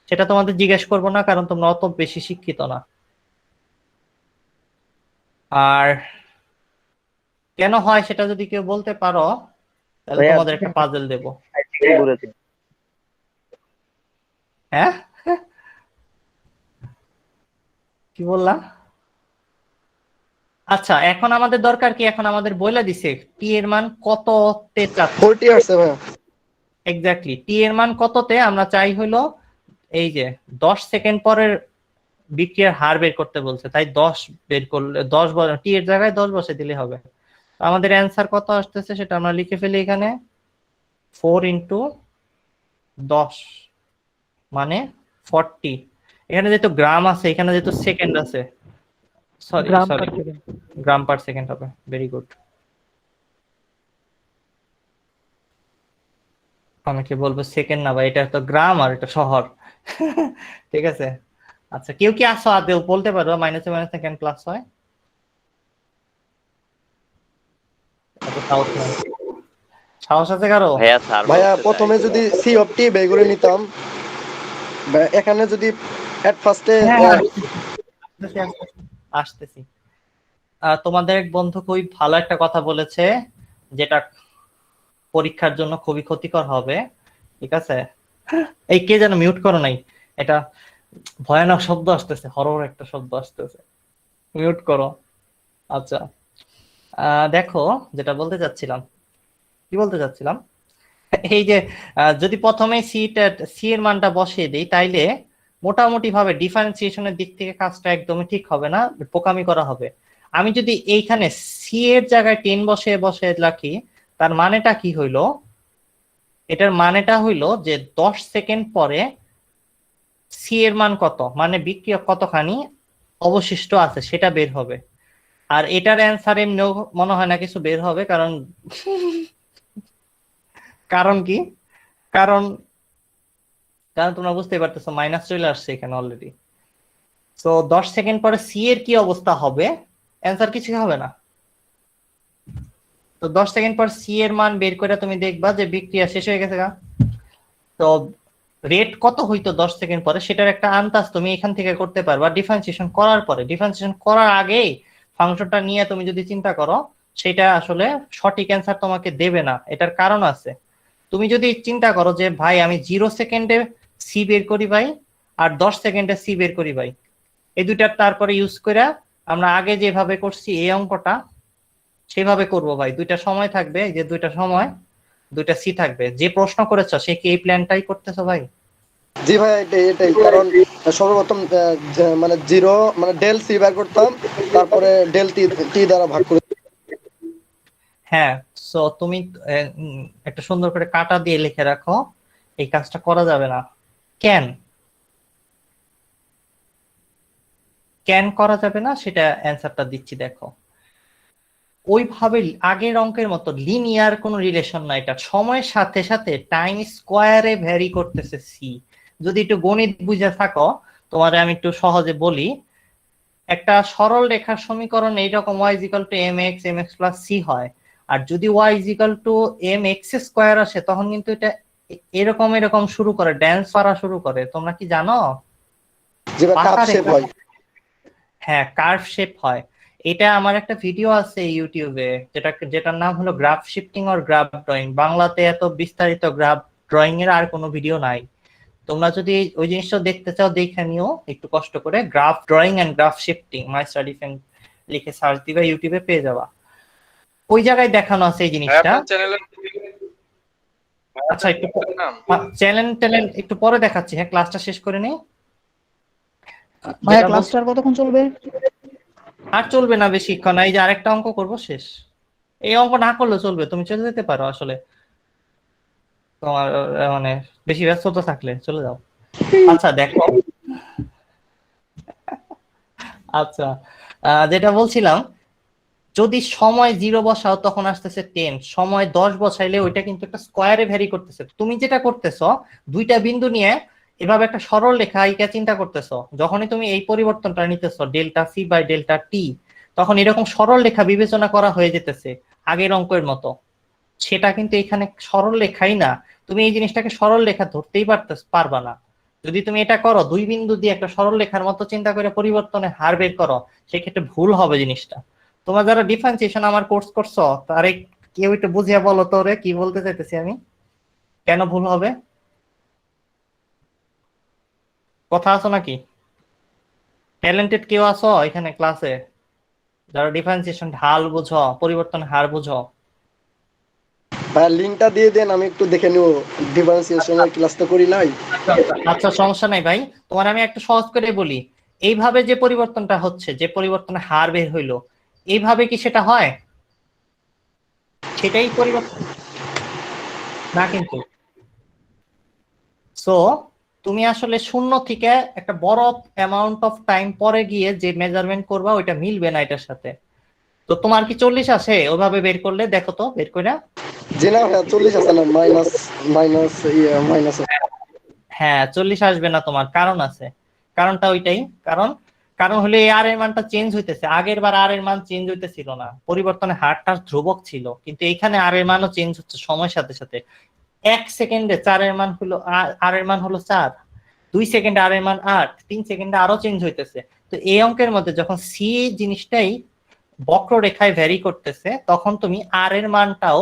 Speaker 1: সেটা তোমাদের জিজ্ঞেস করবো না, কারণ তোমরা অত বেশি শিক্ষিত না। আর কেন হয় সেটা যদি কেউ বলতে পারো, তাহলে তোমাদের একটা পাজল দেব। হ্যাঁ, কি বললা? আচ্ছা, এখন আমাদের দরকার কি? এখন আমাদের বলে দিছে টি এর মান কততে চাচ্ছে।
Speaker 2: 40 আসছে ভাইয়া।
Speaker 1: এক্স্যাক্টলি, টি এর মান কততে আমরা চাই হলো এই যে 10 সেকেন্ড পরের বিক্রিয়ার হার বের করতে বলছে, তাই 10 বের করলে 10 টি এর জায়গায় 10 বসে দিলে হবে। আমাদের অ্যান্সার কত আসতেছে সেটা আমরা লিখে ফেলি এখানে, 4 × 10 মানে 40। এখানে যেহেতু গ্রাম আছে, এখানে যেহেতু সেকেন্ড আছে, সরি গ্রাম পার সেকেন্ড হবে। Very good. অনেকে বলবো সেকেন্ড না ভাই, এটা তো গ্রাম আর এটা শহর। ঠিক আছে, আচ্ছা, কেউ কি আসো আদেও বলতে পারো মাইনাসে মাইনাসে কেন প্লাস হয়? সাহস আছে কারো?
Speaker 2: ভাইয়া প্রথমে যদি সি অফ টি বের করে নিতাম, এখানে যদি এট ফার্স্টে
Speaker 1: আসতেছি। তোমাদের এক বন্ধু খুবই ভালো একটা কথা বলেছে, যেটা পরীক্ষার জন্য খুবই ক্ষতিকর হবে। ঠিক আছে, এই কে যেন মিউট করো নাই, এটা ভয়ানক শব্দ আসতেছে, হরর একটা শব্দ আসতেছে, মিউট করো। আচ্ছা, দেখো যেটা বলতে চাচ্ছিলাম, কি বলতে চাচ্ছিলাম, এই যে যদি প্রথমে সি এর মানটা বসিয়ে দিই, তাইলে মোটামুটি ভাবে ডিফারেন্সিয়েশনের দিক থেকে কাজটা একদমই ঠিক হবে না, বোকামি করা হবে। আমি যদি এইখানে সি এর জায়গায় 10 বসে বসে রাখি, তার মানেটা কি হইলো? এটার মানেটা হইলো যে 10 সেকেন্ড পরে সি এর মান কত, মানে বিক্রিয়ক কতখানি অবশিষ্ট আছে সেটা বের হবে। আর এটার অ্যান্সার এমনিও মনে হয় না কিছু বের হবে, কারণ কারণ কি, কারণ কারণ তোমরা বুঝতে পারতেছো মাইনাস চলে আসছে এখানে অলরেডি। তো 10 সেকেন্ড পরে সি এর কি অবস্থা হবে, অ্যান্সার কিছু হবে না। তো 10 সেকেন্ড পর সি এর মান বের করে তুমি দেখবা যে বিক্রিয়া শেষ হয়ে গেছে গা। তো রেট কত হইতো 10 সেকেন্ড পরে সেটার একটা আন্দাজ তুমি এখান থেকে করতে পারবা ডিফারেন্সিয়েশন করার পরে। ডিফারেন্সিয়েশন করার আগেই ফাংশনটা নিয়ে তুমি যদি চিন্তা করো, সেটা আসলে সঠিক অ্যান্সার তোমাকে দেবে না। এটার কারণ আছে। তুমি যদি চিন্তা করো যে ভাই আমি 0 সেকেন্ডে সি বের করি ভাই, আর 10 সেকেন্ডে সি বের করি ভাই, এই দুইটার তারপরে ইউজ করে আমরা আগে যেভাবে করছি এই অঙ্কটা সেভাবে করব ভাই। দুইটা সময় থাকবে, এই যে দুইটা সময়, দুইটা সি থাকবে। যে প্রশ্ন করেছো সে কি এই প্ল্যানটাই করতেছো ভাই?
Speaker 2: জি ভাই, এটাই কারণ সর্বপ্রথম মানে 0 মানে ডেল সি বের করতাম, তারপরে ডেল টি দ্বারা ভাগ করে।
Speaker 1: হ্যাঁ, সো তুমি একটা সুন্দর করে কাটা দিয়ে লিখে রাখো, এই কাজটা করা যাবে না। কেন কেন করা যাবে না সেটা অ্যান্সারটা দিচ্ছি দেখো। ওইভাবে আগের অঙ্কের মতো লিনিয়ার কোনো রিলেশন না, এটা সময়ের সাথে সাথে টাইম স্কোয়ারে ভ্যারি করতেছে সি। যদি একটু গণিত বুঝে থাকো, তোমার আমি একটু সহজে বলি। একটা সরল রেখার সমীকরণ এইরকম y = mx mx + c হয়, আর যদি y = mx স্কয়ার আসে তখন কিন্তু এটা এরকম এরকম শুরু করে, ড্যান্স করা শুরু করে। তোমরা কি জানো?
Speaker 2: যেটা কার্ভ শেপ হয়।
Speaker 1: হ্যাঁ, কার্ভ শেপ হয়। এটা আমার একটা ভিডিও আছে ইউটিউবে, যেটার নাম হলো graph shifting or graph drawing. বাংলাতে এত বিস্তারিত গ্রাফ ড্রয়িং এর আর কোনো ভিডিও নাই। তোমরা যদি ওই জিনিসটা দেখতে চাও দেখে নিও একটু কষ্ট করে, graph drawing and graph shifting my study friend লিখে সার্চ দিবা, ইউটিউবে পেয়ে যাবা। ওই জায়গায় দেখানো আছে এই জিনিসটা। আচ্ছা, একটু চ্যানেল একটু পরে দেখাচ্ছি। হ্যাঁ, ক্লাসটা শেষ করে নেই
Speaker 11: ভাইয়া। ক্লাসটা কতক্ষণ চলবে?
Speaker 1: আর চলবে না বেশিক্ষণ, এই যে আরেকটা অঙ্ক করব শেষ। এই অঙ্ক না করলে চলবে, তুমি চলে যেতে পারো আসলে, তোমার মানে বেশি ব্যস্ততা থাকলে চলে যাও। আচ্ছা দেখো, আচ্ছা যেটা বলছিলাম, যদি সময় 0 বসাও তখন আসতেছে 10, সময় 10 বসাইলে ওইটা কিন্তু একটা স্কোয়ারে ভ্যারি করতেছে। তুমি যেটা করতেছো দুইটা বিন্দু নিয়ে এভাবে একটা সরল রেখা আইকা চিন্তা করতেছো, যখনই তুমি এই পরিবর্তনটা নিতেছো ডেল্টা সি বাই ডেল্টা টি, তখন এরকম সরল রেখা বিবেচনা করা হয়ে যেতেছে আগের অঙ্কের মতো। সেটা কিন্তু এখানে সরল রেখাই না, তুমি এই জিনিসটাকে সরল রেখা ধরতেই পারবা না। যদি তুমি এটা করো, দুই বিন্দু দিয়ে একটা সরল রেখার মতো চিন্তা করে পরিবর্তনের হার বের করো, সেক্ষেত্রে ভুল হবে জিনিসটা। তোমরা যারা ডিফারেন্সিয়েশন আমার কোর্স করছো তারে কেউ একটু বুঝিয়ে বলো তো রে, কি বলতে চাইতেছি আমি, কেন ভুল হবে? কথা আছো নাকি? ট্যালেন্টেড কেউ আছো এখানে ক্লাসে যারা ডিফারেন্সিয়েশন ঢাল বুঝো, পরিবর্তন হার বুঝো?
Speaker 2: ভাই লিংকটা দিয়ে দেন, আমি একটু দেখে নিব। ডিফারেন্সিয়েশনের ক্লাস তো করি নাই।
Speaker 1: আচ্ছা, সমস্যা নাই ভাই, তোমার আমি একটু সহজ করে বলি। এইভাবে যে পরিবর্তনটা হচ্ছে, যে পরিবর্তনের হার বের হইলো, এইভাবে কি সেটা হয়? সেটাই পরিবর্তন না কিন্তু। সো তুমি আসলে শূন্য থেকে একটা বড় অ্যামাউন্ট অফ টাইম পরে গিয়ে যে মেজারমেন্ট করবা ওইটা মিলবে না এটার সাথে। তো তোমার কি 40 আসে ওইভাবে বের করলে? দেখো তো বের করে।
Speaker 2: জি না ভাই, 40 আছে না, মাইনাস।
Speaker 1: হ্যাঁ, 40 আসবে না তোমার, কারণ আছে। কারণটা ওইটাই, কারণ হলে এই আর এর মানটা চেঞ্জ হইতেছে। আগের বার আর এর মান চেঞ্জ হইতেছিল না, পরিবর্তনের হারটা ধ্রুবক ছিল, কিন্তু এইখানে আর এর মানও চেঞ্জ হচ্ছে সময়ের সাথে সাথে। 1 সেকেন্ডে 4 এর মান হলো আর এর মান হলো 4, 2 সেকেন্ডে আর এর মান 8, 3 সেকেন্ডে আরো চেঞ্জ হইতেছে। তো এই অঙ্কের মধ্যে যখন সি জিনিসটাই বক্ররেখায় ভ্যারি করতেছে, তখন তুমি আর এর মানটাও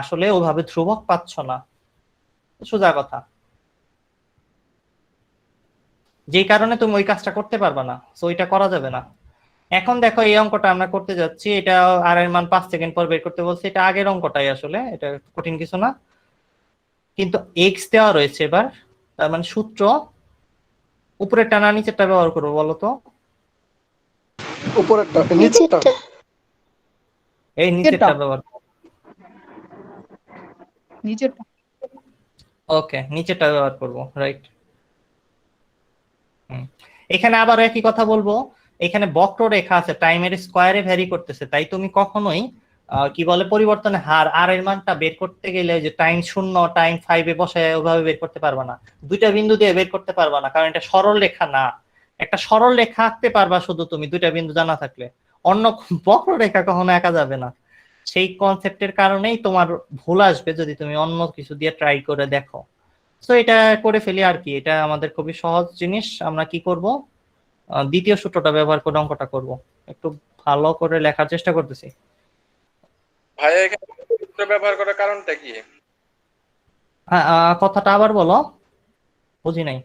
Speaker 1: আসলে ওভাবে ধ্রুবক পাচ্ছ না, সোজা কথা। যে কারণে তুমি ওই কাজটা করতে পারবে না, সো এটা করা যাবে না। এখন দেখো এই অঙ্কটা আমরা করতে যাচ্ছি, এটা আর এর মান 5 সেকেন্ড পর বের করতে বলছে। এটা আগের অঙ্কটাই আসলে, এটা কঠিন কিছু না, কিন্তু এক্স দেওয়া রয়েছে এবার। তার মানে সূত্র উপরেরটা না নিচেরটা ব্যবহার করবো বলো তো?
Speaker 2: উপরেরটা নিচেরটা
Speaker 1: এই নিচেরটা ব্যবহার করবো।
Speaker 11: নিচেরটা।
Speaker 1: ওকে, নিচেরটা ব্যবহার করবো, রাইট। এখানে আবার একই কথা বলবো, এখানে বক্ররেখা আছে, টাইমের স্কয়ারে ভ্যারি করতেছে, তাই তুমি কখনোই কি বলে পরিবর্তনের হার আর এর মানটা বের করতে গেলে যে টাইম 0 টাইম 5 এ বসায় ওভাবে বের করতে পারবা না, দুইটা বিন্দু দিয়ে বের করতে পারবা না, কারণ এটা সরল রেখা না। একটা সরল রেখা আঁকতে পারবা শুধু তুমি দুইটা বিন্দু জানা থাকলে, অন্য বক্ররেখা কখনো আঁকা যাবে না। সেই কনসেপ্টের কারণেই তোমার ভুল আসবে যদি তুমি অন্য কিছু দিয়ে ট্রাই করে দেখো। তো এটা করে ফেলি আর কি, এটা আমাদের খুবই সহজ জিনিস। আমরা কি করব, দ্বিতীয় সূত্রটা ব্যবহার করে অঙ্কটা করব। একটু ভালো করে লেখার চেষ্টা করতেছি।
Speaker 7: ভাইয়া এখানে সূত্র ব্যবহার করার কারণটা কি?
Speaker 1: কথাটা আবার বলো, বুঝি নাই।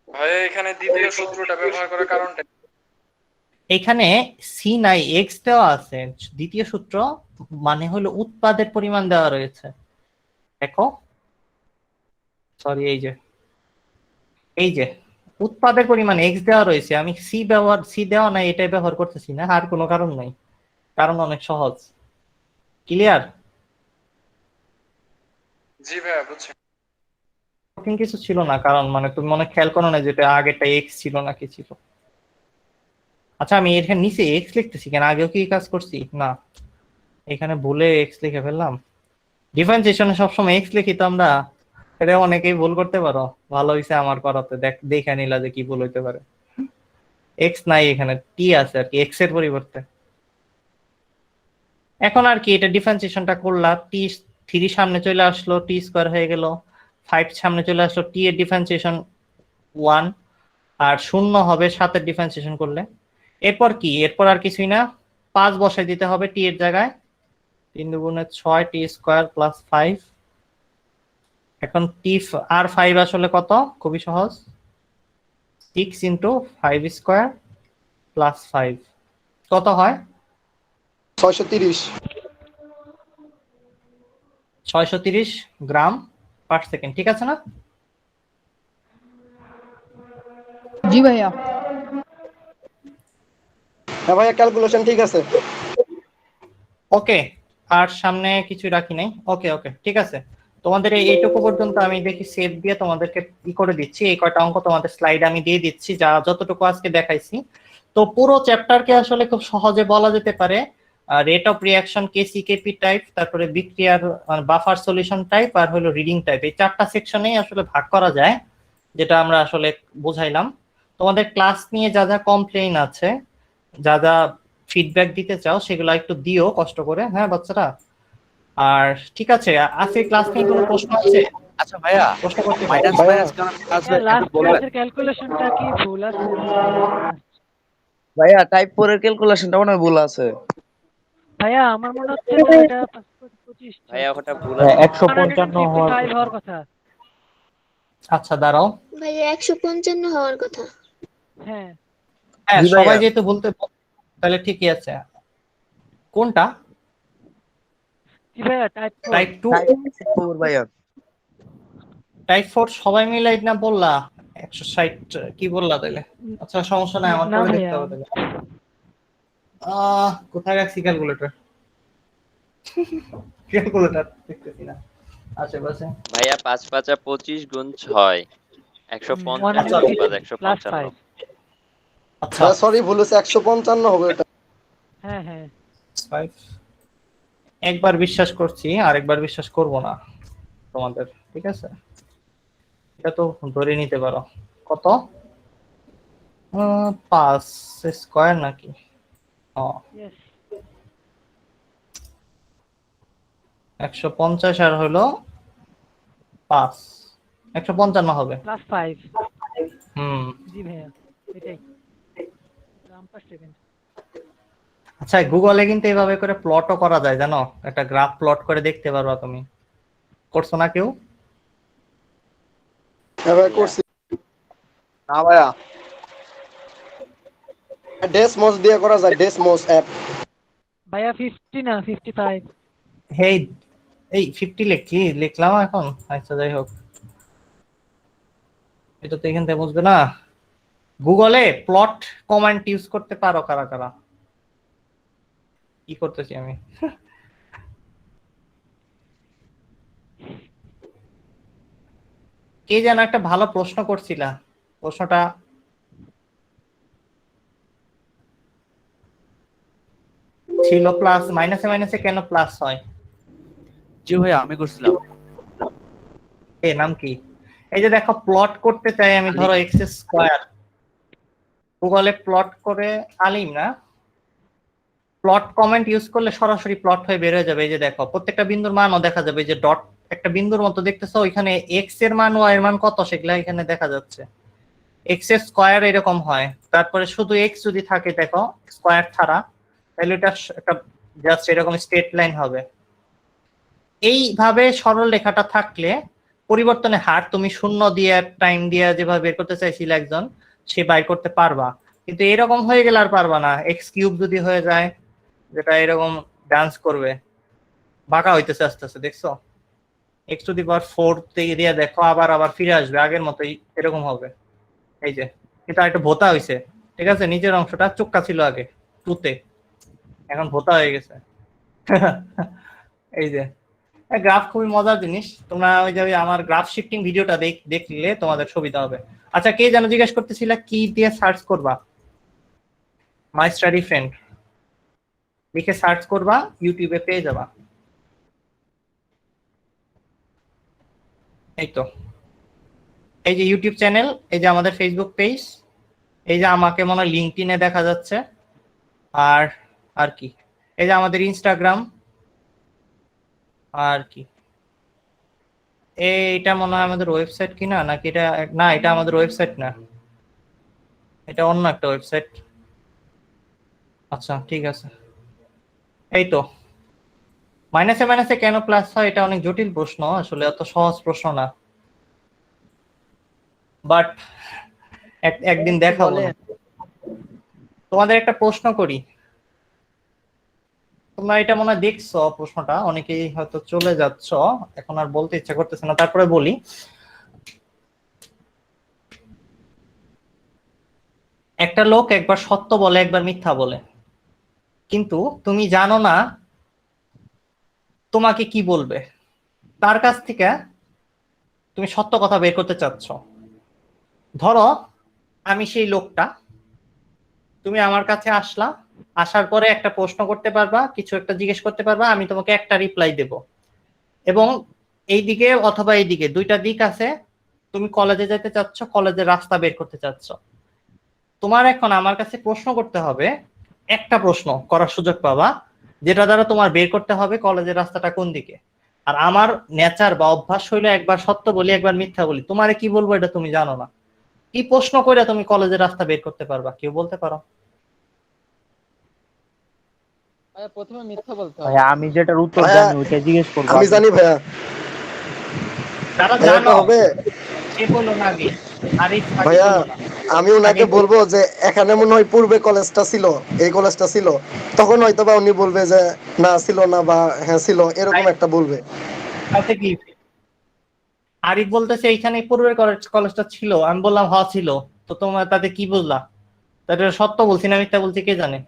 Speaker 7: ভাইয়া এখানে দ্বিতীয় সূত্রটা ব্যবহার করার কারণটা কি?
Speaker 1: এখানে সি নাই, এক্স দেওয়া আছে, দ্বিতীয় সূত্র মানে হলো উৎপাদের পরিমাণ দেওয়া রয়েছে। দেখো, সরি, এই যে উৎপাদের পরিমাণ এক্স দেওয়া রয়েছে, আমি সি দেওয়া নাই এটাই ব্যবহার করতেছি না, আর কোনো কারণ নাই, কারণ অনেক সহজ। ক্লিয়ার?
Speaker 7: জি ভাইয়া বুঝছি।
Speaker 1: কঠিন কিছু ছিল না, কারণ মানে তুমি মনে খেয়াল করো না যেটা আগেরটা এক্স ছিল না কি ছিল। আচ্ছা, আমি এখানে নিচে এক্স লিখতেছি কেন, আগেও কি কাজ করছি না, এখানে ভুলে এক্স লিখে ফেললাম। ডিফারেন্সিয়েশনে সবসময় এক্স লিখি তো আমরা, এটা অনেকেই ভুল করতে পারো, ভালো হয়েছে আমার করাতে, দেখে নিলা যে কি ভুল হইতে পারে। এক্স নাই, এখানে টি আছে আর কি, এক্স এর পরিবর্তে। এখন আর কি এটা ডিফারেন্সিয়েশনটা করলাম, টি 3 সামনে চলে আসলো, টি স্কয়ার হয়ে গেল, 5 সামনে চলে আসলো, টি এর ডিফারেন্সিয়েশন 1, আর 0 হবে 7 এর ডিফারেন্সিয়েশন করলে। এরপর কি, এরপর আর কিছুই না, 5 বসাই দিতে হবে টি এর জায়গায়, 3 দুগুণে 6 টি স্কয়ার প্লাস 5। এখন টি আর 5 আসলে কত, খুবই সহজ, 6 ইন্টু 5 স্কয়ার প্লাস 5 কত হয়,
Speaker 2: 630।
Speaker 1: 630 গ্রাম পার সেকেন্ড, ঠিক আছে না?
Speaker 11: জি ভাইয়া।
Speaker 2: হ্যাঁ ভাইয়া, ক্যালকুলেশন ঠিক আছে।
Speaker 1: ওকে, আর সামনে কিছু রাখি নাই। ওকে ওকে, ঠিক আছে। তোমাদের এইটুকু পর্যন্ত আমি দেখি সেভ দিয়ে তোমাদেরকে করে দিচ্ছি, এই কয়টা অঙ্ক তোমাদের স্লাইড আমি দিয়ে দিচ্ছি, যা যতটুকু আজকে দেখাইছি। তো পুরো চ্যাপ্টারকে আসলে খুব সহজে বলা যেতে পারে রেট অফ রিঅ্যাকশন, কেসিকেপি টাইপ, তারপরে বিক্রিয়ার বাফার সলিউশন টাইপ, আর হলো রিডিং টাইপ, এই 4টা সেকশনেই আসলে ভাগ করা যায়, যেটা আমরা আসলে বুঝাইলাম। তোমাদের ক্লাস নিয়ে যা যা কমপ্লেইন আছে, যা যা ফিডব্যাক দিতে চাও, সেগুলো একটু দিও কষ্ট করে, হ্যাঁ বাচ্চারা। আর ঠিক আছে, আজকে ক্লাস নিয়ে কোনো প্রশ্ন আছে?
Speaker 10: আচ্ছা ভাইয়া,
Speaker 1: প্রশ্ন করতে পারো।
Speaker 10: মাইনাস মাইনাস কেন আসবে
Speaker 4: লাস্ট
Speaker 10: একটু বলবেন?
Speaker 4: ক্লাসের ক্যালকুলেশনটা কি ভুল আছে?
Speaker 6: ভাইয়া টাইপ 4 এর ক্যালকুলেশনটা মনে হয় ভুল আছে।
Speaker 4: ভাইয়া আমার মনে হচ্ছে তো এটা 25
Speaker 5: ভাইয়া ওটা ভুল আছে।
Speaker 1: 155
Speaker 4: হওয়ার কথা।
Speaker 1: আচ্ছা দাঁড়াও,
Speaker 9: ভাইয়া 155 হওয়ার কথা।
Speaker 4: হ্যাঁ
Speaker 1: হ্যাঁ
Speaker 6: জি ভাইয়া।
Speaker 1: সবাই যেহেতু বলতে, তাহলে ঠিকই আছে। কোনটা?
Speaker 4: জি ভাইয়া, টাইপ
Speaker 1: টাইপ 2
Speaker 6: টাইপ 4 ভাইয়া।
Speaker 1: টাইপ 4 সবাই মিলে না বললা 160 কি বললা তাহলে? আচ্ছা সমস্যা নাই, আমার
Speaker 4: না
Speaker 1: পরে
Speaker 4: ভাইয়া।
Speaker 1: দেখতে হবে তাহলে। কোথায় রাখছি ক্যালকুলেটর? ক্যালকুলেটর দেখতেছি না আশেপাশে।
Speaker 5: ভাইয়া 5 5 25 গুণ 6 155 উৎপাদ 155।
Speaker 1: আচ্ছা
Speaker 2: সরি, ভুল হয়েছে, 155 হবে এটা।
Speaker 4: হ্যাঁ হ্যাঁ
Speaker 1: 5 একবার বিশ্বাস করছি, আরেকবার বিশ্বাস করব না তোমাদের, ঠিক আছে? এটা তো ধরে নিতে পারো। কত 5 স্কয়ার নাকি?
Speaker 4: ইয়েস
Speaker 1: 150 আর হলো 5, 155 হবে।
Speaker 4: প্লাস 5।
Speaker 1: হুম
Speaker 4: জি ভাইয়া, এটাই গ্রাম পার সেকেন্ড।
Speaker 1: আচ্ছা, গুগলে কিন্তু এভাবে করে প্লটও করা যায় জানো, একটা গ্রাফ প্লট করে দেখতে পারবা তুমি, করছো না কেউ?
Speaker 2: হ্যাঁ ভাইয়া করছি।
Speaker 10: না ভাইয়া,
Speaker 2: ডেসমস দিয়ে করা যায়, ডেসমস অ্যাপ।
Speaker 4: ভাইয়া 50 না 55।
Speaker 1: হেই এই 50 লিখলাম এখন। আচ্ছা যাই হোক, এটা তো এখান থেকে বুঝবে না। গুগলে প্লট কমান্ড ইউজ করতে পারো কারা কারা? কি করতেছি আমি? কে যেন একটা ভালো প্রশ্ন করছিলা, প্রশ্নটা ছিল প্লাস মাইনাসে মাইনাসে কেন প্লাস হয়?
Speaker 10: জি ভাইয়া আমি করছিলাম।
Speaker 1: এ নাম কি? এই যে দেখো প্লট করতে চাই আমি, ধরো এক্স স্কয়ার, গুগলে প্লট করে আলিম না, প্লট কমেন্ট ইউজ করলে সরাসরি প্লট হয়ে বের হয়ে যাবে। এই যে দেখো প্রত্যেকটা বিন্দুর মানও দেখা যাবে, এই যে ডট একটা বিন্দুর মতো দেখতেছো, ওইখানে এক্স এর মান ওয়াই এর মান কত সেগুলা এখানে দেখা যাচ্ছে। এক্স এর স্কয়ার এরকম হয়, তারপরে শুধু এক্স যদি থাকে দেখো স্কয়ার ছাড়া, তাহলে এটা একটা জাস্ট এরকম স্ট্রেট লাইন হবে। এইভাবে সরল রেখাটা থাকলে পরিবর্তনের হার তুমি শূন্য দিয়ে টাইম দিয়ে যেভাবে বের করতে চাইছিল একজন, সে বাইর করতে পারবা। কিন্তু এরকম হয়ে গেলে আর পারবা না। এক্স কিউব যদি হয়ে যায়, যেটা এরকম ডান্স করবে, বাঁকা হইতেছে আস্তে আস্তে, দেখছো? এক্স টু দি পাওয়ার 4 থেকে দিয়ে দেখো, আবার আবার ফিরে আসবে আগের মতোই, এরকম হবে। এই যে এটা একটা ভোতা হইছে, ঠিক আছে? নিচের অংশটা চোক্কা ছিল আগে টুতে, এখন ভোতা হয়ে গেছে। এই যে গ্রাফ খুবই মজার জিনিস, তোমরা ওই যে আমার গ্রাফ শিফটিং ভিডিওটা দেখলে তোমাদের সুবিধা হবে। আচ্ছা, কে যেন জিজ্ঞেস করতেছিলা কি দিয়ে সার্চ করবা? মাই স্টাডি ফ্রেন্ড লিখে সার্চ করবা, ইউটিউবে পেয়ে যাবা। এই তো, এই যে ইউটিউব চ্যানেল, এই যে আমাদের ফেসবুক পেজ, এই যে আমাকে মনে হয় লিঙ্কডইনে দেখা যাচ্ছে, আর আর কি এই যে আমাদের ইনস্টাগ্রাম, আর কি এইটা মনে হয় আমাদের ওয়েবসাইট কিনা নাকি এটা, না এটা আমাদের ওয়েবসাইট না, এটা অন্য একটা ওয়েবসাইট। আচ্ছা ঠিক আছে। এই তো, মাইনাসে মাইনাসে কেন প্লাস হয়, এটা অনেক জটিল প্রশ্ন, আসলে অত সহজ প্রশ্ন না, বাট একদিন দেখাবো। তোমাদের একটা প্রশ্ন করি, তোমরা এটা মনে হয় দেখছো প্রশ্নটা, অনেকেই হয়তো চলে যাচ্ছ, এখন আর বলতে ইচ্ছা করতেছে না, তারপরে বলি। একটা লোক একবার সত্য বলে একবার মিথ্যা বলে, কিন্তু তুমি জানো না তোমাকে কি বলবে। তার কাছ থেকে তুমি সত্য কথা বের করতে চাচ্ছ। ধরো আমি সেই লোকটা, তুমি আমার কাছে আসলা, আসার পরে একটা প্রশ্ন করতে পারবা, কিছু একটা জিজ্ঞেস করতে পারবা, আমি তোমাকে একটা রিপ্লাই দেব, এবং এই দিকে অথবা এই দিকে দুইটা দিক আছে, তুমি কলেজে যেতে চাচ্ছ, কলেজের রাস্তা বের করতে চাচ্ছ। তোমার এখন আমার কাছে প্রশ্ন করতে হবে, একটা প্রশ্ন করার সুযোগ পাবা, যেটা দ্বারা তোমার বের করতে হবে কলেজের রাস্তাটা কোন দিকে। আর আমার নেচার বা অভ্যাস হইলো একবার সত্য বলি একবার মিথ্যা বলি, তোমারে কি বলবো এটা তুমি জানো না। কি প্রশ্ন করে তুমি কলেজের রাস্তা বের করতে পারবা, কেউ বলতে পারো?
Speaker 4: প্রথমে মিথ্যা বলতে হবে।
Speaker 12: ভাইয়া আমি যেটার উত্তর জানি ওইটা জিজ্ঞেস করবো।
Speaker 2: আমি জানি ভাইয়া,
Speaker 1: তারা
Speaker 2: ভাইয়া
Speaker 1: জানো
Speaker 2: হবে
Speaker 1: সে বললো না আগে, আরিফ আগে
Speaker 2: ভাইয়া।
Speaker 1: বললো না।
Speaker 2: আমি ওনাকে বলবো যে এখানে মনে হয় পূর্বে কলেজটা ছিল, এই কলেজটা ছিল, তখন হয়তো বা উনি বলবে যে না ছিল না, বা হ্যাঁ ছিল, এরকম একটা বলবে।
Speaker 1: তাতে কি? আরিফ বলতেছে এইখানে পূর্বের কলেজটা ছিল, আমি বললাম হ ছিল, তো তোমার তাতে কি বুঝলা? তাতে সত্য বলছি না মিথ্যা বলছি কে জানে?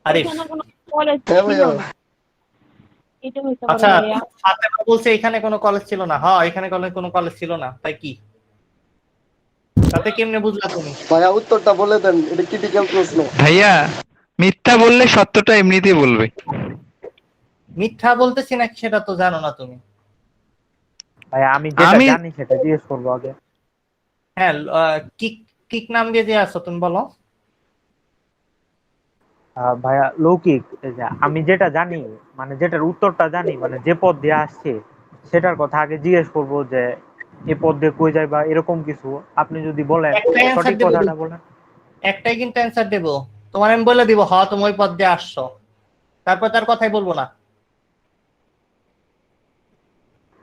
Speaker 1: আরিফ
Speaker 2: হ্যাঁ ভাইয়া।
Speaker 1: আচ্ছা, ফাতেমা বলছে এখানে কোনো কলেজ ছিল না, হ্যাঁ এখানে কোনো কলেজ ছিল না, তাই কি? তাতে কেমনে বুঝলা তুমি?
Speaker 2: ভাইয়া উত্তরটা বলে দেন, এটা ক্রিটিক্যাল প্রশ্ন।
Speaker 12: ভাইয়া মিথ্যা বললে সত্যটা এমনিতেই বলবে।
Speaker 1: মিথ্যা বলতেছি নাকি সেটা তো জানো না তুমি।
Speaker 12: ভাইয়া আমি যেটা জানি সেটা জিজ্ঞেস করবো আগে।
Speaker 1: হ্যাঁ, কিক কিক নাম দিয়ে যে আছো তুমি বলো।
Speaker 12: ভাইয়া লৌকিক, এই যে আমি যেটা জানি মানে যেটার উত্তরটা জানি মানে যে পদ দিয়ে আসছে সেটার কথা আগে জিজ্ঞেস করবো, যে এ পদ দিয়ে কই যায় বা এরকম কিছু। আপনি যদি বলেন
Speaker 1: একটাই অ্যানসার
Speaker 12: সঠিক
Speaker 1: দেবো,
Speaker 12: কথাটা বলেন।
Speaker 1: একটাই কিন্তু অ্যানসার দেবো, তোমার আমি বলে দিব হ তুমি ওই পদ দিয়ে আসছো, তারপর তার কথাই বলবো না।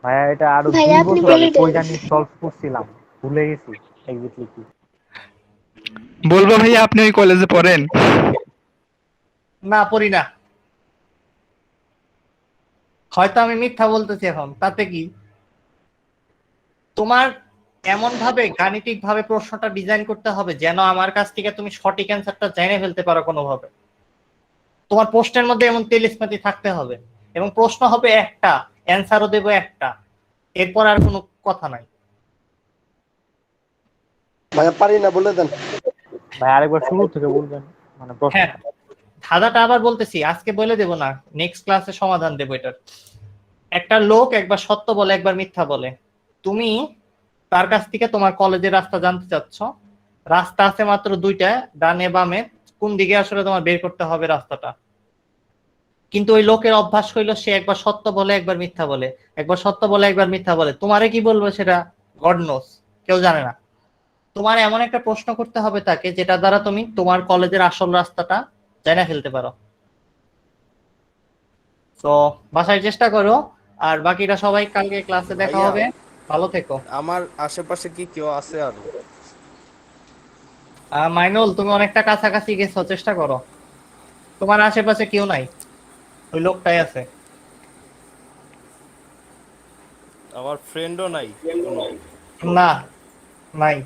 Speaker 12: ভাইয়া এটা আরো 2 বছর আগে কই জানি সলভ করছিলাম, ভুলে গেছি এক্স্যাক্টলি কি বলবো। ভাইয়া আপনি ওই কলেজে পড়েন?
Speaker 1: না পড়ি না। হয়তো আমি মিথ্যা বলতেছি এখন, তাতে কি? তোমার এমন ভাবে গাণিতিক ভাবে প্রশ্নটা ডিজাইন করতে হবে যেন আমার কাছ থেকে তুমি সঠিক অ্যান্সারটা জেনে ফেলতে পারো কোনোভাবে। তোমার প্রশ্নের মধ্যে এমন তেলিস্মাতি থাকতে হবে এবং প্রশ্ন হবে একটা, অ্যান্সারও দেবো একটা, এরপর আর কোনো কথা নাই।
Speaker 2: ভাইয়া পারি না, বলে দেন।
Speaker 12: ভাই আরেকবার শুরু থেকে বলবেন, মানে প্রশ্ন।
Speaker 1: হ্যাঁ, ধাঁধাটা আবার বলতেছি, আজকে বলে দেবো না, নেক্সট ক্লাসে সমাধান দেবো এটার। একটা লোক একবার সত্য বলে একবার মিথ্যা বলে। তুমি তার কাছ থেকে তোমার কলেজের রাস্তা জানতে চাচ্ছ। রাস্তা আছে মাত্র দুইটা, ডানে বামে, কোন দিকে আসলে তোমার বের করতে হবে রাস্তাটা। কিন্তু ওই লোকের অভ্যাস হইলো সে একবার সত্য বলে একবার মিথ্যা বলে, একবার সত্য বলে একবার মিথ্যা বলে। তোমারে কি বলবো সেটা গড নোস, কেউ জানে না। তোমার এমন একটা প্রশ্ন করতে হবে তাকে যেটা দ্বারা তুমি তোমার কলেজের আসল রাস্তাটা জানা ফেলতে পারো। তো বাসায় চেষ্টা করো, আর বাকিটা সবাই কালকে ক্লাসে দেখা
Speaker 8: ভাইয়া,
Speaker 1: হবে। ভালো থেকো।
Speaker 8: আমার আশেপাশে কি কেউ আছে আরো?
Speaker 1: মাইনুল, তুমি অনেকটা কাছাকাছি গেছো, চেষ্টা করো। তোমার আশেপাশে কেউ নাই, ওই লোকটাই আছে।
Speaker 8: আমার ফ্রেন্ডও নাই কোনো?
Speaker 1: না, নাই।